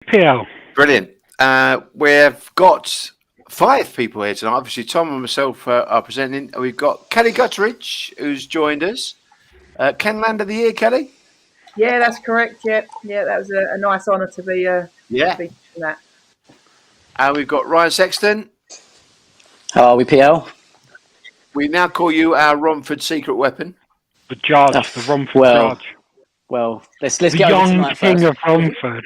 PL. Brilliant. We've got 5 people here tonight. Obviously, Tom and myself are presenting. We've got Kelly Gutteridge, who's joined us. Ken Land of the Year, Kelly? Yeah, that's correct. Yeah, that was a nice honour to be featured in that. And we've got Ryan Sexton. How are we, PL? We now call you our Romford secret weapon. The judge, the Romford judge. Well, let's The get over young tonight king first. of Romford.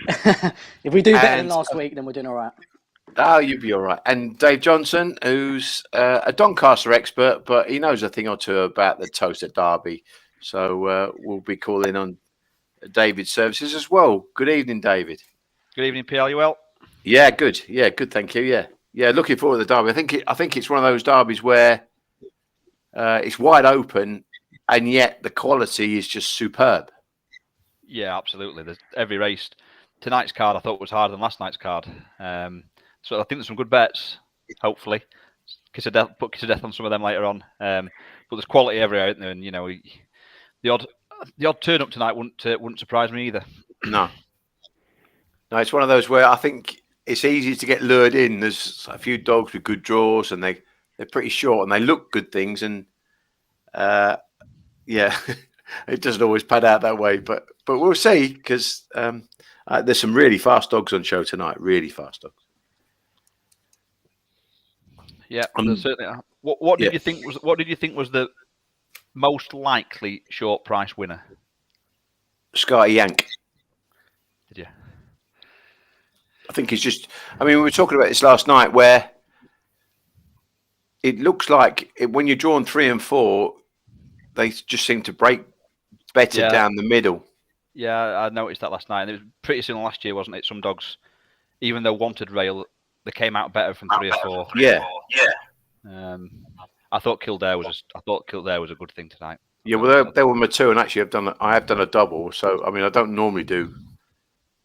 If we do better than last week, then we're doing all right. Oh, you'll be all right. And Dave Johnson, who's a Doncaster expert, but he knows a thing or two about the Toaster Derby. So we'll be calling on David's services as well. Good evening, David. Good evening, PL. You well? Yeah, good. Yeah, good. Thank you. Yeah. Looking forward to the derby. I think it's one of those derbies where it's wide open, and yet the quality is just superb. Yeah, absolutely. There's every race. Tonight's card I thought was harder than last night's card. So I think there's some good bets. Hopefully, put kiss of death on some of them later on. But there's quality everywhere out there, and the odd turn up tonight wouldn't surprise me either. No, it's one of those where I think it's easy to get lured in. There's a few dogs with good draws, and they're pretty short, and they look good things, and it doesn't always pan out that way. But we'll see, because there's some really fast dogs on show tonight. Really fast dogs. Yeah, certainly. What did you think was the most likely short price winner? Sky Yank. Did you? I think it's just. I mean, we were talking about this last night, where it looks like when you're drawn 3 and 4, they just seem to break better down the middle. Yeah, I noticed that last night. And it was pretty similar last year, wasn't it? Some dogs, even though wanted rail, they came out better from 3 or 4. Yeah. I thought Kildare was a good thing tonight. Yeah, well, they were my 2, and actually I have done a double. So I mean, I don't normally do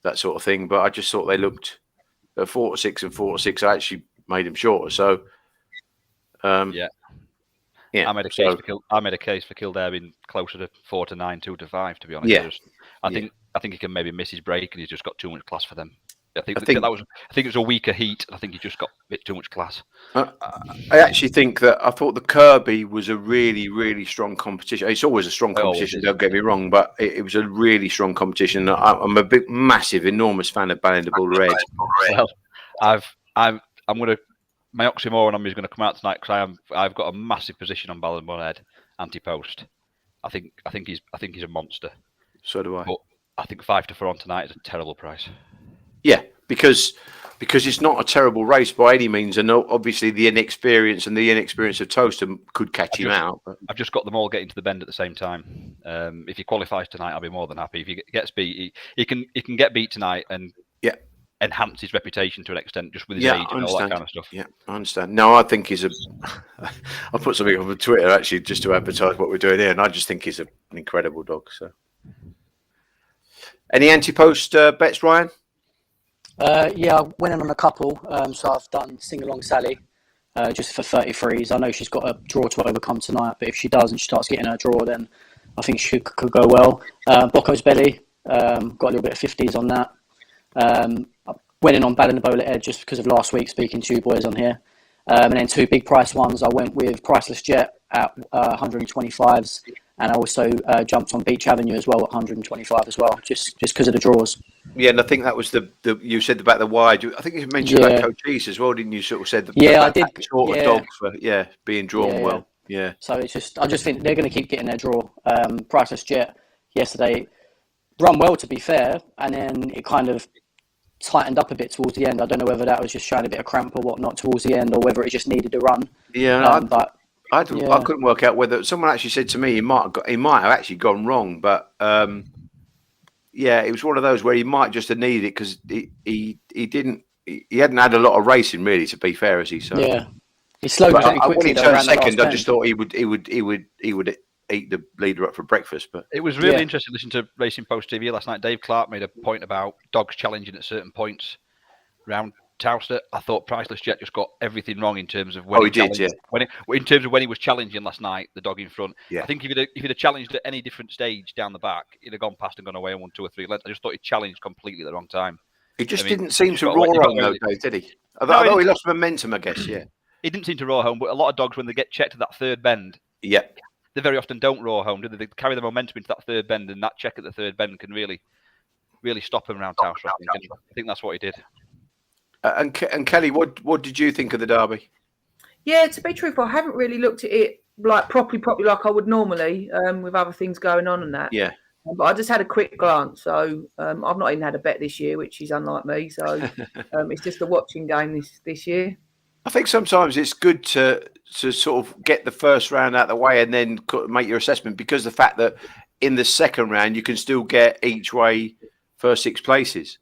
that sort of thing, but I just thought they looked at 4-6 and 4-6. I actually made them shorter. So I made a case for Kildare being closer to 4-9, 2-5. To be honest, I think he can maybe miss his break, and he's just got too much class for them. I think it was a weaker heat. I think he just got a bit too much class. I actually think that I thought the Kirby was a really, really strong competition. It's always a strong competition, don't get me wrong, but it was a really strong competition. I'm a big, massive, enormous fan of Ballindable Red. Well, my oxymoron on me is going to come out tonight, because I've got a massive position on Ballindable Red anti-post. I think he's a monster. So do I. But I think 5-4 on tonight is a terrible price. Yeah, because it's not a terrible race by any means, and obviously the inexperience of Toaster could catch him out. But I've just got them all getting to the bend at the same time. If he qualifies tonight, I'll be more than happy. If he gets beat, he can get beat tonight and enhance his reputation to an extent, just with his age and all that kind of stuff. Yeah, I understand. No, I think he's I put something on Twitter actually just to advertise what we're doing here, and I just think he's an incredible dog. So, any anti-post bets, Ryan? I went in on a couple. So I've done Sing Along Sally just for 33s. I know she's got a draw to overcome tonight, but if she does and she starts getting her draw, then I think she could go well. Bocco's Belly, got a little bit of 50s on that. I went in on Ballindable Ed just because of last week, speaking to you boys on here. And then 2 big price ones. I went with Priceless Jet at 125s. And I also jumped on Beach Avenue as well at 125 as well, just because of the draws. Yeah, and I think that was the you said about the wide. I think you mentioned about Cochise as well, didn't you? Sort of said I did. Sort of dog for being drawn well. Yeah. So I just think they're going to keep getting their draw. Priceless Jet yesterday run well, to be fair, and then it kind of tightened up a bit towards the end. I don't know whether that was just showing a bit of cramp or whatnot towards the end, or whether it just needed a run. Yeah, I couldn't work out whether someone actually said to me he might have actually gone wrong, but it was one of those where he might just have needed it, because he hadn't had a lot of racing really, to be fair, as he said. Yeah, he slowed down quickly. When he turned second, I just thought he would eat the leader up for breakfast. But it was really interesting listening to Racing Post TV last night. Dave Clark made a point about dogs challenging at certain points around Towster. I thought Priceless Jet just got everything wrong in terms of when in terms of when he was challenging last night, the dog in front. Yeah. I think if he'd have challenged at any different stage down the back, he'd have gone past and gone away and won 2 or 3 lengths. I just thought he challenged completely at the wrong time. He just didn't seem to roar on those days, did he? Although he lost momentum, I guess. Yeah. He didn't seem to roar home, but a lot of dogs, when they get checked at that third bend, they very often don't roar home, do they? They carry the momentum into that third bend, and that check at the third bend can really, really stop him around town. I think that's what he did. And Kelly, what did you think of the derby? Yeah, to be truthful, I haven't really looked at it like properly like I would normally, with other things going on and that. Yeah. But I just had a quick glance. So I've not even had a bet this year, which is unlike me. So it's just a watching game this year. I think sometimes it's good to sort of get the first round out of the way and then make your assessment, because the fact that in the second round you can still get each way first 6 places.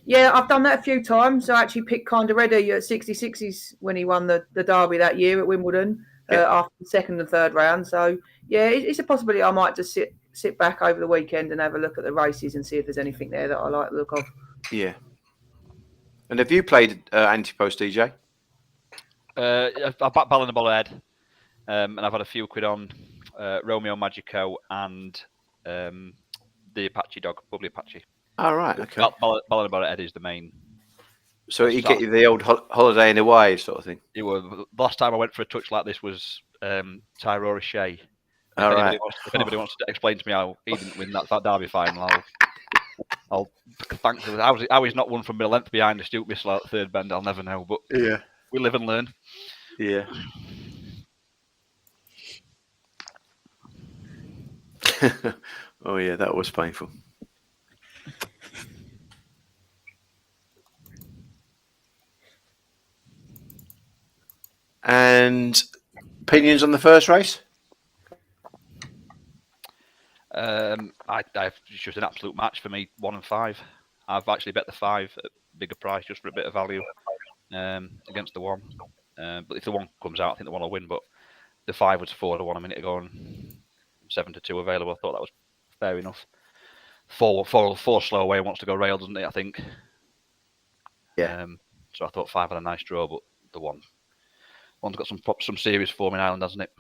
Yeah, I've done that a few times. I actually picked Kinda Ready at 66s when he won the derby that year at Wimbledon after the second and third round. So yeah, it's a possibility I might just sit back over the weekend and have a look at the races and see if there's anything there that I like the look of. Yeah. And have you played anti-post, DJ? I backed Ballon Head, and I've had a few quid on Romeo Magico and the Apache dog, Bubbly Apache. All right, okay. Ballon Head is the main. So he get you the old holiday in Hawaii sort of thing. It was, the last time I went for a touch like this was Tyrone Shea. If anybody wants to explain to me how he didn't win that derby final, I'll thank him. How he's not won from middle length behind a Stuart Missile at third bend, I'll never know. But we live and learn. Yeah. Oh yeah, that was painful. And opinions on the first race? It's just an absolute match for me, 1 and 5. I've actually bet the 5 at bigger price just for a bit of value against the 1. But if the 1 comes out, I think the 1 will win. But the 5 was 4-1 a minute ago and 7-2 available. I thought that was fair enough. 4 slow away and wants to go rail, doesn't it? I think. Yeah. So I thought 5 had a nice draw, but the 1. One's got some serious form in Ireland, hasn't it?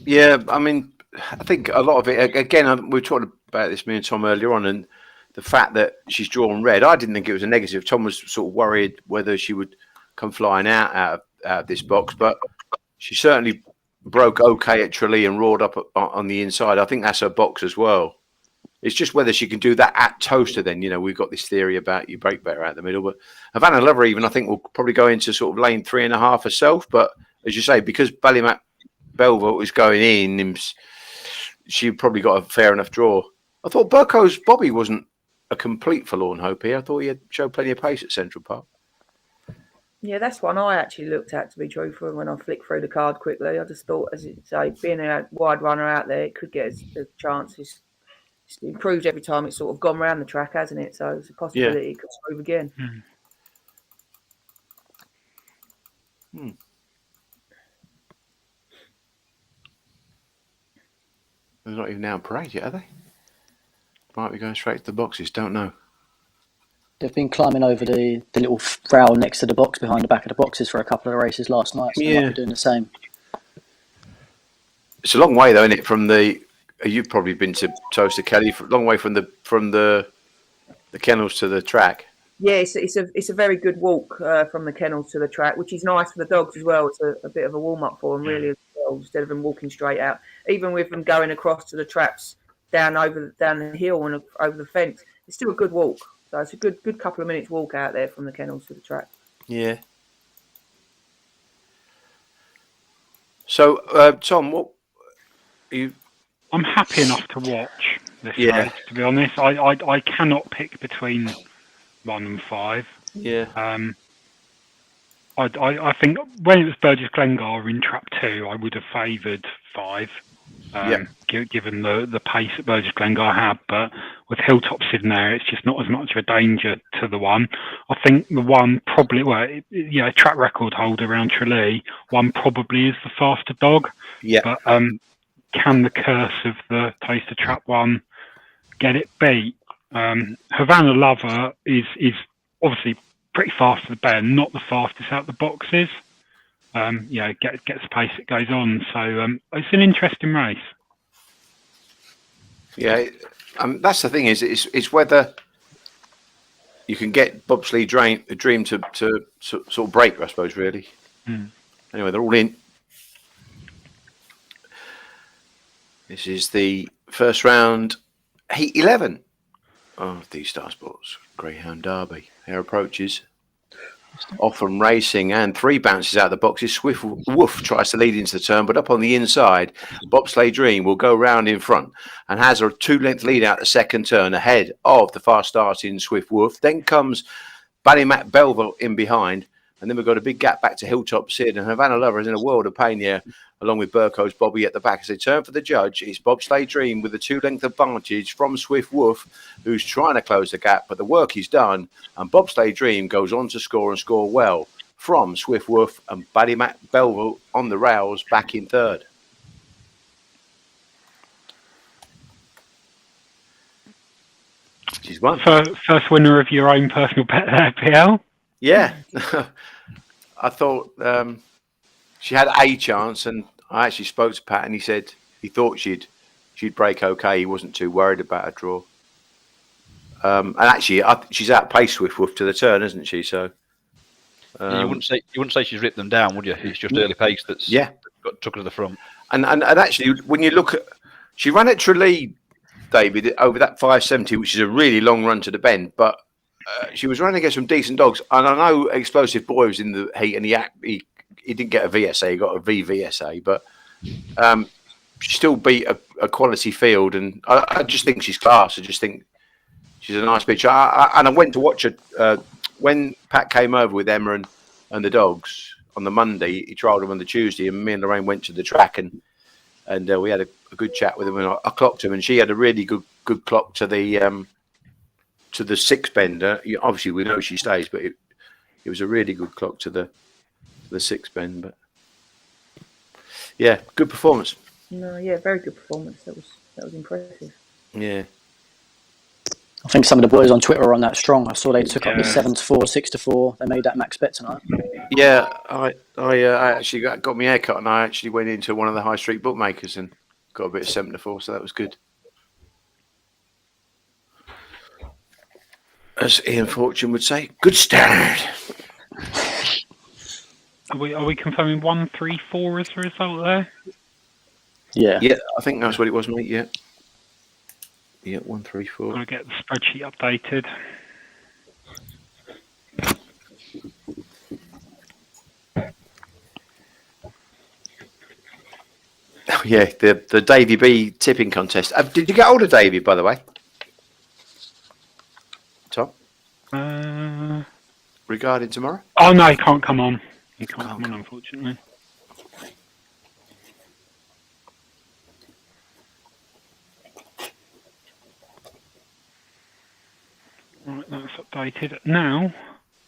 Yeah, I mean, I think a lot of it, again, we talked about this, me and Tom, earlier on, and the fact that she's drawn red, I didn't think it was a negative. Tom was sort of worried whether she would come flying out of this box, but she certainly broke okay at Tralee and roared up on the inside. I think that's her box as well. It's just whether she can do that at Toaster then. You know, we've got this theory about you break better out the middle, but Havana Lover even, I think, will probably go into sort of lane 3.5 herself, but as you say, because Ballymac Belvoir was going in, she probably got a fair enough draw. I thought Burko's Bobby wasn't a complete forlorn hope here. I thought he had showed plenty of pace at Central Park. Yeah, that's one I actually looked at, to be truthful, when I flicked through the card quickly. I just thought, as you say, being a wide runner out there, it could get a chance. It's improved every time it's sort of gone around the track, hasn't it? So it's a possibility it could improve again. They're not even now in parade yet, are they? Might be going straight to the boxes, don't know. They've been climbing over the little rail next to the box behind the back of the boxes for a couple of races last night, so they might be doing the same. It's a long way though, isn't it, from the... You've probably been to Toaster, Kelly, a long way from the kennels to the track. Yeah, it's a very good walk from the kennels to the track, which is nice for the dogs as well. It's a bit of a warm up for them, really, as well, instead of them walking straight out. Even with them going across to the traps down the hill and over the fence, it's still a good walk. So it's a good couple of minutes walk out there from the kennels to the track. Yeah. So, Tom, what you? I'm happy enough to watch this race, to be honest. I cannot pick between 1 and 5. Yeah. I think when it was Burgess Glengar in Trap 2, I would have favoured 5, given the pace that Burgess Glengar had. But with Hilltop sitting there, it's just not as much of a danger to the 1. I think the 1 probably, track record holder around Tralee, 1 probably is the faster dog. Yeah. But can the curse of the Toaster Trap 1 get it beat? Havana Lover is obviously pretty fast to the bend, not the fastest out the boxes. Gets pace it goes on. So it's an interesting race. Yeah, that's the thing is whether you can get Bobsleigh Dream to sort of break, I suppose, really. Anyway, they're all in. This is the first round, Heat 11 of the Star Sports Greyhound Derby. Air approaches. Off from racing and 3 bounces out of the boxes. Swift Woof tries to lead into the turn, but up on the inside, Bobsleigh Dream will go round in front and has a 2-length lead out the second turn ahead of the fast starting Swift Woof. Then comes Ballymac Belleville in behind, and then we've got a big gap back to Hilltop Sid, and Havana Lover is in a world of pain here, along with Burko's Bobby at the back. As they turn for the judge, it's Bobsleigh Dream with a 2-length advantage from Swift Woof, who's trying to close the gap, but the work is done, and Bobsleigh Dream goes on to score and score well from Swift Woof, and Ballymac Belleville on the rails back in third. She's won. First winner of your own personal bet there, PL. Yeah. I thought she had a chance, and I actually spoke to Pat, and he said he thought she'd break okay. He wasn't too worried about a draw. And actually, she's outpaced Swift Woof to the turn, isn't she? So you wouldn't say she's ripped them down, would you? It's just early pace that's took her to the front. And actually, when you look at, she ran at Tralee, David, over that 570, which is a really long run to the bend, but she was running against some decent dogs. And I know Explosive Boy was in the heat, and he didn't get a VSA, he got a VVSA, but she still beat a quality field, and I just think she's class. I just think she's a nice bitch. And I went to watch her when Pat came over with Emma and the dogs on the Monday. He trialled them on the Tuesday, and me and Lorraine went to the track, and we had a good chat with him, and I clocked him, and she had a really good clock to the 6 bender. Obviously, we know she stays, but it was a really good clock to the 6 bend. But yeah, good performance. No, yeah, very good performance. That was impressive. Yeah. I think some of the boys on Twitter are on that strong. I saw they took up the 7-4, 6-4. They made that max bet tonight. Yeah, I actually got my hair cut, and I actually went into one of the high street bookmakers and got a bit of 7-4, so that was good. As Ian Fortune would say, good start. Are we confirming 1-3-4 as the result there? Yeah. Yeah, I think that's what it was, mate. Yeah. Yeah, 1-3-4. I'll get the spreadsheet updated. Oh, yeah, the Davy B tipping contest. Did you get hold of Davy, by the way? Tom? Regarding tomorrow? Oh, no, he can't come on. He can't come on, unfortunately. Right, that's updated. Now,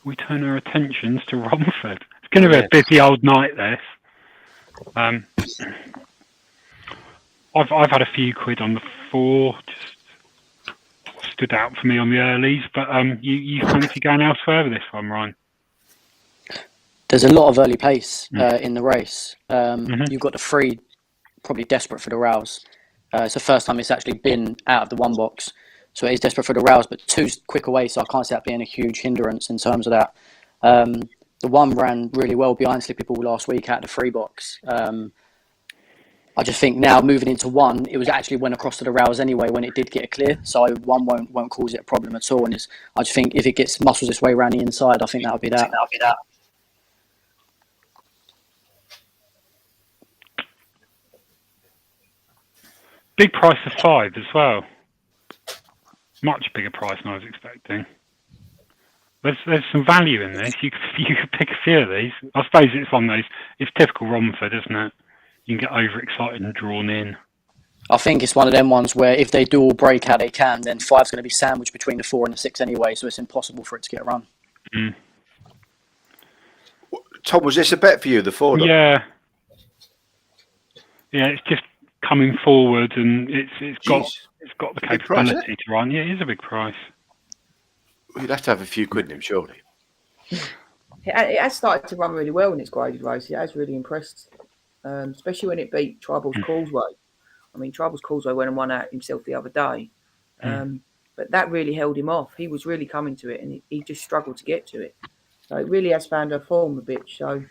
we turn our attentions to Romford. It's going to be a busy old night, this. I've had a few quid on the 4, just stood out for me on the earlies, but you fancy going elsewhere with this one, Ryan? There's a lot of early pace in the race. You've got the 3 probably desperate for the rouse. It's the first time it's actually been out of the 1 box. So it is desperate for the rouse, but 2's quick away, so I can't see that being a huge hindrance in terms of that. The 1 ran really well behind Slippy Ball last week out of the 3 box. I just think now moving into 1, it was actually went across to the rouse anyway when it did get a clear. So 1 won't cause it a problem at all. And I just think if it gets muscles its way around the inside, I think that'll be that. Big price of 5 as well. Much bigger price than I was expecting. There's some value in this. You could pick a few of these. I suppose it's one of those. It's typical Romford, isn't it? You can get overexcited and drawn in. I think it's one of them ones where if they do all break how they can, then 5's going to be sandwiched between the 4 and the 6 anyway, so it's impossible for it to get a run. Tom, was this a bet for you, the 4? Yeah. Yeah, it's just coming forward, and it's got the capability to run. Yeah, it is a big price. You'd have to have a few quid in him, surely. It has started to run really well in its graded race. It has really impressed, especially when it beat Tribal's Causeway. I mean, Tribal's Causeway went and won out himself the other day. but that really held him off. He was really coming to it, and he just struggled to get to it. So it really has found her form a bit. So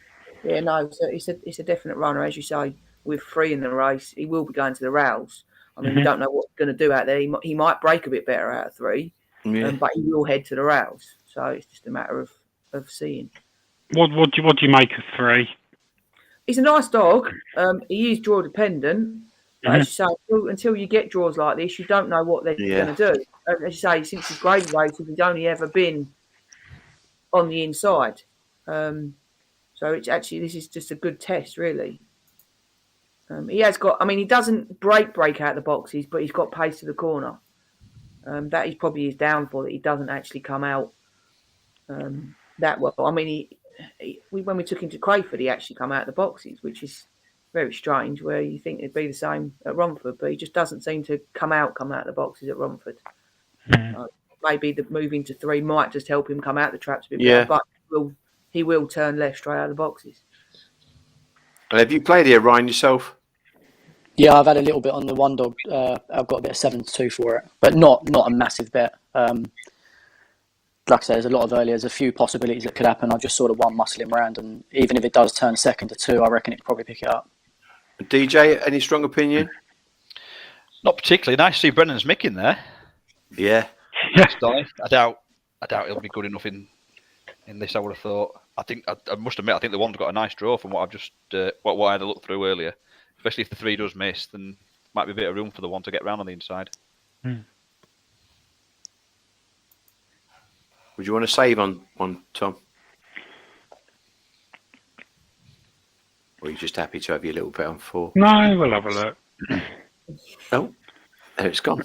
yeah, no, so it's a definite runner, as you say. With 3 in the race, he will be going to the rails. I mean, we don't know what he's going to do out there. He might break a bit better out of 3, but he will head to the rails. So it's just a matter of seeing. What do you make of 3? He's a nice dog. He is draw dependent. But as you say, until you get draws like this, you don't know what they're going to do. As you say, since his grade races, he's only ever been on the inside. So it's actually, this is just a good test, really. He has got, I mean, he doesn't break out the boxes, but he's got pace to the corner. That is probably his downfall, that he doesn't actually come out that well. I mean, when we took him to Crayford, he actually come out the boxes, which is very strange, where you think it'd be the same at Romford, but he just doesn't seem to come out the boxes at Romford. Maybe the moving to 3 might just help him come out the traps a bit better, but he will turn left straight out of the boxes. And have you played here, Ryan, yourself? Yeah, I've had a little bit on the one dog. I've got a bit of 7-2 for it, but not a massive bet. Like I said, there's a lot of early. There's a few possibilities that could happen. I just sort of one muscle him around, and even if it does turn second to 2, I reckon it could probably pick it up. DJ, any strong opinion? Not particularly. Nice to see Brennan's Mick in there. Yeah. I doubt he'll be good enough in this. I would have thought. I must admit, I think the one's got a nice draw from what I've just what I had a look through earlier. Especially if the 3 does miss, then might be a bit of room for the 1 to get round on the inside. Would you want to save on Tom? Or are you just happy to have your little bet on 4? No, we'll have a look. Oh, there it's gone.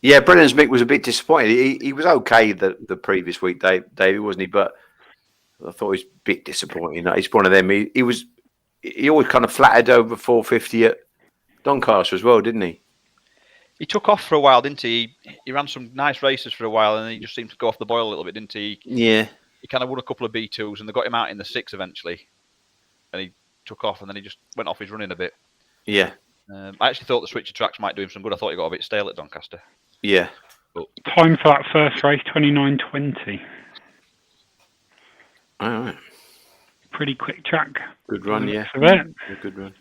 Yeah, Brennan's Mick was a bit disappointed. He was okay the previous week, David, wasn't he? But I thought he was a bit disappointing. He's one of them. He always kind of flattered over 450 at Doncaster as well, didn't he? He took off for a while, didn't he? He ran some nice races for a while, and then he just seemed to go off the boil a little bit, didn't he? Yeah. He kind of won a couple of B2s, and they got him out in the 6 eventually. And he took off, and then he just went off his running a bit. Yeah. I actually thought the switch of tracks might do him some good. I thought he got a bit stale at Doncaster. Yeah. But time for that first race, 29:20. All right. Pretty quick track. Good run, yeah. A good run.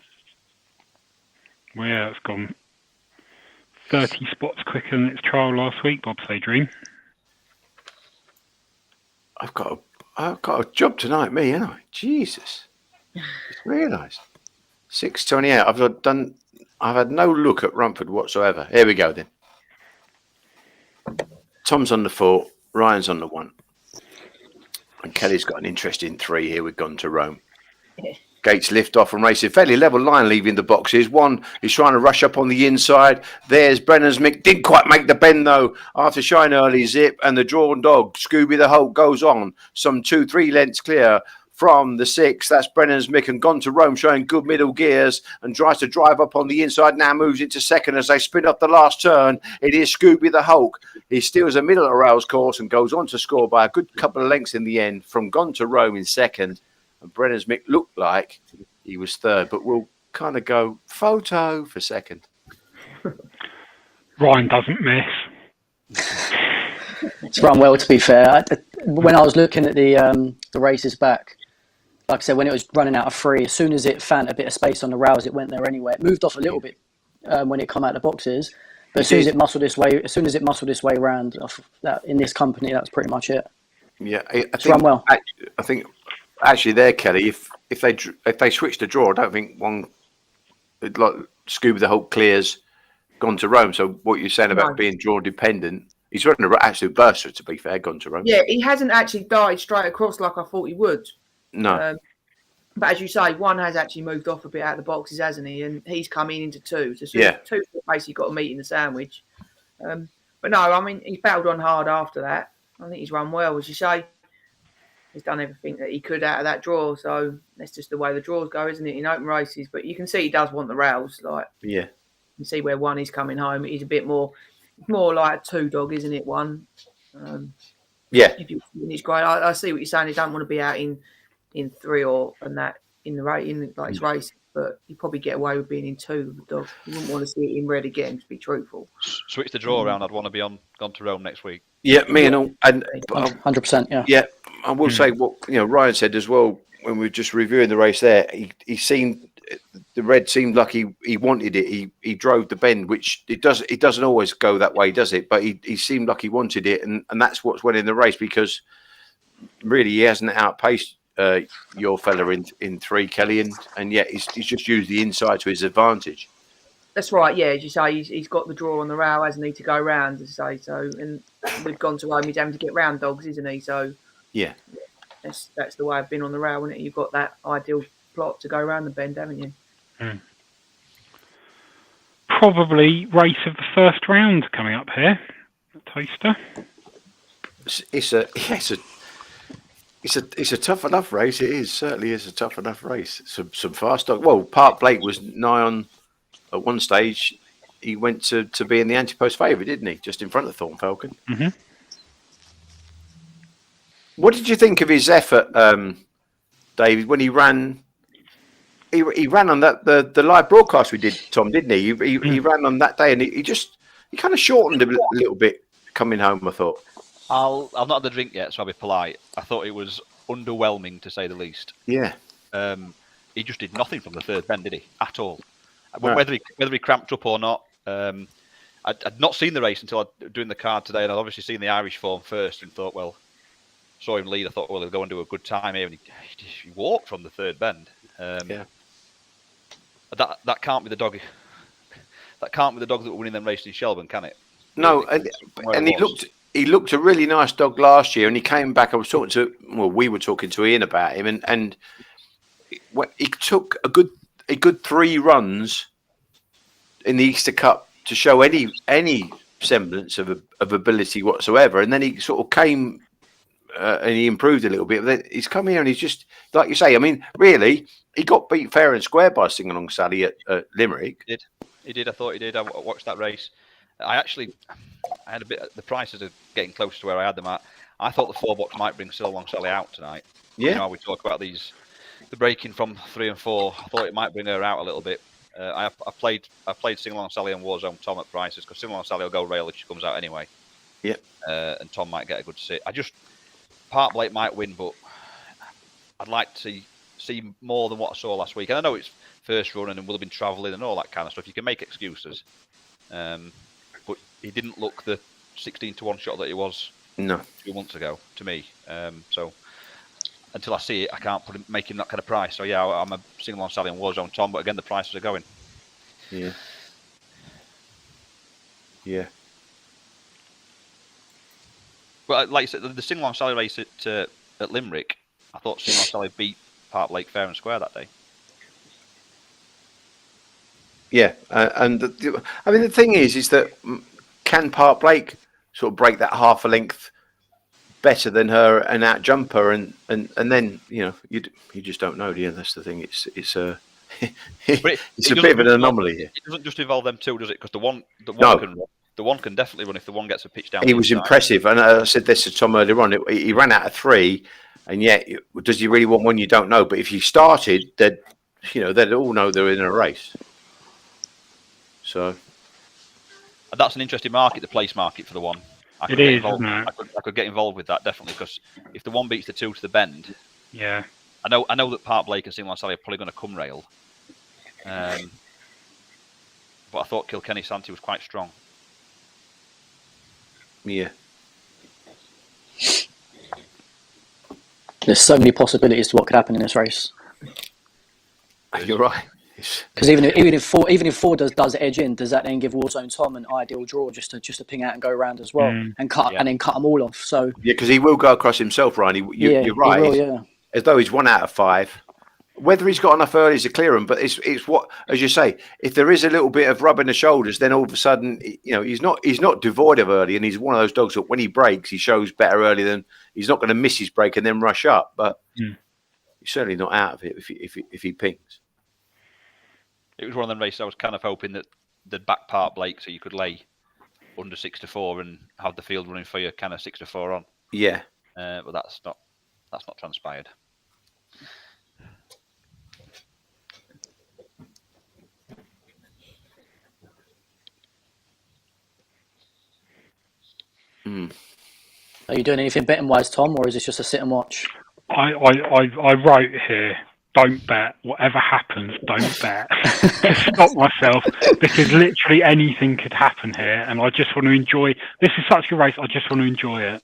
Well, yeah, it's gone 30 spots quicker than its trial last week, Bobsleigh Dream. I've got a job tonight, me, ain't I? Jesus. Just realised. 6:28. I've had no look at Romford whatsoever. Here we go then. Tom's on the 4, Ryan's on the 1. And Kelly's got an interesting 3 here. We've gone to Rome. Gates lift off and racing. Fairly level line leaving the boxes. 1 is trying to rush up on the inside. There's Brennan's Mick. Didn't quite make the bend though. After shine early zip and the drawn dog, Scooby the Hulk goes on. Some 2-3 lengths clear from the 6. That's Brennan's Mick and gone to Rome, showing good middle gears and tries to drive up on the inside. Now moves into second as they spin up the last turn. It is Scooby the Hulk. He steals a middle of rails course and goes on to score by a good couple of lengths in the end from Gone to Rome in second. And Brennan's Mick looked like he was third, but we'll kind of go photo for second. Ryan doesn't miss. It's run well, to be fair. When I was looking at the races back, like I said, when it was running out of 3, as soon as it found a bit of space on the rails, it went there anyway. It moved off a little bit when it come out of the boxes, but as soon as it muscled this way around, in this company, that's pretty much it. Yeah, it's run well. I think actually there, Kelly, if they switch the draw, I don't think one like Scooby the Hulk clears Gone to Rome. So what you're saying about being draw dependent, he's running an absolute burster, to be fair, Gone to Rome. Yeah, he hasn't actually darted straight across like I thought he would. No. But as you say, 1 has actually moved off a bit out of the boxes, hasn't he? And he's coming into 2. So 2 basically got a meat in the sandwich. But no, I mean, he's battled on hard after that. I think he's run well, as you say. He's done everything that he could out of that draw. So that's just the way the draws go, isn't it, in open races? But you can see he does want the rails. You can see where 1 is coming home. He's a bit more like a 2 dog, isn't it, 1? If you're in his grade, I see what you're saying. He don't want to be out in 3 or that in the race, his race. but you probably get away with being in 2 with the dog. You wouldn't want to see it in red again, to be truthful. Switch the draw around. I'd want to be gone to Rome next week. Yeah, me and 100%. Yeah. Yeah, I will say what Ryan said as well when we were just reviewing the race there. He seemed the red seemed like he wanted it. He drove the bend, which it doesn't always go that way, does it? But he seemed like he wanted it, and that's what's winning the race, because really he hasn't outpaced your fella in 3, Kelly, and yet he's just used the inside to his advantage. That's right, yeah. As you say, he's got the draw on the rail, hasn't he, to go round, as I say. So, and we've gone to Rome, he's having to get round dogs, isn't he? So, yeah, that's the way I've been on the rail, isn't it? You've got that ideal plot to go around the bend, haven't you? Probably race of the first round coming up here, Taster. It's a tough enough race. It certainly is a tough enough race. Some fast dog. Well, Park Blake was nigh on at one stage. He went to be in the anti-post favourite, didn't he? Just in front of Thorn Falcon. Mm-hmm. What did you think of his effort, David, when he ran? He ran on that the live broadcast we did, Tom, didn't he? He ran on that day, and he kind of shortened a little bit coming home, I thought. I've not had the drink yet, so I'll be polite. I thought it was underwhelming, to say the least. Yeah. He just did nothing from the third bend, did he? At all. Right. Whether he cramped up or not, I'd not seen the race until I'd doing the card today, and I'd obviously seen the Irish form first, and thought, well, saw him lead. I thought, well, he'll go and do a good time here, and he walked from the third bend. Yeah. That can't be the dog. That can't be the dog that were winning them races in Shelburne, can it? No, and he looked a really nice dog last year, and he came back. We were talking to Ian about him, and he took a good 3 runs in the Easter Cup to show any semblance of ability whatsoever, and then he sort of came and he improved a little bit. But then he's come here and he's just, like you say, I mean, really, he got beat fair and square by Sing Along Sally at Limerick. He did. I thought he did. I watched that race. I had a bit. The prices are getting close to where I had them at. I thought the 4-box might bring Sing Along Sally out tonight. Yeah. You know, we talk about the breaking from 3 and 4. I thought it might bring her out a little bit. I played Sing Along Sally and Warzone Tom at prices, because Sing Along Sally will go rail if she comes out anyway. Yeah. And Tom might get a good sit. Park Blake might win, but I'd like to see more than what I saw last week. And I know it's first run and will have been travelling and all that kind of stuff. You can make excuses. But he didn't look the 16-1 shot that he was a few months ago to me. So until I see it, I can't make him that kind of price. So yeah, I'm a Sing Along Sally and Warzone Tom, but again, the prices are going. Yeah. Yeah. Well, like you said, the Sing Along Sally race at Limerick, I thought Sing Along Sally beat Park Lake fair and square that day. Yeah, and the thing is that can Park Blake sort of break that half a length better than her and out jump her, and then you just don't know, do you? That's the thing. It's a it's a bit of an anomaly here. It doesn't just involve them two, does it? Because the one can definitely run if the one gets a pitch down. He was impressive, and I said this to Tom earlier on. He ran out of 3, and yet does he really want one? You don't know. But if you started, they'd all know they're in a race. So that's an interesting market, the place market for the one. I could get involved with that definitely, because if the one beats the 2 to the bend, yeah, I know that Park Blake and Sing Along Sally are probably going to come rail. But I thought Kilkenny Santee was quite strong. Yeah. There's so many possibilities to what could happen in this race. You're right. Because even if four does edge in, does that then give Warzone Tom an ideal draw just to ping out and go around as well and then cut them all off? So yeah, because he will go across himself, Ryan. You're right. He will, as though he's 1 out of 5. Whether he's got enough early to clear him, but it's what, as you say, if there is a little bit of rubbing the shoulders, then all of a sudden, he's not devoid of early, and he's one of those dogs that when he breaks, he shows better early than he's not going to miss his break and then rush up. But he's certainly not out of it if he pings. It was one of them races I was kind of hoping that they'd back Park Blake so you could lay under 6-4 and have the field running for you kind of 6-4 on. Yeah. But that's not transpired. Are you doing anything betting wise, Tom, or is this just a sit and watch? I wrote here, don't bet. Whatever happens, don't bet. To stop myself, because literally anything could happen here, and I just want to enjoy. This is such a race. I just want to enjoy it.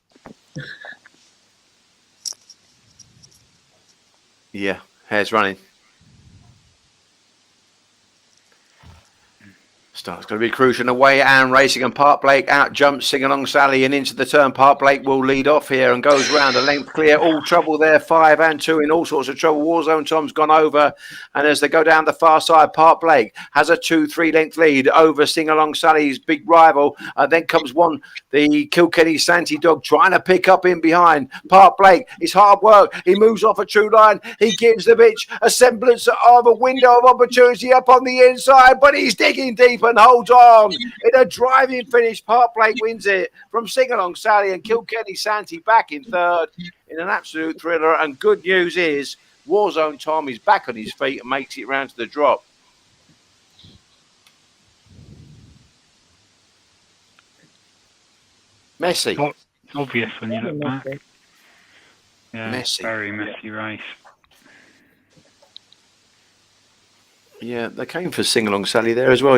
Yeah, hair's running. Start's going to be crucial. And away, Anne racing, and Park Blake out jumps Sing Along Sally and into the turn. Park Blake will lead off here and goes round a length clear. All trouble there, 5 and 2 in all sorts of trouble. Warzone Tom's gone over, and as they go down the far side, Park Blake has a 2-3 length lead over Sing Along Sally's big rival. Then comes one, the Kilkenny Santy dog, trying to pick up in behind. Park Blake, it's hard work. He moves off a true line. He gives the bitch a semblance of a window of opportunity up on the inside, but he's digging deep and holds on in a driving finish. Park Blake wins it from Sing Along Sally, and Kilkenny Santy back in third in an absolute thriller. And good news is Warzone Tom is back on his feet and makes it round to the drop. Messy. Obvious when you look back. Yeah, messy. Very messy race. Yeah, they came for Sing Along Sally there as well.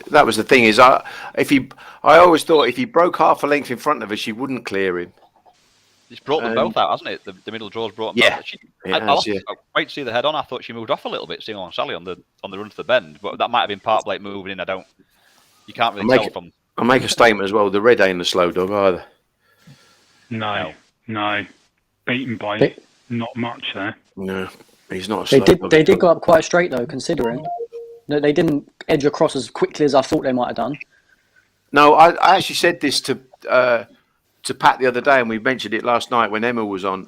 That was the thing is, I always thought if he broke half a length in front of her, she wouldn't clear him. It's brought them both out, hasn't it? The middle draw's brought them both. I wait to see the head on. I thought she moved off a little bit, Sing Along Sally on the run to the bend, but that might have been Park Blake moving in. You can't really tell from. I'll make a statement as well. The red ain't a slow dog either. No. Beaten by not much there. No. He's not a slow dog. They did go up quite straight though, considering they didn't edge across as quickly as I thought they might have done. No, I actually said this to Pat the other day, and we mentioned it last night when Emma was on.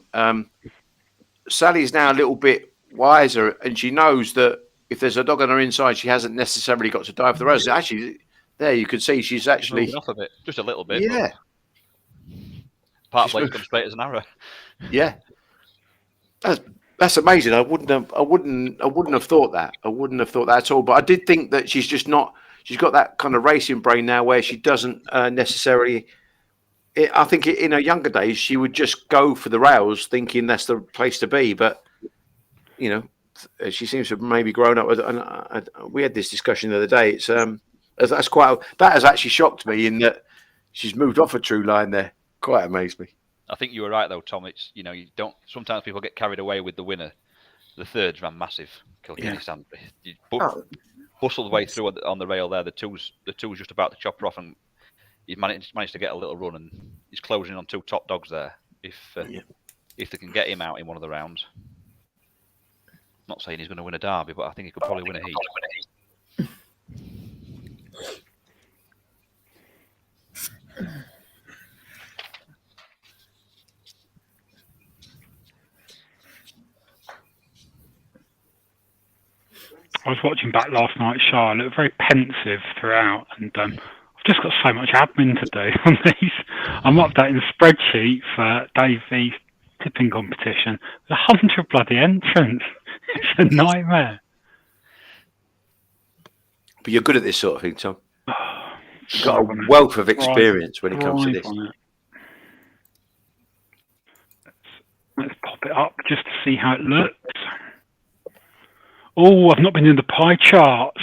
Sally's now a little bit wiser, and she knows that if there's a dog on her inside, she hasn't necessarily got to dive for the roses. Actually, there you can see she's actually off a bit, just a little bit. Yeah. Park Blake's come straight as an arrow. Yeah. That's amazing. I wouldn't have thought that. I wouldn't have thought that at all. But I did think that she's just not. She's got that kind of racing brain now, where she doesn't necessarily. I think in her younger days she would just go for the rails, thinking that's the place to be. But she seems to have maybe grown up. And we had this discussion the other day. It's that has actually shocked me in that she's moved off a true line there. Quite amazed me. I think you were right though, Tom. It's you don't. Sometimes people get carried away with the winner. The thirds ran massive. Kilkenny Sandy. Bustled the way through on the rail there. The two's just about to chop her off, and he's managed to get a little run, and he's closing on 2 top dogs there. If they can get him out in one of the rounds. Not saying he's going to win a derby, but I think he could probably win a heat. I was watching back last night's show. I looked very pensive throughout, and I've just got so much admin to do on these. I'm updating the spreadsheet for Dave V's tipping competition. There's 100 bloody entrants. It's a nightmare. But you're good at this sort of thing, Tom. You've got a wealth of experience when it comes to this. Let's pop it up just to see how it looks. Oh, I've not been in the pie charts.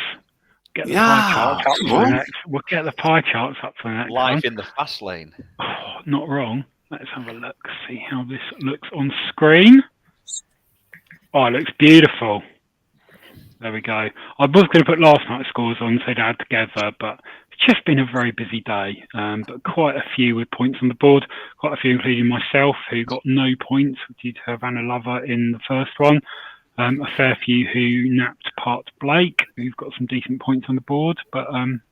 Get the pie charts up for the next. We'll get the pie charts up for the next Live one. in the fast lane. Oh, not wrong. Let's have a look. See how this looks on screen. Oh, it looks beautiful. There we go. I was going to put last night's scores on so they'd add together, but it's just been a very busy day. But quite a few with points on the board. Quite a few, including myself, who got no points due to Havana Lover in the first one. A fair few who napped Park Blake, who've got some decent points on the board, but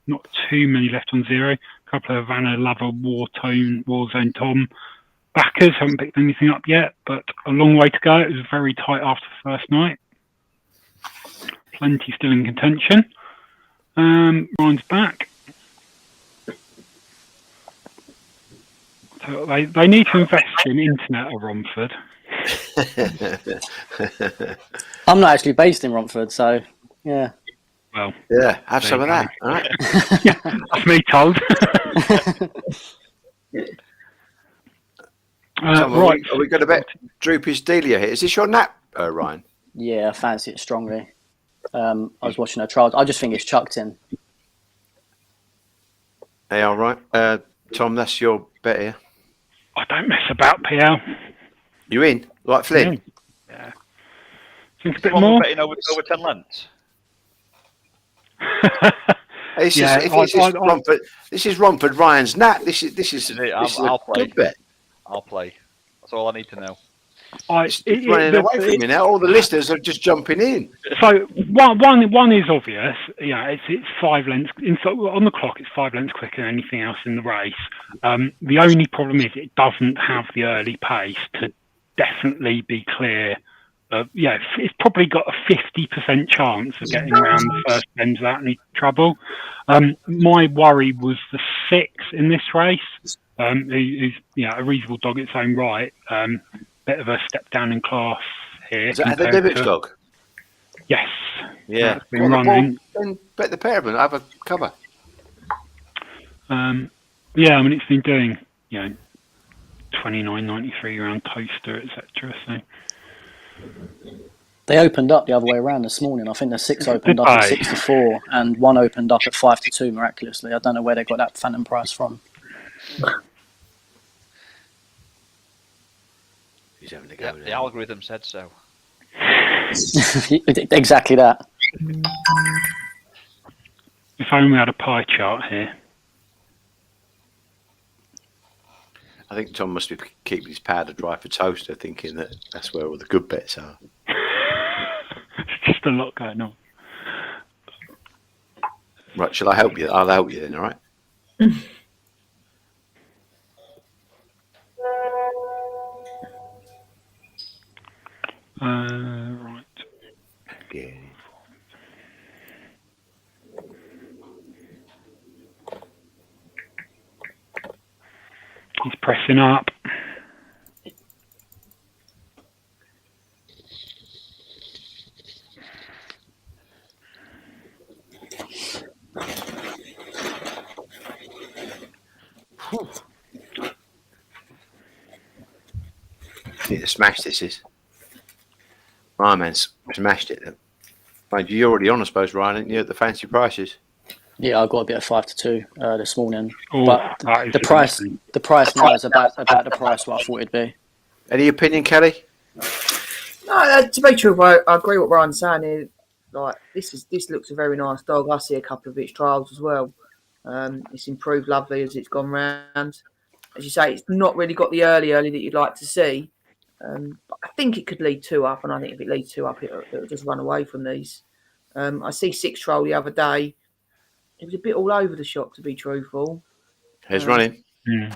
not too many left on 0. A couple of Havana Lover, Warzone Tom backers haven't picked anything up yet, but a long way to go. It was very tight after the first night. Plenty still in contention. Ryan's back. So they need to invest in internet at Romford. I'm not actually based in Romford, so yeah. Well, yeah, have some of that. All right. That's me told. Tom, Right. Are we going to bet Droopy's Delia here? Is this your nap, Ryan? Yeah, I fancy it strongly. I was watching her trials. I just think it's chucked in. Hey, all right. Tom, that's your bet here. I don't mess about, PL. You in? Like Flynn? Yeah. Think a bit Someone more? betting over 10 lengths. This Yeah, is Romford Ryan's nap. This is I'll a play. good bet. I'll play. That's all I need to know. It's running away from me now. All the listeners are just jumping in. So one is obvious. Yeah, it's 5 lengths. On the clock, it's 5 lengths quicker than anything else in the race. The only problem is it doesn't have the early pace to definitely be clear. It's probably got a 50% chance of getting around the first bend without any trouble. My worry was the 6 in this race, who's a reasonable dog in its own right. Bit of a step down in class here. Is that the Devitt's dog? Yes. Yeah. Been running. Then bet the pair of them. Have a cover. It's been doing 29.93 around Toaster, etc. So They opened up the other way around this morning. I think the 6 opened up at 6-4 and 1 opened up at 5-2 miraculously. I don't know where they got that phantom price from. He's having to go. The algorithm said so. Exactly that. if only we had a pie chart here. I think Tom must be keeping his powder dry for Toaster, thinking that that's where all the good bets are. It's just a lot going on. Right, shall I help you? I'll help you then, all right? Right. Yeah. He's pressing up. Need to smash this. Ryan, man, smashed it then. Mind you, you're already on, I suppose, Ryan, aren't you, at the fancy prices? Yeah, I got a bit of 5-2 this morning, Ooh, but the price now is about the price what I thought it'd be. Any opinion, Kelly? No, to be true, I agree with what Ryan's saying here. Like this looks a very nice dog. I see a couple of its trials as well. It's improved lovely as it's gone round. As you say, it's not really got the early that you'd like to see. But I think it could lead 2 up, and I think if it leads 2 up, it'll just run away from these. I see 6 trial the other day. It was a bit all over the shop, to be truthful. Here's running. Yeah.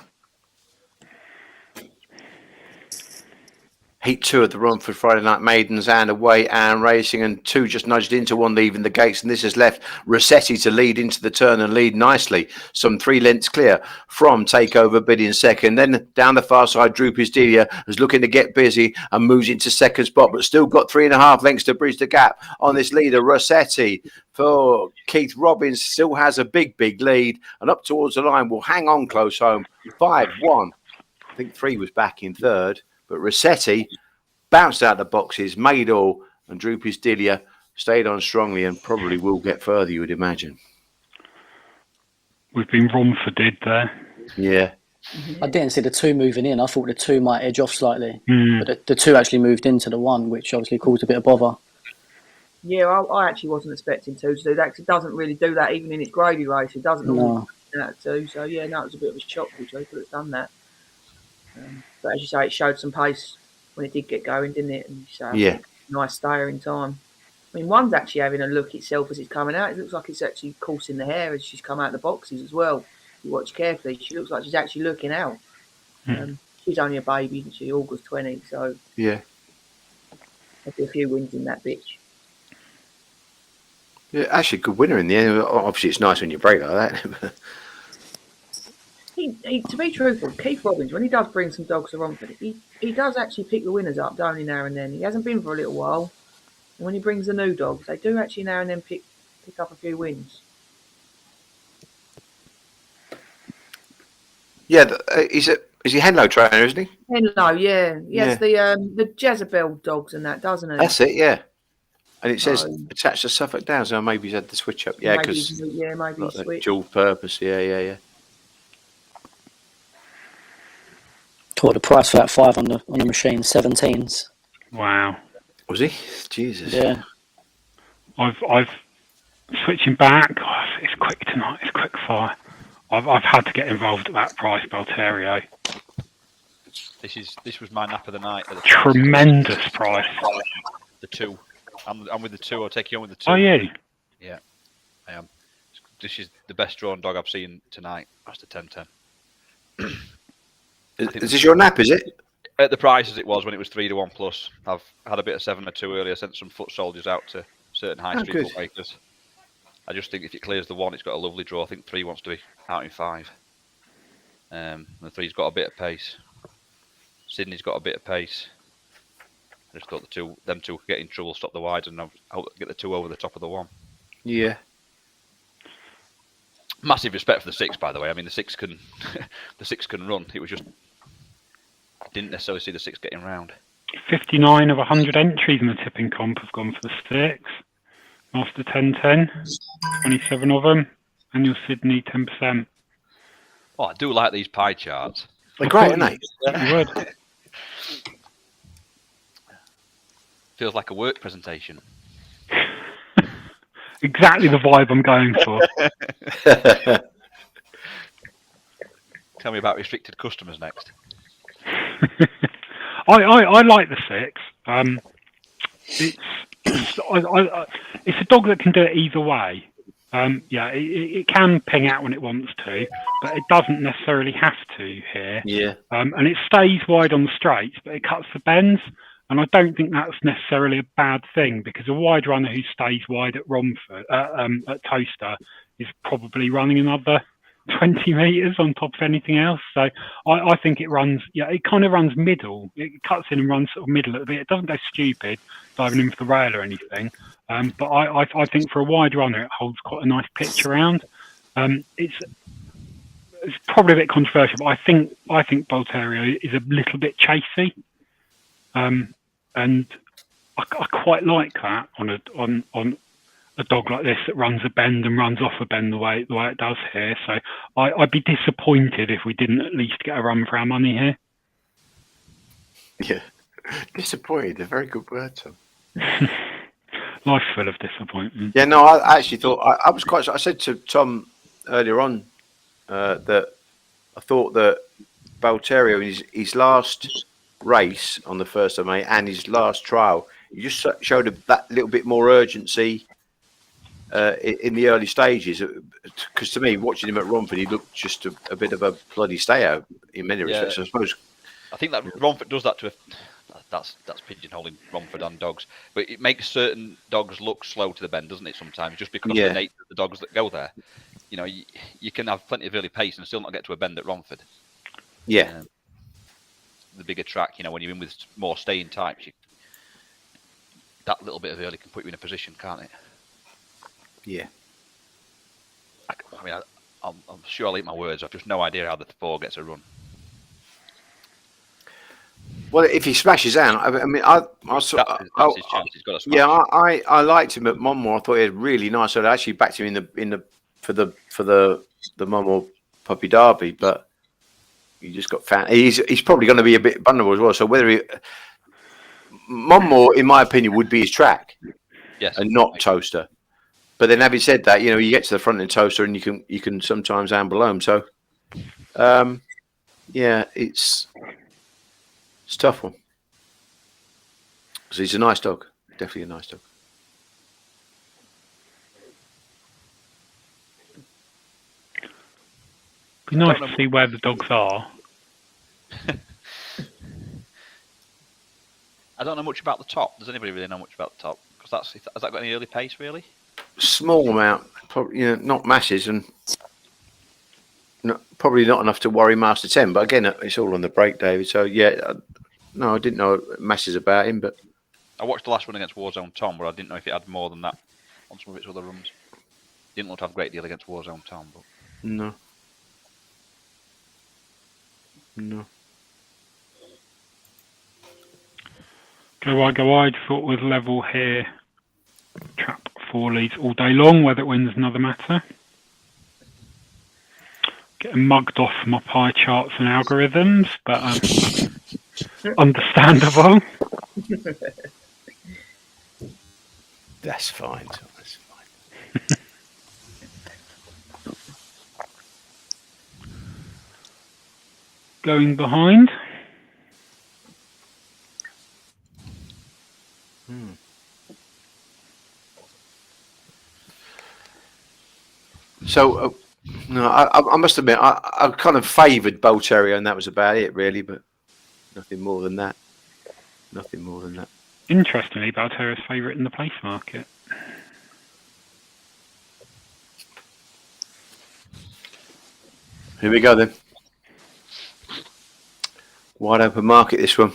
Heat 2 of the Romford Friday Night Maidens and away and racing, and 2 just nudged into 1 leaving the gates, and this has left Rossetti to lead into the turn and lead nicely, some 3 lengths clear from Takeover bidding second. Then down the far side, Droopy's Delia is looking to get busy and moves into second spot, but still got 3.5 lengths to bridge the gap on this leader. Rossetti for Keith Robbins still has a big lead, and up towards the line will hang on close home. 5-1. I think 3 was back in third. But Rossetti bounced out the boxes, made all, and Droopy's Delia stayed on strongly and probably will get further, you would imagine. We've been Romforded there. Yeah. I didn't see the 2 moving in. I thought the 2 might edge off slightly. But the 2 actually moved into the 1, which obviously caused a bit of bother. Yeah, I actually wasn't expecting 2 to do that, because it doesn't really do that even in its gravy race. It doesn't normally do that too. So, yeah, no, it was a bit of a shock to me that it's done that. But as you say, it showed some pace when it did get going, didn't it? And so nice stayer in time. I mean, 1's actually having a look itself as it's coming out. It looks like it's actually coursing the hair as she's come out of the boxes as well. If you watch carefully, she looks like she's actually looking out. She's only a baby, isn't she? August 20, so yeah, there'll be a few wins in that bitch. Yeah, actually, good winner in the end. Obviously, it's nice when you break like that. He, to be truthful, Keith Robbins, when he does bring some dogs to Romford, he does actually pick the winners up, don't he, now and then? He hasn't been for a little while. And when he brings the new dogs, they do actually now and then pick up a few wins. Yeah, he's Is he Henlo trainer, isn't he? Henlo, yeah. He has the Jezebel dogs and that, doesn't he? That's it, yeah. And it says attached to Suffolk Downs. So maybe he's had the switch up. Yeah, because maybe switch. Dual purpose. Yeah. What the price for that 5 on the machine? 17s. Wow. Was he? Jesus. Yeah. I've switching back. Oh, it's quick tonight. It's quick fire. I've had to get involved at that price, Belterio. This was my nap of the night. At the Tremendous price. The 2. I'm with the 2. I'll take you on with the 2. Oh, yeah. Yeah, I am. This is the best drawn dog I've seen tonight. That's the 10-10. Is this your nap, is it? At the price as it was when it was 3-1 plus. I've had a bit of 7 or 2 earlier. Sent some foot soldiers out to certain high street bookmakers. I just think if it clears the 1, it's got a lovely draw. I think 3 wants to be out in 5. The 3's got a bit of pace. Sydney's got a bit of pace. I just thought them two could get in trouble, stop the wides, and I'll get the 2 over the top of the 1. Yeah. Massive respect for the 6, by the way. I mean, the 6 can run. It was just didn't necessarily see the 6 getting round. 59 of 100 entries in the tipping comp have gone for the 6. Master 10-10, 27 of them. Annual Sydney 10%. Oh, I do like these pie charts. They're great, aren't they? You would. Feels like a work presentation. Exactly the vibe I'm going for. Tell me about restricted customers next. I like the 6. It's a dog that can do it either way. It can ping out when it wants to, but it doesn't necessarily have to here. Yeah. And it stays wide on the straights, but it cuts the bends. And I don't think that's necessarily a bad thing, because a wide runner who stays wide at Romford, at Toaster, is probably running another 20 metres on top of anything else. So I think it runs, it kind of runs middle. It cuts in and runs sort of middle a bit. It doesn't go stupid, diving in for the rail or anything. But I think for a wide runner, it holds quite a nice pitch around. It's probably a bit controversial, but I think Bolterio is a little bit chasey. And I quite like that on a dog like this that runs a bend and runs off a bend the way it does here. So I'd be disappointed if we didn't at least get a run for our money here. Yeah, disappointed. A very good word, Tom. Life's full of disappointment. Yeah, no, I actually thought I was quite. I said to Tom earlier on that I thought that Bolterio in his last race on the 1st of May and his last trial, he just showed that little bit more urgency in the early stages. Because to me, watching him at Romford, he looked just a bit of a bloody stay-out in many respects, I suppose. I think that Romford does that to that's pigeonholing Romford and dogs, but it makes certain dogs look slow to the bend, doesn't it? Sometimes just because of the nature of the dogs that go there. You know, you can have plenty of early pace and still not get to a bend at Romford. Yeah. The bigger track, when you're in with more staying types, that little bit of early can put you in a position, can't it? Yeah. I mean, I'm sure I'll eat my words. I've just no idea how the 4 gets a run. Well, if he smashes out, I mean, that's his chance. He's got to smash. Yeah, I liked him at Monmore. I thought he had really nice. So I actually backed him for the Monmore Puppy Derby, but he just got found. He's probably going to be a bit vulnerable as well. So whether Monmore, in my opinion, would be his track, yes, and not Toaster. But then, having said that, you get to the front of Toaster, and you can sometimes amble home. So, it's a tough one. Because he's a nice dog, definitely a nice dog. Be nice to see where the dogs are. I don't know much about the top. Does anybody really know much about the top? Because has that got any early pace, really? Small amount, probably, not masses, and probably not enough to worry Master 10. But again, it's all on the break, David. So no, I didn't know masses about him. But I watched the last one against Warzone Tom, but I didn't know if it had more than that on some of its other runs. Didn't look to have a great deal against Warzone Tom, but no. Go wide. Thought was level here. Trap 4 leads all day long. Whether it wins another matter. Getting mugged off my pie charts and algorithms, but understandable. That's fine. That's fine. Going behind. So, no, I must admit, I kind of favoured Bull Terrier, and that was about it, really. But nothing more than that. Nothing more than that. Interestingly, Bull Terrier's favourite in the place market. Here we go then. Wide open market, this one.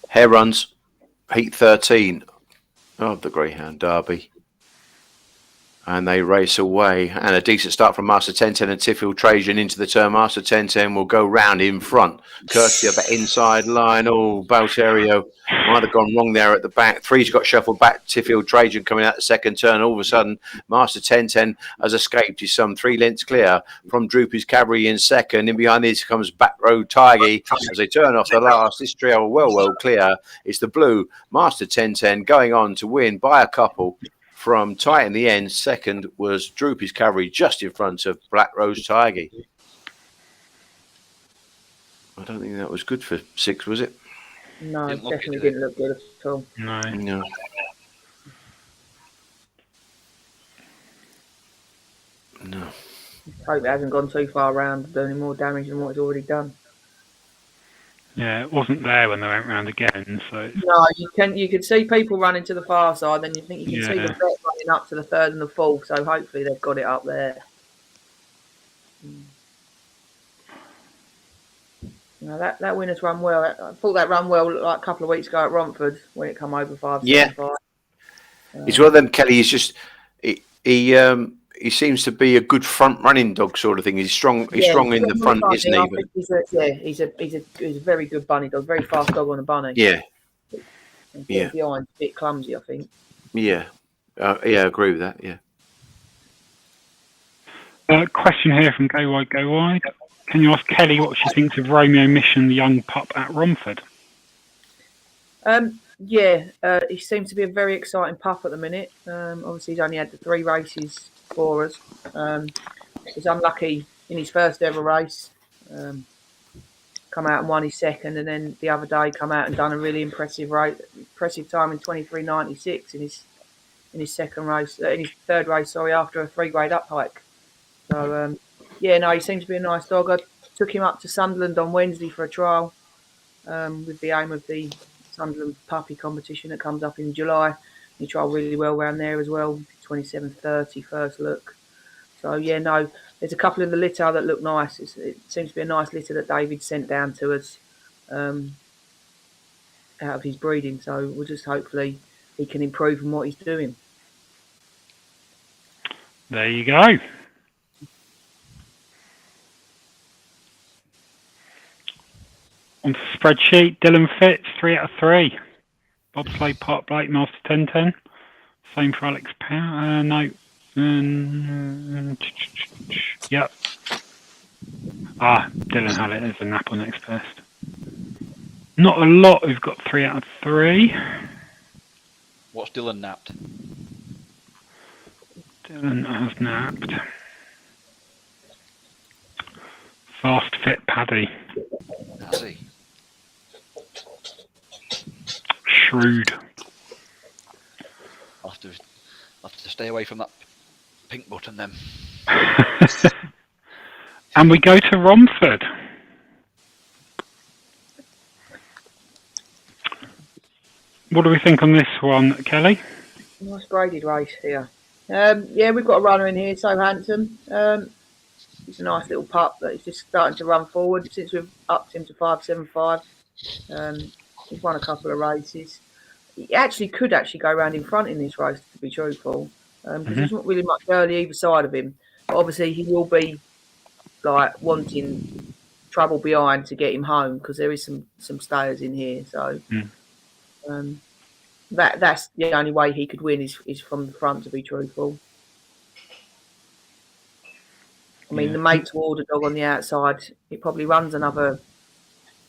Hare runs, heat 13 of the Greyhound Derby. And they race away. And a decent start from Master 1010 and Tiffield Trajan into the turn. Master 1010 will go round in front, courtesy of the inside line. Oh, Balterio might have gone wrong there at the back. Three's got shuffled back. Tiffield Trajan coming out the second turn. All of a sudden, Master 1010 has escaped. He's some 3 lengths clear from Droopy's Cavalry in second. In behind this comes Back Road Tiger as they turn off the last. This trio are well clear. It's the blue Master 1010 going on to win by a couple. From tight in the end, second was Droopy's Cavalry just in front of Black Rose Tiger. I don't think that was good for 6, was it? No, definitely didn't look good at all. No. Hope it hasn't gone too far around, doing any more damage than what it's already done. Yeah, it wasn't there when they went round again. So no, you can see people running to the far side, then you think you can see the vet running up to the third and the fourth. So hopefully they've got it up there. No, that winner's run well. I thought that run well like a couple of weeks ago at Romford when it come over 5. Yeah, it's one of them. Kelly is just he seems to be a good front running dog sort of thing. He's strong. He's strong in the front, isn't he? He's a very good bunny dog. Very fast dog on a bunny. Yeah. Behind, a bit clumsy, I think. Yeah. I agree with that. Yeah. Question here from Go Wide. Can you ask Kelly what she thinks of Romeo Mission, the young pup at Romford? He seems to be a very exciting pup at the minute. Obviously, he's only had the 3 races for us. He's unlucky in his first ever race. Come out and won his second, and then the other day come out and done a really impressive time in 23.96 in his second race, in his third race, after a 3-grade up hike. So he seems to be a nice dog. I took him up to Sunderland on Wednesday for a trial, with the aim of the Sunderland puppy competition that comes up in July. He trialled really well around there as well. 27.30 first look. So there's a couple in the litter that look nice. It seems to be a nice litter that David sent down to us out of his breeding. So we'll just hopefully he can improve on what he's doing. There you go. On the spreadsheet, Dylan Fitz, 3 out of 3. Bobsleigh Park Blake, Master 1010. Same for Alex Power. No. Yep. Dylan had it as a nap on next best. Not a lot who've got 3 out of 3. What's Dylan napped? Dylan has napped. Fast Fit Paddy. I see. Shrewd. I'll have to stay away from that pink button then. And we go to Romford. What do we think on this one, Kelly? Nice graded race here. We've got a runner in here, So Handsome. He's a nice little pup that is just starting to run forward since we've upped him to 5.75. He's won a couple of races. He could go around in front in this race, to be truthful, because there's not really much early either side of him. But obviously, he will be wanting trouble behind to get him home because there is some stayers in here. So that's the only way he could win is from the front, to be truthful. I mean, the mate to order dog on the outside, it probably runs another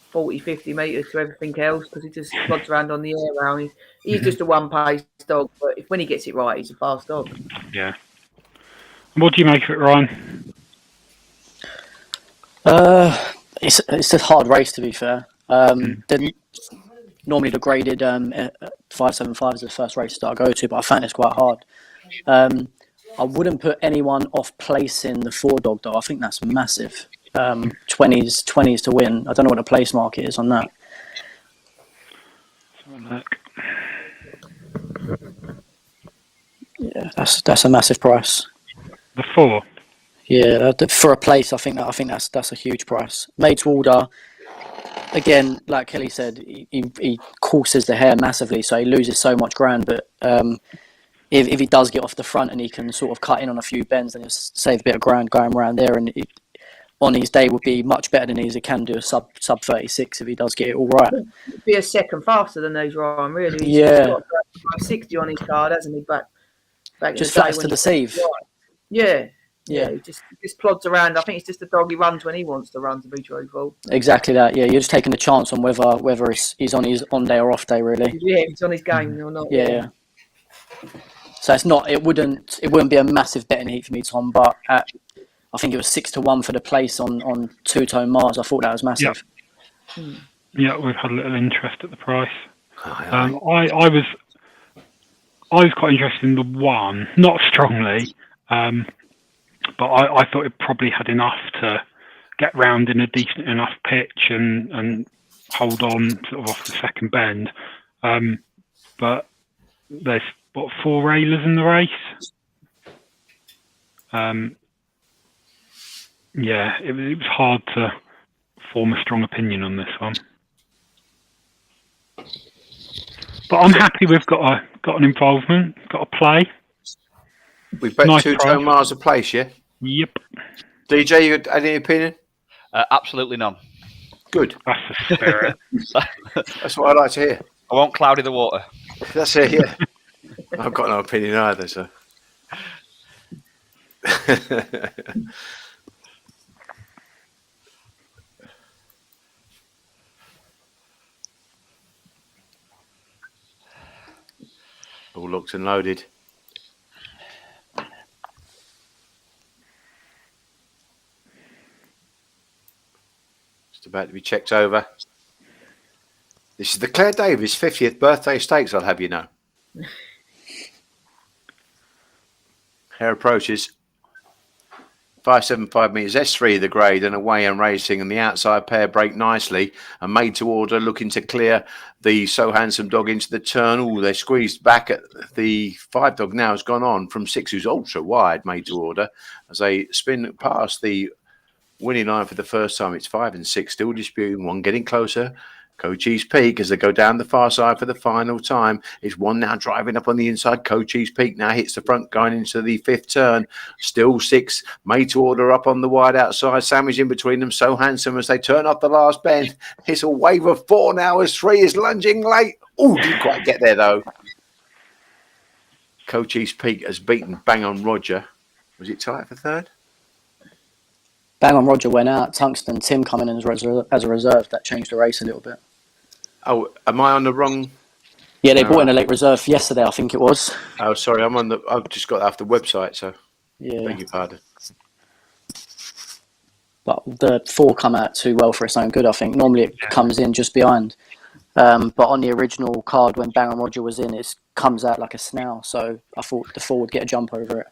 40, 50 metres to everything else because he just plods around on the air around. He's just a one-pace dog, but when he gets it right, he's a fast dog. Yeah. What do you make of it, Ryan? It's a hard race, to be fair. Normally the graded 575 is the first race that I go to, but I found it's quite hard. I wouldn't put anyone off placing the 4-dog though. I think that's massive. 20s to win. I don't know what the place market is on that. Yeah, that's a massive price. The 4. Yeah, for a place, I think that's a huge price. Made to order. Again, like Kelly said, he courses the hair massively, so he loses so much ground. But if he does get off the front and he can sort of cut in on a few bends, then he'll save a bit of ground going around there. And on his day would be much better than he can do a sub 36 if he does get it all right. He'd be a second faster than those, Ryan. Really, he's got 60 on his card, hasn't he? Back just flatters to deceive. Yeah. He just plods around. I think it's just a dog he runs when he wants to run, to be truthful. Exactly that. Yeah, you're just taking a chance on whether he's on his on day or off day, really. Yeah, if he's on his game or not. Yeah. So it's not. It wouldn't be a massive betting heat for me, Tom. But I think it was 6-1 for the place on two-tone Mars. I thought that was massive. Yeah, we've had a little interest at the price. I was quite interested in the 1, not strongly. But I thought it probably had enough to get round in a decent enough pitch and hold on sort of off the second bend. But there's, 4 railers in the race? It was hard to form a strong opinion on this one. But I'm happy we've got an involvement, got a play. We bet nice 2-tone Mars a place, yeah? Yep. DJ, you had any opinion? Absolutely none. Good. That's the spirit. That's what I like to hear. I won't cloudy the water. That's it, yeah. I've got no opinion either, so. All locked and loaded. Just about to be checked over. This is the Claire Davies 50th birthday stakes, I'll have you know. Hare approaches. 575 metres, S3 the grade, and away and racing, and the outside pair break nicely and made to order, looking to clear the So Handsome dog into the turn. Oh, they squeezed back at the 5 dog now has gone on from 6, who's ultra wide, made to order, as they spin past the winning line for the first time. It's 5 and 6 still disputing, 1 getting closer. Cochise Peak as they go down the far side for the final time. It's 1 now driving up on the inside. Cochise Peak now hits the front going into the 5th turn. Still 6 made to order up on the wide outside. Sandwich in between them. So Handsome as they turn off the last bend. It's a wave of 4 now as 3 is lunging late. Oh, didn't quite get there though. Cochise Peak has beaten Bang on Roger. Was it tight for 3rd? Bang on Roger went out. Tungsten Tim coming in as a reserve. That changed the race a little bit. Oh, am I on the wrong? Yeah, they brought in a late reserve yesterday, I think it was. Oh, sorry, I've just got that off the website, so beg your pardon. But the 4 come out too well for its own good, I think. Normally it comes in just behind. But on the original card, when Bang on Roger was in, it comes out like a snail. So I thought the 4 would get a jump over it.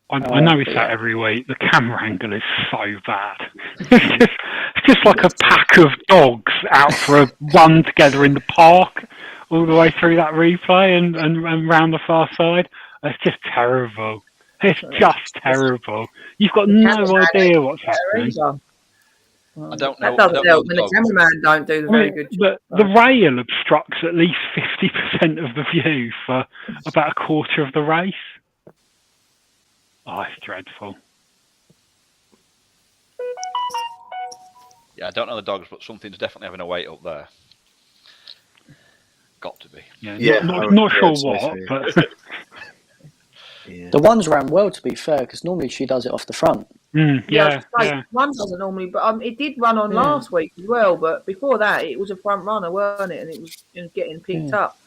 I notice that every week. The camera angle is so bad. It's just like a pack of dogs out for a run together in the park, all the way through that replay and round the far side. It's just terrible. It's just terrible. You've got no idea what's happening. I don't know. That doesn't help when the cameraman don't do the very good job. The rail obstructs at least 50% of the view for about a quarter of the race. Oh, it's dreadful. Yeah, I don't know the dogs, but something's definitely having a weight up there. Got to be. Yeah, not sure what, but the ones ran well, to be fair, because normally she does it off the front. Yeah. One doesn't normally, but it did run on last week as well. But before that, it was a front runner, weren't it? And it was getting picked up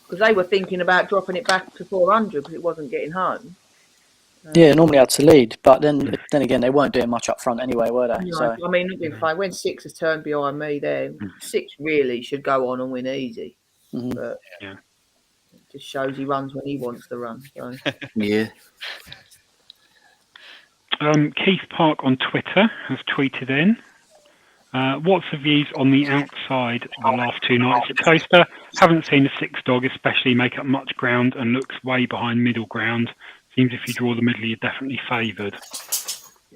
because they were thinking about dropping it back to 400 because it wasn't getting home. Yeah, normally had to lead, but then again, they weren't doing much up front anyway, were they? No, So I mean, not being funny. When 6 has turned behind me, there 6 really should go on and win easy. But it just shows he runs when he wants to run. So. Yeah. Keith Park on Twitter has tweeted in. What's the views on the outside of the last 2 nights at Toaster? Haven't seen a 6 dog especially make up much ground and looks way behind middle ground. Seems if you draw the middle, you're definitely favoured.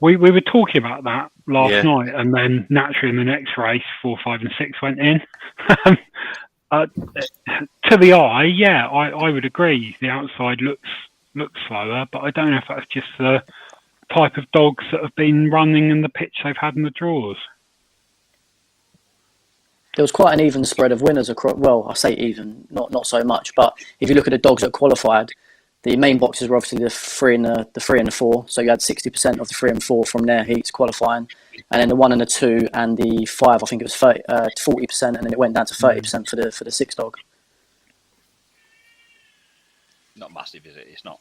We were talking about that last night, and then naturally in the next race, 4, 5, and 6 went in. To the eye, I would agree. The outside looks slower, but I don't know if that's just the type of dogs that have been running and the pitch they've had in the draws. there was quite an even spread of winners across. Well, I say even, not so much. But if you look at the dogs that qualified, the main boxes were obviously the 3 and the 4. So you had 60% of the 3 and 4 from their heats qualifying, and then the 1 and the 2 and the 5. I think it was 40%, and then it went down to 30% for the 6 dog. Not massive, is it? It's not.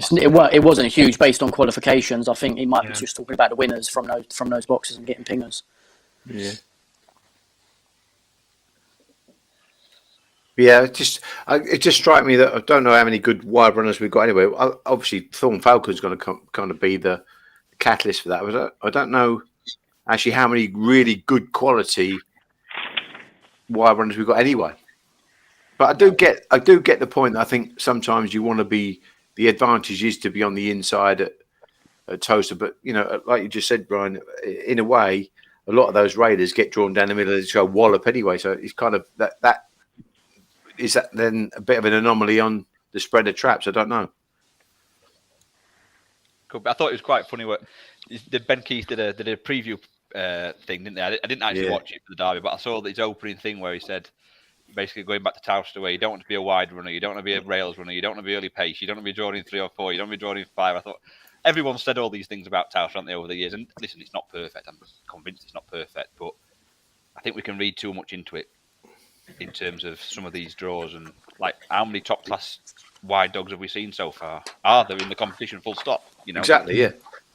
It wasn't huge based on qualifications. I think he might be just talking about the winners from those boxes and getting pingers. Yeah. Yeah, it just strikes me that I don't know how many good wide runners we've got anyway. Obviously, Thorn Falcon's going to kind of be the catalyst for that. But I don't know actually how many really good quality wide runners we've got anyway. But I do get the point that I think sometimes you want to be. The advantage is to be on the inside at Toaster, but like you just said, Brian, in a way, a lot of those raiders get drawn down the middle and just go wallop anyway. So it's kind of that is that then a bit of an anomaly on the spread of traps. I don't know. Cool. I thought it was quite funny. Ben Keith did a preview thing, didn't they? I didn't actually watch it for the derby, but I saw his opening thing where he said, basically going back to Towster, where you don't want to be a wide runner, you don't want to be a rails runner, you don't want to be early pace, you don't want to be drawing in 3 or 4, you don't want to be drawing in 5. I thought everyone said all these things about Towster, haven't they, over the years? And listen, it's not perfect. I'm convinced it's not perfect, but I think we can read too much into it in terms of some of these draws. And like, how many top class wide dogs have we seen so far? Are there in the competition? Full stop. Exactly. Yeah.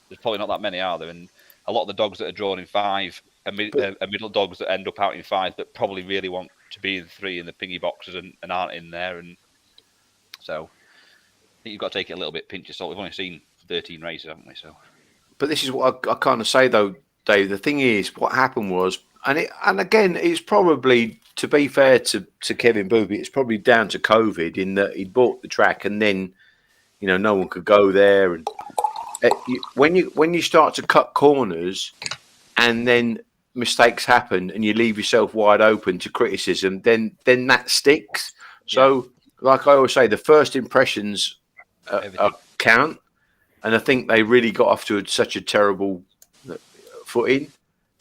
There's probably not that many, are there? And a lot of the dogs that are drawn in 5 are middle dogs that end up out in 5 that probably really want to be in 3 in the pingy boxes and aren't in there. And so I think you've got to take it a little bit pinch of salt. We've only seen 13 races, haven't we? So, but this is what I kind of say though, Dave. The thing is, what happened was, and again, it's probably, to be fair to Kevin Booby, it's probably down to COVID in that he bought the track and then no one could go there. And when you start to cut corners and then mistakes happen and you leave yourself wide open to criticism, then that sticks. So, like I always say, the first impressions count, and I think they really got off to such a terrible footing.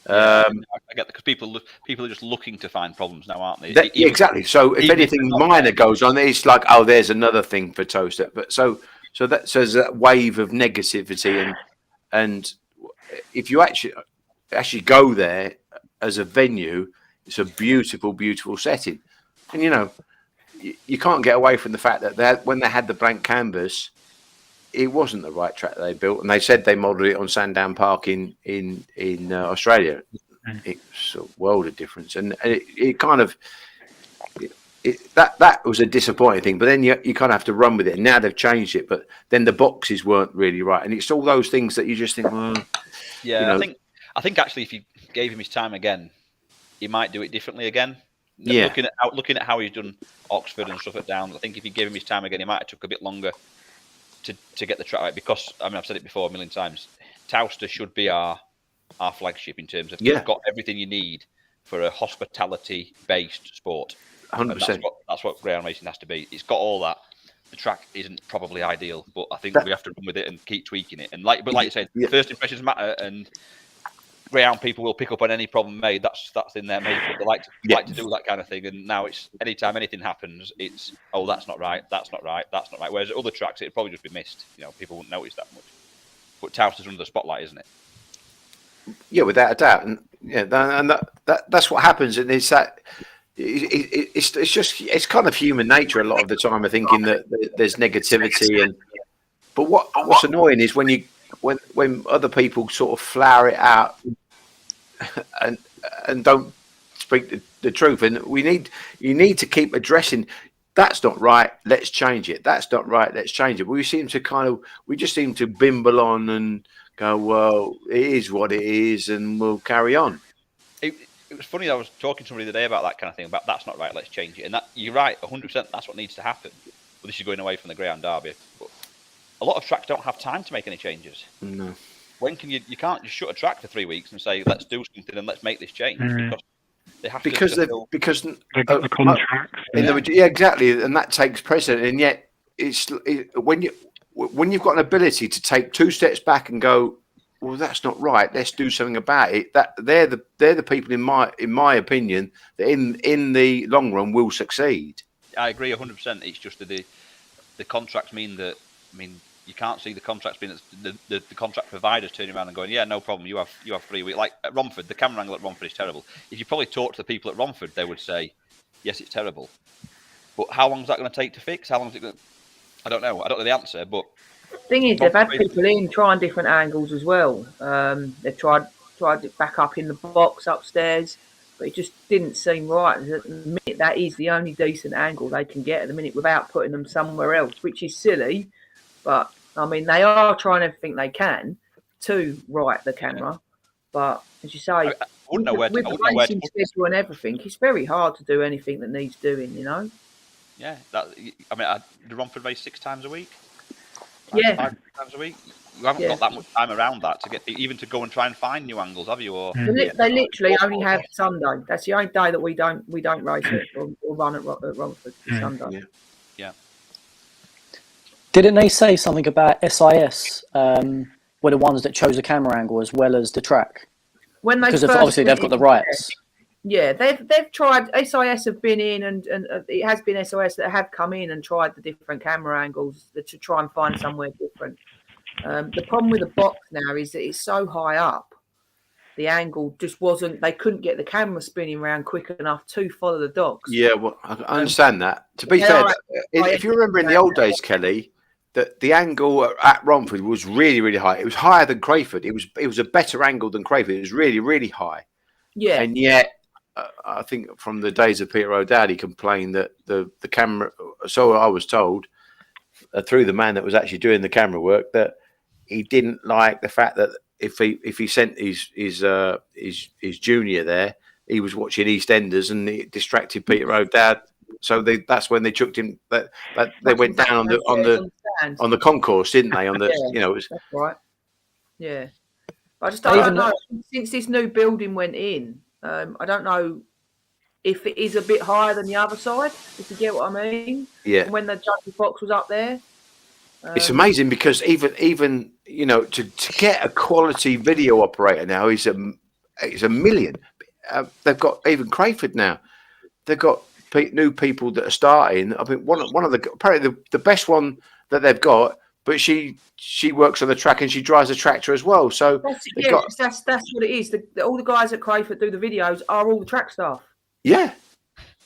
I get that, because people are just looking to find problems now, aren't they? Exactly. So if anything minor goes on, it's like, oh, there's another thing for Toaster. But so there's that wave of negativity, and if you actually go there as a venue, it's a beautiful, beautiful setting. And you can't get away from the fact that when they had the blank canvas, it wasn't the right track that they built, and they said they modelled it on Sandown Park in Australia. It's a world of difference, and it kind of that was a disappointing thing. But then you kind of have to run with it. And now they've changed it, but then the boxes weren't really right, and it's all those things that you just think, well, I think actually, if you gave him his time again, he might do it differently again. Yeah. Looking at how he's done Oxford and stuff at Downs, I think if you gave him his time again, he might have took a bit longer to get the track right. Because I've said it before a million times, Towster should be our flagship in terms of you've got everything you need for a hospitality based sport. 100%. That's what Greyhound racing has to be. It's got all that. The track isn't probably ideal, but I think we have to run with it and keep tweaking it. And like you said, first impressions matter, and Greyhound people will pick up on any problem made. That's in their makeup. They like to do that kind of thing. And now it's anytime anything happens, it's that's not right, that's not right, that's not right. Whereas at other tracks, it'd probably just be missed. People wouldn't notice that much. But Towcester's under the spotlight, isn't it? Yeah, without a doubt, and that's what happens. And it's that it's kind of human nature a lot of the time. I think in that there's negativity, but what's annoying is when other people sort of flower it out and don't speak the truth. And you need to keep addressing. That's not right. Let's change it. That's not right. Let's change it. But we just seem to bimble on and go, well, it is what it is, and we'll carry on. It was funny. I was talking to somebody today about that kind of thing. About that's not right. Let's change it. And you're right, 100%. That's what needs to happen. But this is going away from the Greyhound Derby. But a lot of tracks don't have time to make any changes. No. When can you can't just shut a track for 3 weeks and say let's do something and let's make this change because they have because to they've got the contracts. Exactly, and that takes precedent. And yet, when you've got an ability to take 2 steps back and go, well, that's not right. Let's do something about it. That they're the people in my opinion that in the long run will succeed. I agree 100%. It's just that the contracts mean that. I mean, you can't see the contracts being the contract providers turning around and going, yeah, no problem. You have 3 weeks. Like at Romford, the camera angle at Romford is terrible. If you probably talk to the people at Romford, they would say, yes, it's terrible. But how long is that going to take to fix? How long is it going to... I don't know. I don't know the answer, but... The thing is, they've had people in trying different angles as well. They've tried it back up in the box upstairs, but it just didn't seem right. At the minute, that is the only decent angle they can get at the minute without putting them somewhere else, which is silly. But, I mean, they are trying everything they can to right the camera. But, as you say, with the racing schedule and everything, it's very hard to do anything that needs doing, Yeah. The Romford race 6 times a week? 5 times a week? You haven't got that much time around that to get even to go and try and find new angles, have you? Or they literally only have Sunday. That's the only day that we don't race it or run at Romford. Sunday. Yeah. Didn't they say something about SIS were the ones that chose the camera angle as well as the track? Because obviously they've got the rights. Yeah, they've tried. SIS have been in, and it has been SIS that have come in and tried the different camera angles to try and find somewhere different. The problem with the box now is that it's so high up. The angle just wasn't. They couldn't get the camera spinning around quick enough to follow the dogs. Yeah, well, I understand that. To be fair, if you remember in the old days, Kelly, that the angle at Romford was really, really high. It was higher than Crayford. It was a better angle than Crayford. It was really, really high. Yeah, and yet. I think from the days of Peter O'Dowd, he complained that the camera. So I was told through the man that was actually doing the camera work that he didn't like the fact that if he sent his junior there, he was watching EastEnders and it distracted Peter O'Dowd. So that's when they chucked him. That they went down on the concourse, didn't they? On the that's right. Yeah, I just don't know. Since this new building went in. I don't know if it is a bit higher than the other side, if you get what I mean. Yeah. When the judge's box was up there. It's amazing because even to get a quality video operator now is a million. They've got even Crayford now. They've got new people that are starting. I mean, one of the apparently the best one that they've got. But she works on the track and she drives a tractor as well. So that's what it is. All the guys at Crayford do the videos are all the track staff. Yeah.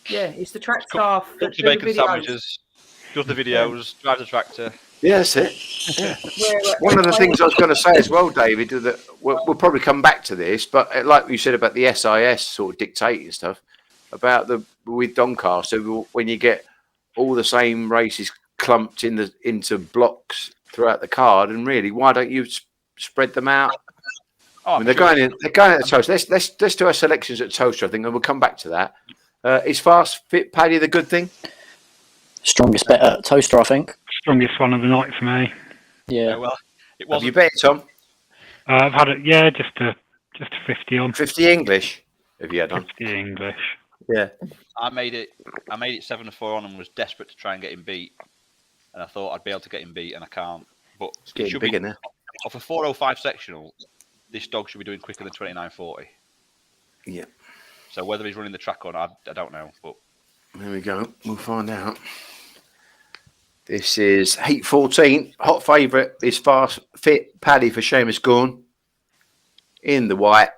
Yeah, it's the track staff. Cooks the bacon sandwiches, does the videos, drives the tractor. Yeah, that's it. Yeah. One of the things I was going to say as well, David, that we'll probably come back to this, but like you said about the SIS sort of dictating stuff, about with Doncaster, when you get all the same races clumped into blocks throughout the card, and really, why don't you spread them out? I mean, they're going in at Towcester. Let's do our selections at Towcester, I think, and we'll come back to that. Is Fast Fit Paddy the good thing? Strongest bet at Towcester, I think. Strongest one of the night for me. Yeah. Well, it was. Have you bet, Tom? I've had it. Yeah, just a 50 on. 50 English. Have you had on? 50 English. Yeah. I made it 7-4 on and was desperate to try and get him beat. And I thought I'd be able to get him beat, and I can't. But It's getting bigger now. Off a 405 sectional, this dog should be doing quicker than 29.40. Yeah. So whether he's running the track or not, I don't know. But there we go. We'll find out. This is Heat 14. Hot favourite is Fast Fit Paddy for Seamus Gorn. In the white.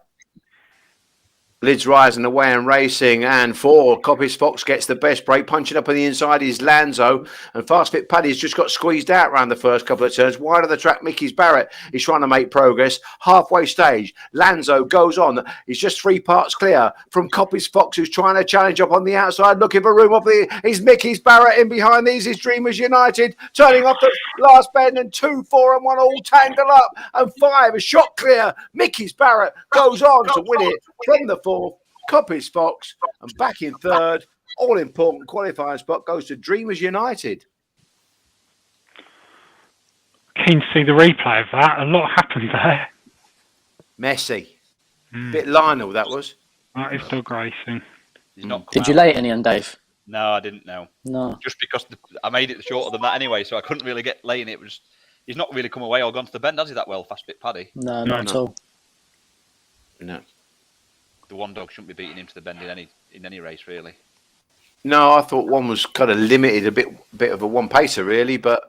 Lids rising away and racing, and 4 Copies Fox gets the best break. Punching up on the inside is Lanzo, and Fast Fit Paddy's just got squeezed out around the first couple of turns. Wide of the track, Mickey's Barrett is trying to make progress. Halfway stage, Lanzo goes on. He's just 3 parts clear from Copies Fox, who's trying to challenge up on the outside, looking for room up there. Is Mickey's Barrett in behind these? Is Dreamers United turning off the last bend, and 2, 4 and 1 all tangle up, and 5 a shot clear. Mickey's Barrett goes on to win it from the 4th. Copies Fox, and back in 3rd, all important qualifying spot goes to Dreamers United. Keen to see the replay of that. A lot happened there. Messy. Bit Lionel, that was. That is dog racing. he's not. Did you lay it any on Dave? No, I didn't know. No. Just because I made it shorter than that anyway, so I couldn't really get laying it. He's not really come away or gone to the bend, has he, that well, Fast Fit Paddy? No, not at all. No. The one dog shouldn't be beating him to the bend in any race, really. No, I thought one was kind of limited, a bit of a one pacer, really. But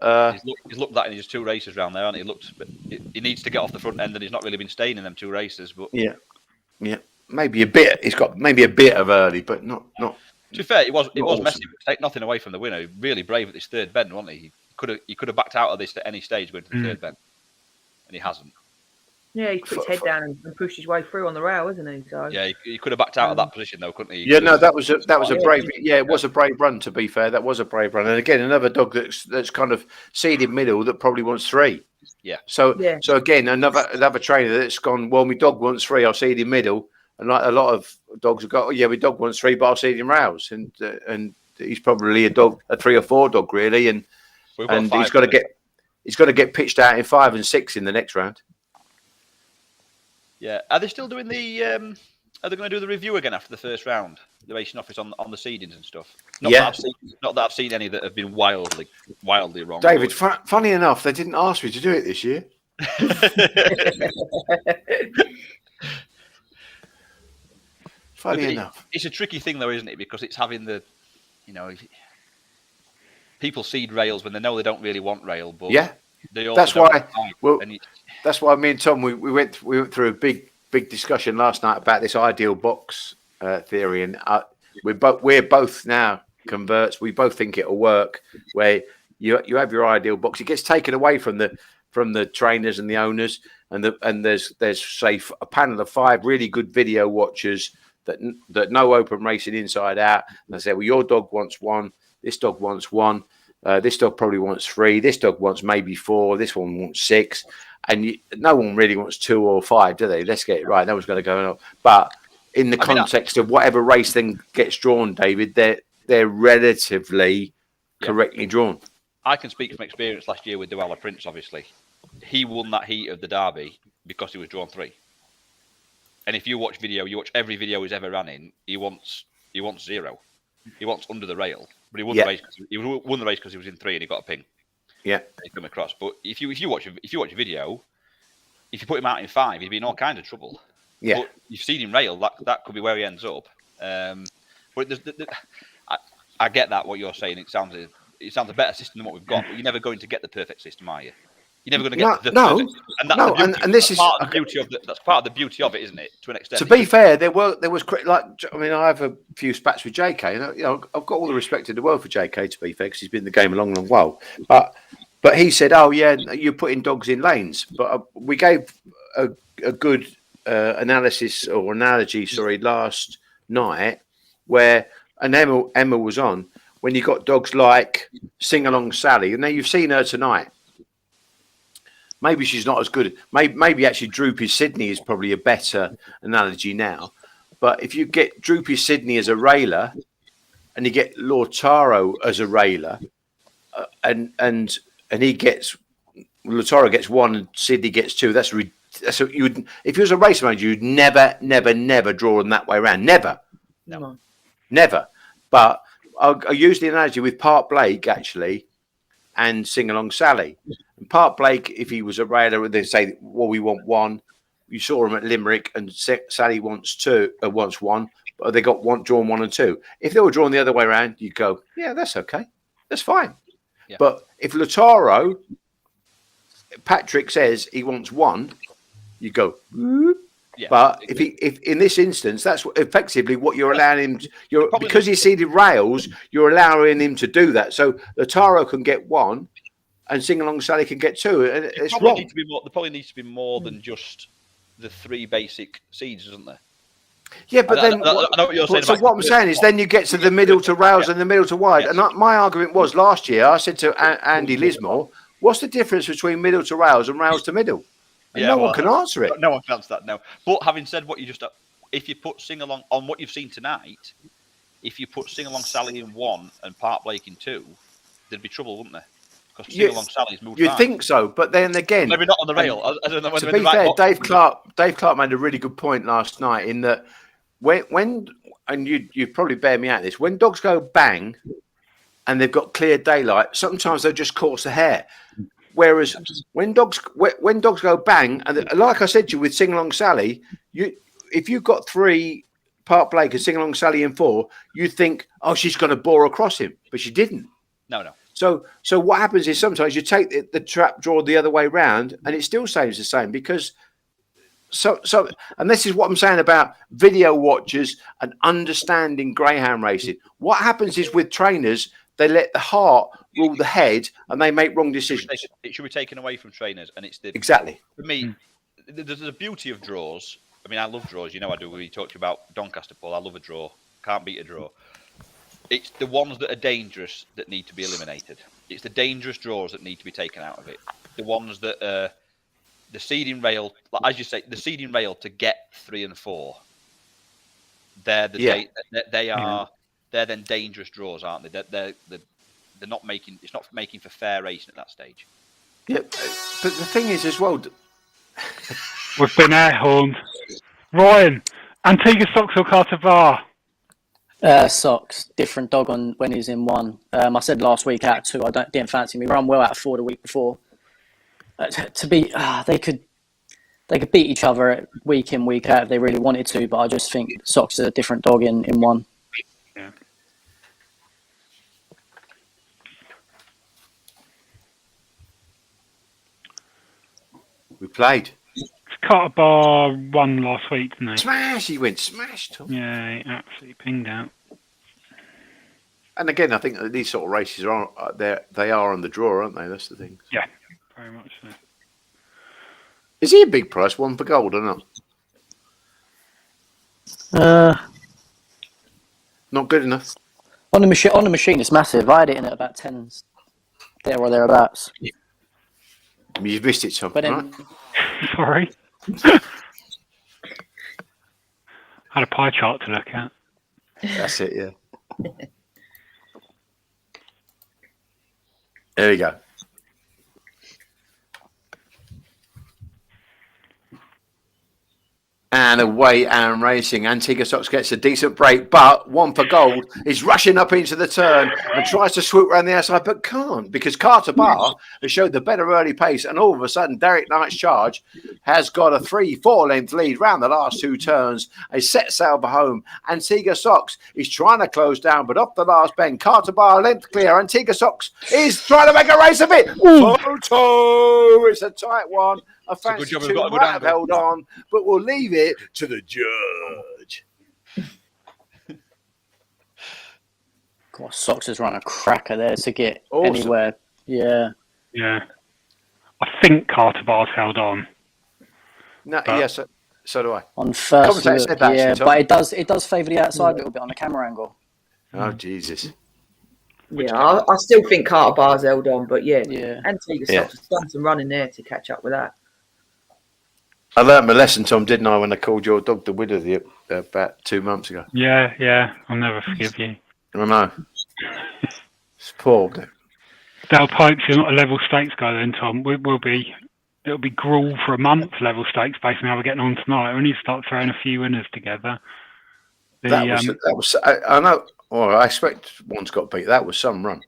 he's looked that in his 2 races round there, hasn't he? He needs to get off the front end, and he's not really been staying in them 2 races. But yeah, maybe a bit. He's got maybe a bit of early, but not. To be fair, it was awesome. messy. Take nothing away from the winner. Really brave at this 3rd bend, wasn't he? He could have backed out of this at any stage going to the 3rd bend, and he hasn't. Yeah, he put his head down and pushed his way through on the rail, isn't he? So yeah, he could have backed out of that position though, couldn't he? Yeah, no, that was a brave. Yeah, it was a brave run. To be fair, that was a brave run. And again, another dog that's kind of seeded middle that probably wants 3. Yeah. So again, another trainer that's gone. Well, my dog wants 3. I'll seed in middle. And like a lot of dogs have got, my dog wants 3, but I'll seed in rails. And he's probably a 3 or 4 dog really. And he's got to get pitched out in 5 and 6 in the next round. Yeah, are they still doing the? Are they going to do the review again after the first round? The racing office on the seedings and stuff. Not that I've seen any that have been wildly wrong. David, funny enough, they didn't ask me to do it this year. Funny enough, it's a tricky thing though, isn't it? Because it's having the, people seed rails when they know they don't really want rail, but that's why me and Tom we went through a big discussion last night about this ideal box theory, and we're both now converts. We both think it'll work, where you have your ideal box. It gets taken away from the trainers and the owners, and there's say a panel of 5 really good video watchers that know open racing inside out, and they say, well, your dog wants 1, this dog wants 1. This dog probably wants 3. This dog wants maybe 4. This one wants 6. And no one really wants 2 or 5, do they? Let's get it right. No one's going to go up. But in the context of whatever race then gets drawn, David, they're relatively correctly drawn. I can speak from experience last year with Duala Prince, obviously. He won that heat of the Derby because he was drawn 3. And if you watch every video he's ever ran in, he wants 0. He wants under the rail. But he won the race. He won the race because he was in 3 and he got a ping. Yeah, he come across. But if you watch a video, if you put him out in 5, he'd be in all kinds of trouble. Yeah, but you've seen him rail. That could be where he ends up. But I get that what you're saying. It sounds a better system than what we've got. But you're never going to get the perfect system, are you? You're never going to get the perfect system. And this is part of the beauty of that's part of the beauty of it, isn't it? To an extent. To be fair, there was I have a few spats with JK, and I've got all the respect in the world for JK. To be fair, because he's been in the game a long while. But he said, "Oh yeah, you're putting dogs in lanes." But we gave a good analysis or analogy, last night, where Emma was on when you got dogs like Sing Along Sally, and now you've seen her tonight. Maybe she's not as good. Maybe actually Droopy Sydney is probably a better analogy now. But if you get Droopy Sydney as a railer, and you get Lord Taro as a railer, and he gets Lotaro gets 1 and Sydney gets 2. That's you would, if you was a race manager, you'd never draw them that way around. Never. But I'll use the analogy with Park Blake actually, and Sing Along Sally. And Park Blake, if he was a railer, they'd say, well, we want 1. you saw them at Limerick, and Sally wants one, but they got drawn 1 and 2. If they were drawn the other way around, you go, yeah, that's okay, that's fine. Yeah. But if Lataro, Patrick says he wants 1, you go. Yeah. But if in this instance, that's effectively what you're allowing him. Because he seeded rails, you're allowing him to do that. So Lataro can get 1, and Sing Along Sally can get 2. And it's wrong. There probably needs to be more than just the 3 basic seeds, isn't there? Yeah, but I know what you're saying. So what I'm saying is, then you get to the middle to rails and the middle to wide. Yes. And my argument was last year, I said to Andy Lismore, "What's the difference between middle to rails and rails to middle?" And no one can answer it. No one can answer that. No. But having said what you just, if you put Sing Along on what you've seen tonight, if you put Sing Along Sally in 1 and Park Blake in 2, there'd be trouble, wouldn't there? Because Sing Along Sally's moved. You think so, but then again, maybe not on the rail. I don't know. To be fair, Dave Clark made a really good point last night in that when and you probably bear me out this, when dogs go bang and they've got clear daylight, sometimes they'll just course the hare. Whereas when dogs go bang, and like I said to you with Sing Along Sally, if you've got 3 Park Blake and Sing Along Sally in 4, you think, oh, she's going to bore across him, but she didn't. No. So what happens is sometimes you take the trap draw the other way round, and it still stays the same because. So, and this is what I'm saying about video watchers and understanding greyhound racing. What happens is with trainers, they let the heart rule the head, and they make wrong decisions. It should be taken away from trainers, and it's exactly for me. There's the beauty of draws. I mean, I love draws. You know, I do. We talked about Doncaster Pole. I love a draw. Can't beat a draw. It's the ones that are dangerous that need to be eliminated. It's the dangerous draws that need to be taken out of it. The ones that the seeding rail, as you say, the seeding rail to get 3 and 4. They're then dangerous draws, aren't they? They're not making. It's not making for fair racing at that stage. Yeah, but the thing is as well. We've been air horned. Ryan, Antigua Socks or Carter Bar? Socks. Different dog on when he's in 1. I said last week out of 2, didn't fancy me. Run well out of 4 the week before. They could beat each other week in, week out if they really wanted to, but I just think Socks is a different dog in 1. Yeah. We played. Carter Bar won last week, didn't they? Smash! He went smash, Tom. Yeah, he absolutely pinged out. And again, I think that these sort of races they are on the draw, aren't they? That's the thing. Yeah. Very much so. Is he a big price, 1 for gold or not? Not good enough. On the machine, it's massive. I had it in at about 10s, there or thereabouts. You've missed it, Tom. But then, right? Sorry. Had a pie chart to look at. That's it, yeah. There we go. And away Aaron Racing. Antigua Socks gets a decent break, but 1 for gold is rushing up into the turn and tries to swoop around the outside, but can't because Carter Bar has showed the better early pace. And all of a sudden, Derek Knight's Charge has got a 3-4 length lead round the last 2 turns. A set sail for home. Antigua Socks is trying to close down, but up the last bend, Carter Bar length clear. Antigua Socks is trying to make a race of it. Photo! It's a tight one. I fancy 2 might have held on, but we'll leave it to the judge. God, Socks has run a cracker there to get anywhere. Yeah. Yeah. I think Carter Bar's held on. No, yes, so do I. On first look, said that, yeah, but it does favour the outside a little bit on the camera angle. Oh, Jesus. Yeah, I still think Carter Bar's held on, but yeah. Antigua Socks has done some running there to catch up with that. I learned my lesson, Tom, didn't I, when I called your dog the widow about 2 months ago? Yeah. I'll never forgive you. I know. It's poor. They'll hope you're not a level stakes guy then, Tom. It'll be gruel for a month, level stakes, based on how we're getting on tonight. We need to start throwing a few winners together. That was I know. Well, I expect one's got beat. That was some run.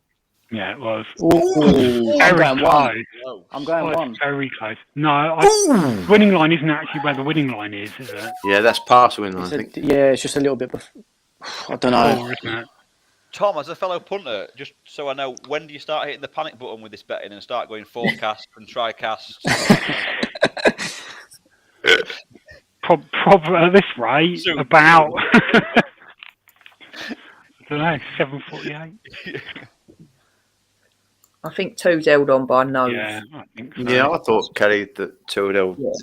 Yeah, it was. Ooh, I'm Very going close. one. I'm going Oh, one. it's very close. No, winning line isn't actually where the winning line is it? Yeah, that's past winning, I think. Yeah, it's just a little bit. I don't know. Four, isn't it? Tom, as a fellow punter, just so I know, when do you start hitting the panic button with this betting and start going forecasts and tricasts? Probably at this rate, Soon. about I don't know, 7:48. I think two's held on by nose. Yeah, I think so. Yeah, I thought Kelly that two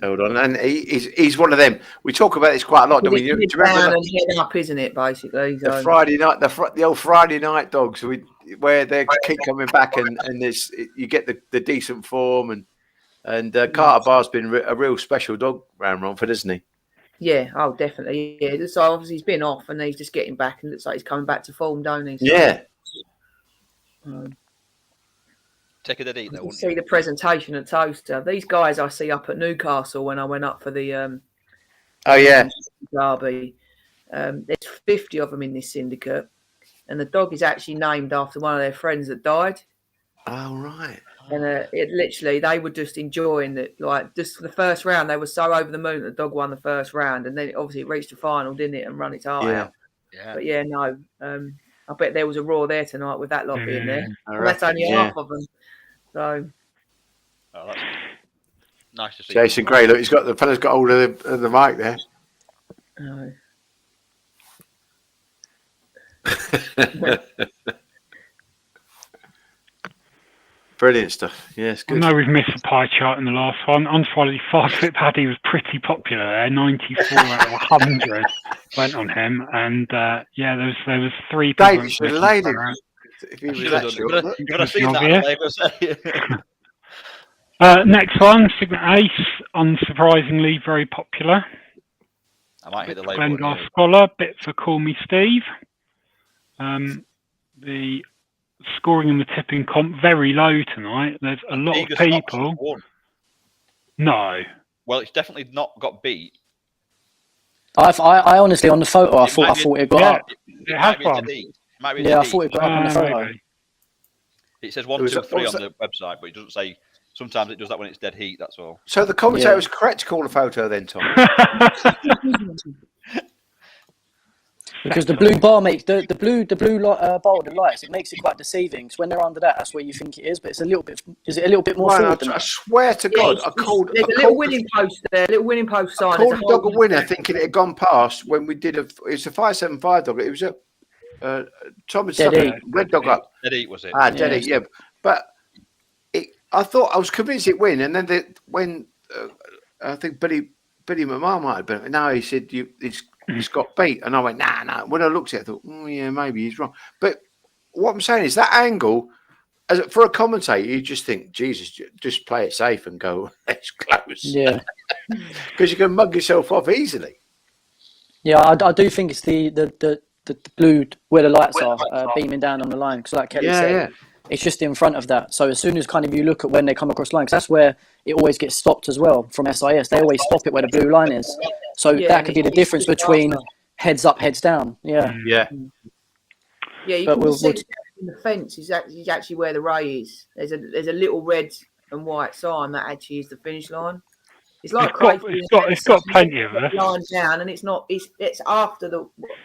held on, and he's one of them. We talk about this quite a lot, don't we? Do you remember down and head up, isn't it? Basically, the Friday night, the old Friday night dogs, where they keep coming back, and you get the decent form, and Carter Barr's been a real special dog round Romford, isn't he? Yeah, oh, definitely. Yeah, so obviously he's been off, and he's just getting back, and looks like he's coming back to form, don't he? So, Yeah. Take a dead eat, though. You see the presentation at Toaster. These guys I see up at Newcastle when I went up for the derby. There's 50 of them in this syndicate, and the dog is actually named after one of their friends that died. Oh right. And it literally, they were just enjoying it. Like just the first round, they were so over the moon that the dog won the first round, and then obviously it reached the final, didn't it, and run its heart out. Yeah. But yeah, no, I bet there was a roar there tonight with that lot being there. And that's only half of them. So, that's nice to see. Jason Gray, look, the fella's got hold of the mic there. Brilliant stuff. Yes, good. I know we've missed a pie chart in the last one. Unfortunately, 5-foot Paddy was pretty popular there. 94 out of 100 went on him, and there was 3 people. David should have laid him. If he was that short. You've got to see that. Next one, Signet Ace, unsurprisingly very popular. I might hit the label. Glengar Scholar, bit for Call Me Steve. The scoring in the tipping comp very low tonight. There's a lot of people. No. Well, it's definitely not got beat. I honestly, on the photo, I thought it got up. It has one. Yeah, I thought it got up on the photo. Okay. It says 1, 2, 3 on the website, but it doesn't say. Sometimes it does that when it's dead heat. That's all. So the commentator was correct to call the photo then, Tom. Because the blue bar makes the blue bar with the lights. It makes it quite deceiving. Because when they're under that, that's where you think it is. But it's a little bit. Is it a little bit more forward than that? I swear to God, I called. There's a little winning post there. A little winning post sign. I called the dog a winner, thinking it had gone past when we did it's a 575 dog. It was a Tom had stuck a red dog up. Dead eat was it? Dead eat. Yeah, but I thought I was convinced it win, and then when I think Billy McMahon might have been. No, he said it's got beat, and I went nah. When I looked at it, I thought maybe he's wrong. But what I'm saying is that angle, for a commentator, you just think Jesus, just play it safe and go it's close. Yeah, because you can mug yourself off easily. Yeah, I do think it's the blue where the lights are beaming down on the line. Because like Kelly said. It's just in front of that. So as soon as kind of you look at when they come across line, because that's where it always gets stopped as well from SIS. They always stop it where the blue line is. So that could be the difference between heads up, heads down. Yeah. Yeah, you can see in the fence is actually where the ray is. There's a little red and white sign that actually is the finish line. It's like it's got plenty of it. Line down, and it's not. It's after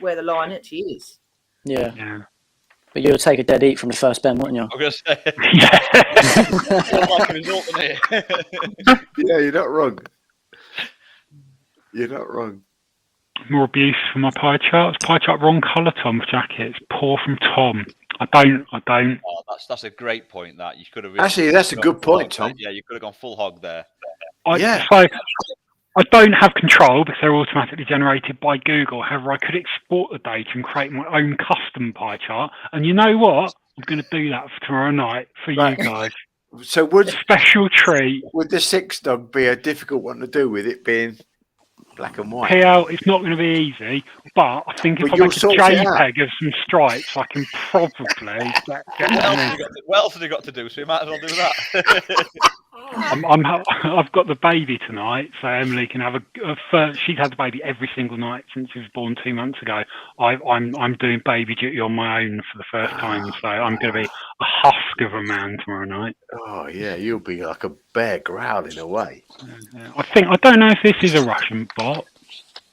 where the line actually is. Yeah. But you would take a dead eat from the first bend, wouldn't you? I'm going to say. Like a result in here. Yeah, you're not wrong. You're not wrong. More abuse for my pie charts. Pie chart wrong colour, Tom, for jackets. Poor from Tom. I don't. Oh, that's a great point. That you could have. Actually, that's a good point, Tom. Yeah, you could have gone full hog there. I don't have control because they're automatically generated by Google. However, I could export the data and create my own custom pie chart. And you know what? I'm going to do that for tomorrow night for you guys. So would special treat. Would the 6 dog be a difficult one to do with it being black and white? PL, it's not going to be easy, but I think if I make a JPEG of some stripes, I can probably get what else have you got to do? So you might as well do that. I've got the baby tonight, so Emily can have a first. She's had the baby every single night since she was born 2 months ago. I'm doing baby duty on my own for the first time, so I'm going to be a husk of a man tomorrow night. Oh yeah, you'll be like a bear growling away. I don't know if this is a Russian bot.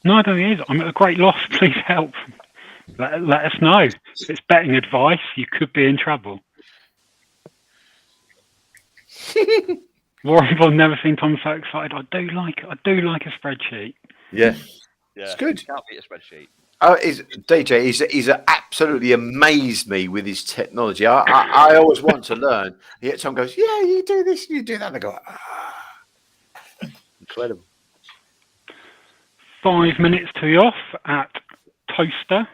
No, I don't think it is. I'm at a great loss. Please help. Let us know. If it's betting advice, you could be in trouble. Warren I've never seen Tom so excited. I do like a spreadsheet. Yeah, it's good. Can't beat a spreadsheet. Oh, DJ? He's absolutely amazed me with his technology. I always want to learn. Yet Tom goes, "Yeah, you do this, you do that." And I go, incredible. 5 minutes to the off at Toaster.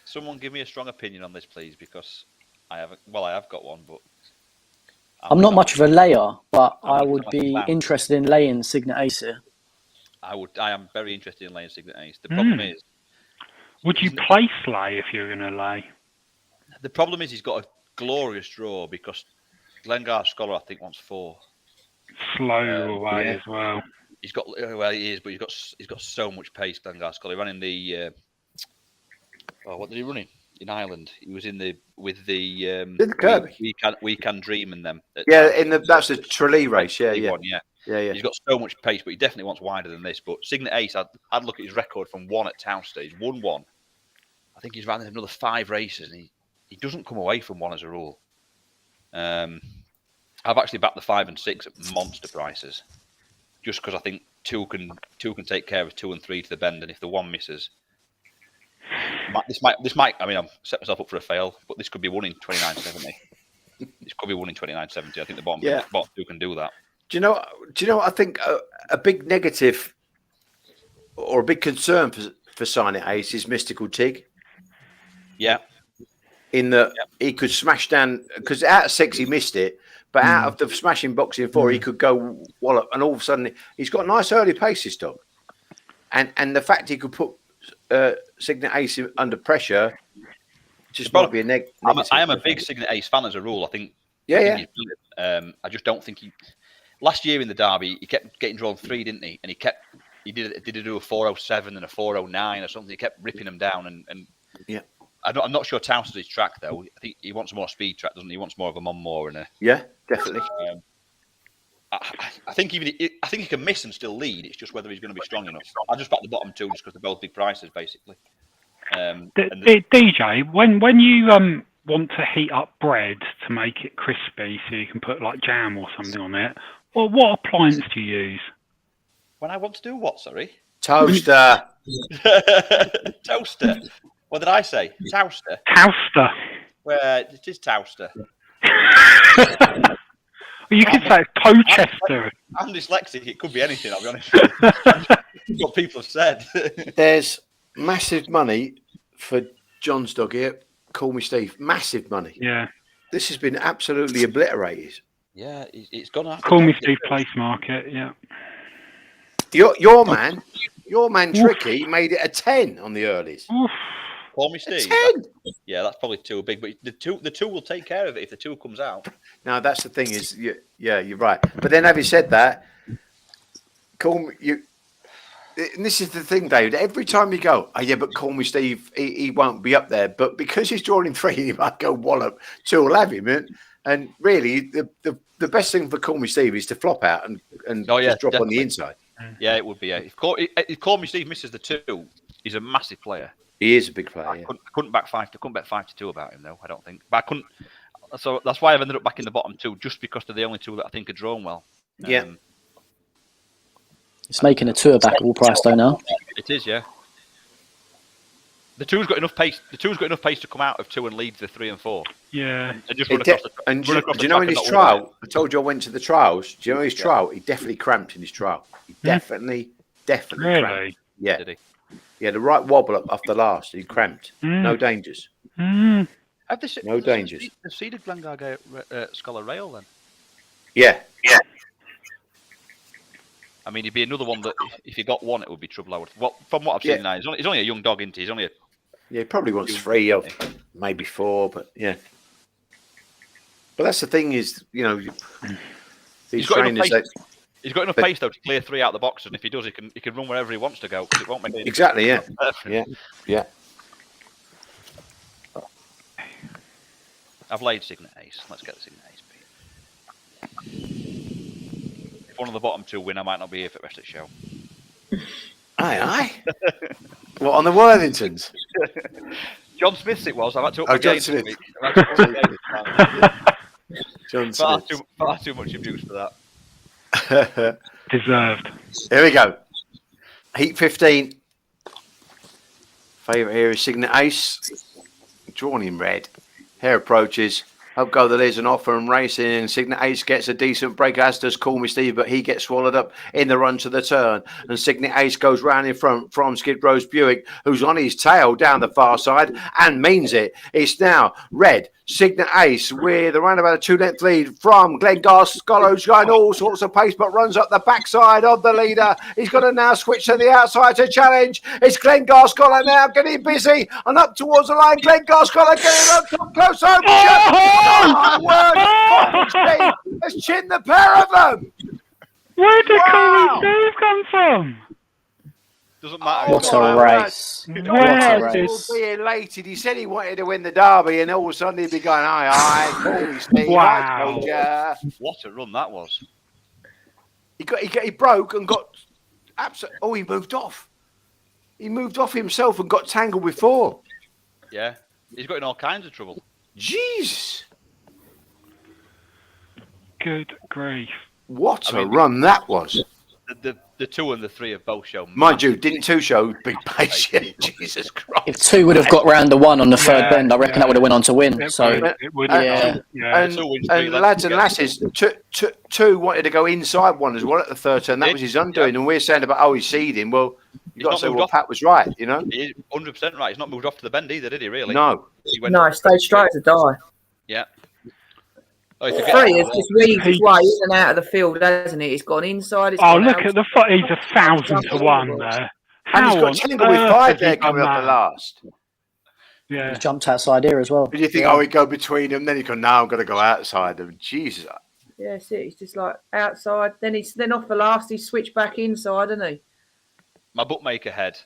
Someone give me a strong opinion on this, please, because I haven't. Well, I have got one, but I'm not much of a layer, but I would be interested in laying Signet Ace here. I am very interested in laying Signet Ace. The problem is, would you place lay if you're going to lay? The problem is he's got a glorious draw because Glengar Scholar I think wants 4. Slow away as well. He's got he is, but he's got so much pace. Glengar Scholar. He ran in the what did he run in Ireland? He was in the we can dream in them. That's the Tralee race. Yeah. He's got so much pace, but he definitely wants wider than this. But Signet Ace, I'd look at his record from 1 at Towster. He's won 1. I think he's ran another 5 races, and he doesn't come away from 1 as a rule. I've actually backed the 5 and 6 at monster prices, just because I think 2 can take care of 2 and 3 to the bend, and if the 1 misses, this might. I mean, I'm set myself up for a fail, but this could be won in 29.70. This could be won in 29.70. I think the bottom 2 can do that. Do you know what I think a big negative or a big concern for Signet Ace is Mystical Tig? Yeah. In that he could smash down, because out of 6 he missed it, but out of the smashing box in 4 he could go wallop, and all of a sudden he's got a nice early pace, this dog. And the fact he could put Signet Ace under pressure just might be a negative. I am a big Signet Ace fan as a rule. I think he's brilliant. I just don't think he. Last year in the Derby, he kept getting drawn 3, didn't he? And he did do a 407 and a 409 or something. He kept ripping them down, and I'm not sure Townsend's his track though. I think he wants a more speed track, doesn't he? He wants more of a Monmore and a. Yeah, definitely. I think I think he can miss and still lead. It's just whether he's going to be strong enough. I just back the bottom 2 just because they're both big prices, basically. DJ, when you want to heat up bread to make it crispy, so you can put like jam or something on it, well, what appliance do you use? When I want to do what? Sorry. Toaster. Toaster. What did I say? Towster. Towster. Well, it is Towster. You could say Tochester. I'm dyslexic. It could be anything, I'll be honest with you. What people have said. There's massive money for John's dog here. Call me Steve. Massive money. Yeah. This has been absolutely obliterated. Yeah, it's gone after. Call me Steve Place Market. Yeah. Your man Tricky made it a 10 on the earlies. Oof. Call me Steve. 10. Yeah, that's probably too big, but the two will take care of it if the 2 comes out. Now that's the thing is, you're right. But then, having said that, call me you. And this is the thing, David. Every time you go, but call me Steve, he won't be up there. But because he's drawing 3, he might go wallop. 2 will have him. And really, the best thing for Call Me Steve is to flop out and just drop definitely on the inside. Yeah, it would be. If Call Me Steve misses the 2, he's a massive player. He is a big player. I couldn't bet 5 to 2 about him though. I don't think. But I couldn't. So that's why I've ended up back in the bottom 2, just because they're the only 2 that I think are drawn well. It's making a 2 a backable price though now. It is, yeah. The 2's got enough pace. The 2's got enough pace to come out of 2 and lead the 3 and 4. Yeah. And just run across the. And do you know in his trial? I told you I went to the trials. Do you know his trial? He definitely cramped in his trial. He definitely cramped. Yeah. Did he? Yeah, the right wobble up after last. He cramped. No dangers. No dangers. They've seeded Glengar Scholar Rail then. Yeah. I mean, he'd be another one that if he got 1, it would be trouble. From what I've seen now, he's only a young dog, isn't he? He's only a. Yeah, he probably wants 3 or maybe 4, but yeah. But that's the thing is, He's got enough pace though to clear 3 out of the box, and if he does, he can run wherever he wants to go because it won't make any exactly. Yeah, yeah. I've laid Signet Ace. Let's get the Signet Ace beat. If one of the bottom 2 win, I might not be here for the rest of the show. Aye. What, on the Worthingtons? John Smith's it was. I've had to up Oh, my John game Smith. this week. I've had to up my game. John Far Smith. too much abuse for that. Deserved. Here we go. Heat 15. Favourite here is Signet Ace. Drawn in red. Hair approaches. Up go the Liz and offer and racing. And Signet Ace gets a decent break, as does Call Me Steve, but he gets swallowed up in the run to the turn. And Signet Ace goes round in front from Skid Row's Buick, who's on his tail down the far side and means it. It's now red. Signet Ace with around about a 2-length lead from Glengar Scholar, who's going all sorts of pace but runs up the backside of the leader. He's got to now switch to the outside to challenge. It's Glengar Scholar now getting busy and up towards the line. Glengar Scholar getting up close home. Oh, word! Steve has chinned the pair of them. Where did Call Me Steve come from? Doesn't matter. What a race. Where What a did race. He elated. He said he wanted to win the derby, and all of a sudden he'd be going, aye, Call Me Steve. Wow. I told ya. What a run that was. He broke and got absolutely. Oh, he moved off. He moved off himself and got tangled before. Yeah. He's got in all kinds of trouble. Jeez. Good grief. What a run that was. The 2 and the 3 have both shown. Mind you, didn't 2 show big pace yet? Jesus Christ. If 2 would have got round the 1 on the third bend, I reckon that would have went on to win. It So would yeah. And lads and lasses, two wanted to go inside 1 as well at the third turn. That was his undoing. And we're saying about, he's seeding. Well, you've got to say, well, Pat was right, you know? He's 100% right. He's not moved off to the bend either, did he, really? No. No, stayed straight to die. Yeah. Oh, 3 has just weaved his way in and out of the field, hasn't it? It's gone inside. It's gone look out. at the foot. He's 1,000 to 1 there. And he's How got on tangled with earth 5 has he there done coming up the that? last. Yeah. he jumped outside here as well. Did you think, he'd go between them? Then he's gone, no, I'm going to go outside them. Jesus. Yeah, that's it. He's just like outside. Then off the last, he switched back inside, hasn't he? My bookmaker head.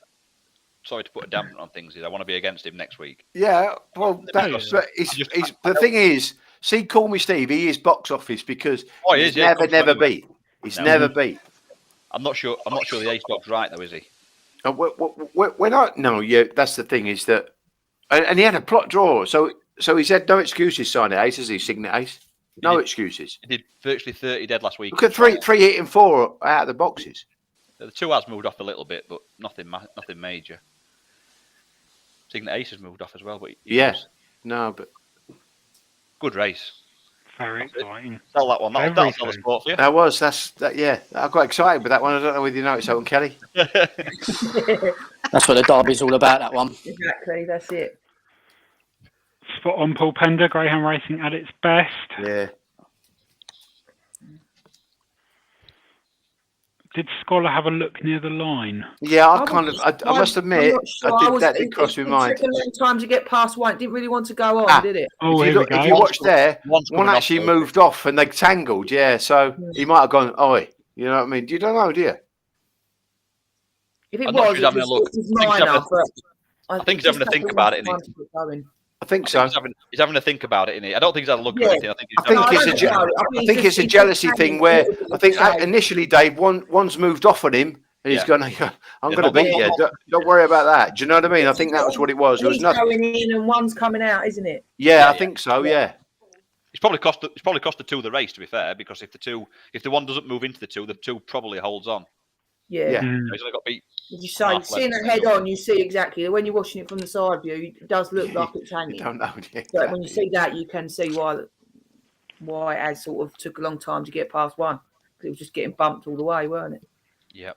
Sorry to put a damper on things. I want to be against him next week. Yeah, well, the thing is, see, Call Me Steve, he is box office because he's never beat. He's never beat. I'm not sure the ace dog's right though, is he? That's the thing is that, and he had a plot draw, so he's had no excuses signing ace, has he? Signet Ace, no excuses. He did virtually 30 dead last week. Look at 3 hitting 4 out of the boxes. The 2 has moved off a little bit, but nothing major. Signet Ace has moved off as well, but but good race. Very exciting. Sell that one. That'll sell the sport for you. Yeah. I got excited with that one. I don't know whether you noticed that one, Kelly. That's what the derby's all about, that one. Exactly, that's it. Spot on, Paul Pender. Greyhound racing at its best. Yeah. Did Scholar have a look near the line? Yeah, I must admit, that did cross my mind. It took a long time to get past 1. It didn't really want to go on, did it? Oh, if you watch there, one actually moved off and they tangled, so he might have gone, oi, you know what I mean? You don't know, do you? If it was, it's minor, I think he's having to think about it, isn't he? I think so. He's having to think about it, isn't he? I don't think he's had a look at anything. I think it's a jealousy thing where I think initially, Dave, one's moved off on him and he's gone, I'm going to beat you. Don't worry about that. Do you know what I mean? I think that was what it was. It was nothing. Going in and one's coming out, isn't it? Yeah, I think so. Yeah. It's probably cost the 2 the race, to be fair, because if the one doesn't move into the 2 probably holds on. Yeah. He's only got beat. As you say, seeing it head on, you see exactly. When you're watching it from the side view, it does look like it's hanging. You don't know. But when you see that, you can see why it has sort of took a long time to get past 1. It was just getting bumped all the way, weren't it? Yep.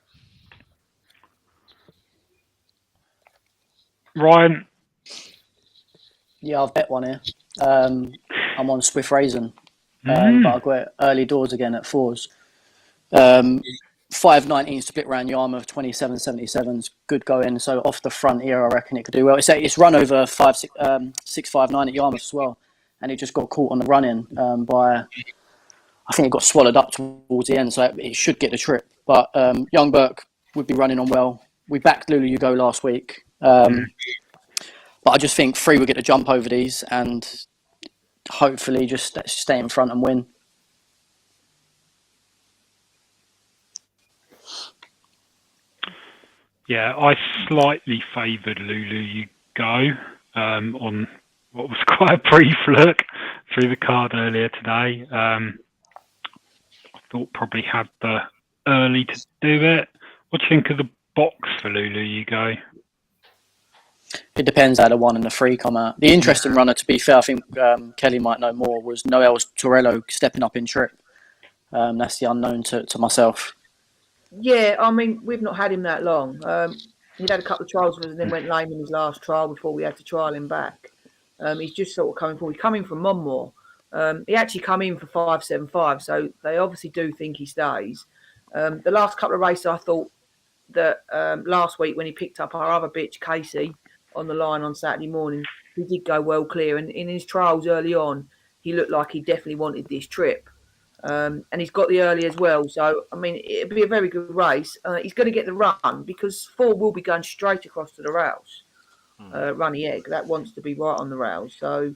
Ryan. Yeah, I've bet one here. I'm on Swift Raisin, but I've got early doors again at 4s. 5.19 split round Yarmouth, 27.77's good going. So off the front here, I reckon it could do well. It's run over 6.59 at Yarmouth as well, and it just got caught on the run in by I think it got swallowed up towards the end, so it should get the trip. But Young Burke would be running on well. We backed Lulu You Go last week. But I just think 3 will get the jump over these and hopefully just stay in front and win. Yeah, I slightly favoured Lulu You Go on what was quite a brief look through the card earlier today. I thought probably had the early to do it. What do you think of the box for Lulu You Go? It depends how the 1 and the 3 come out. The interesting runner, to be fair, I think Kelly might know more, was Noel's Torello stepping up in trip. That's the unknown to myself. Yeah, I mean, we've not had him that long. He'd had a couple of trials with us and then went lame in his last trial before we had to trial him back. He's just sort of coming forward. He's coming from Monmore. He actually come in for 5.75, so they obviously do think he stays. The last couple of races, I thought that last week when he picked up our other bitch, Casey, on the line on Saturday morning, he did go well clear. And in his trials early on, he looked like he definitely wanted this trip. And he's got the early as well. So, I mean, it'll be a very good race. He's going to get the run because 4 will be going straight across to the rails. Runny Egg, that wants to be right on the rails. So,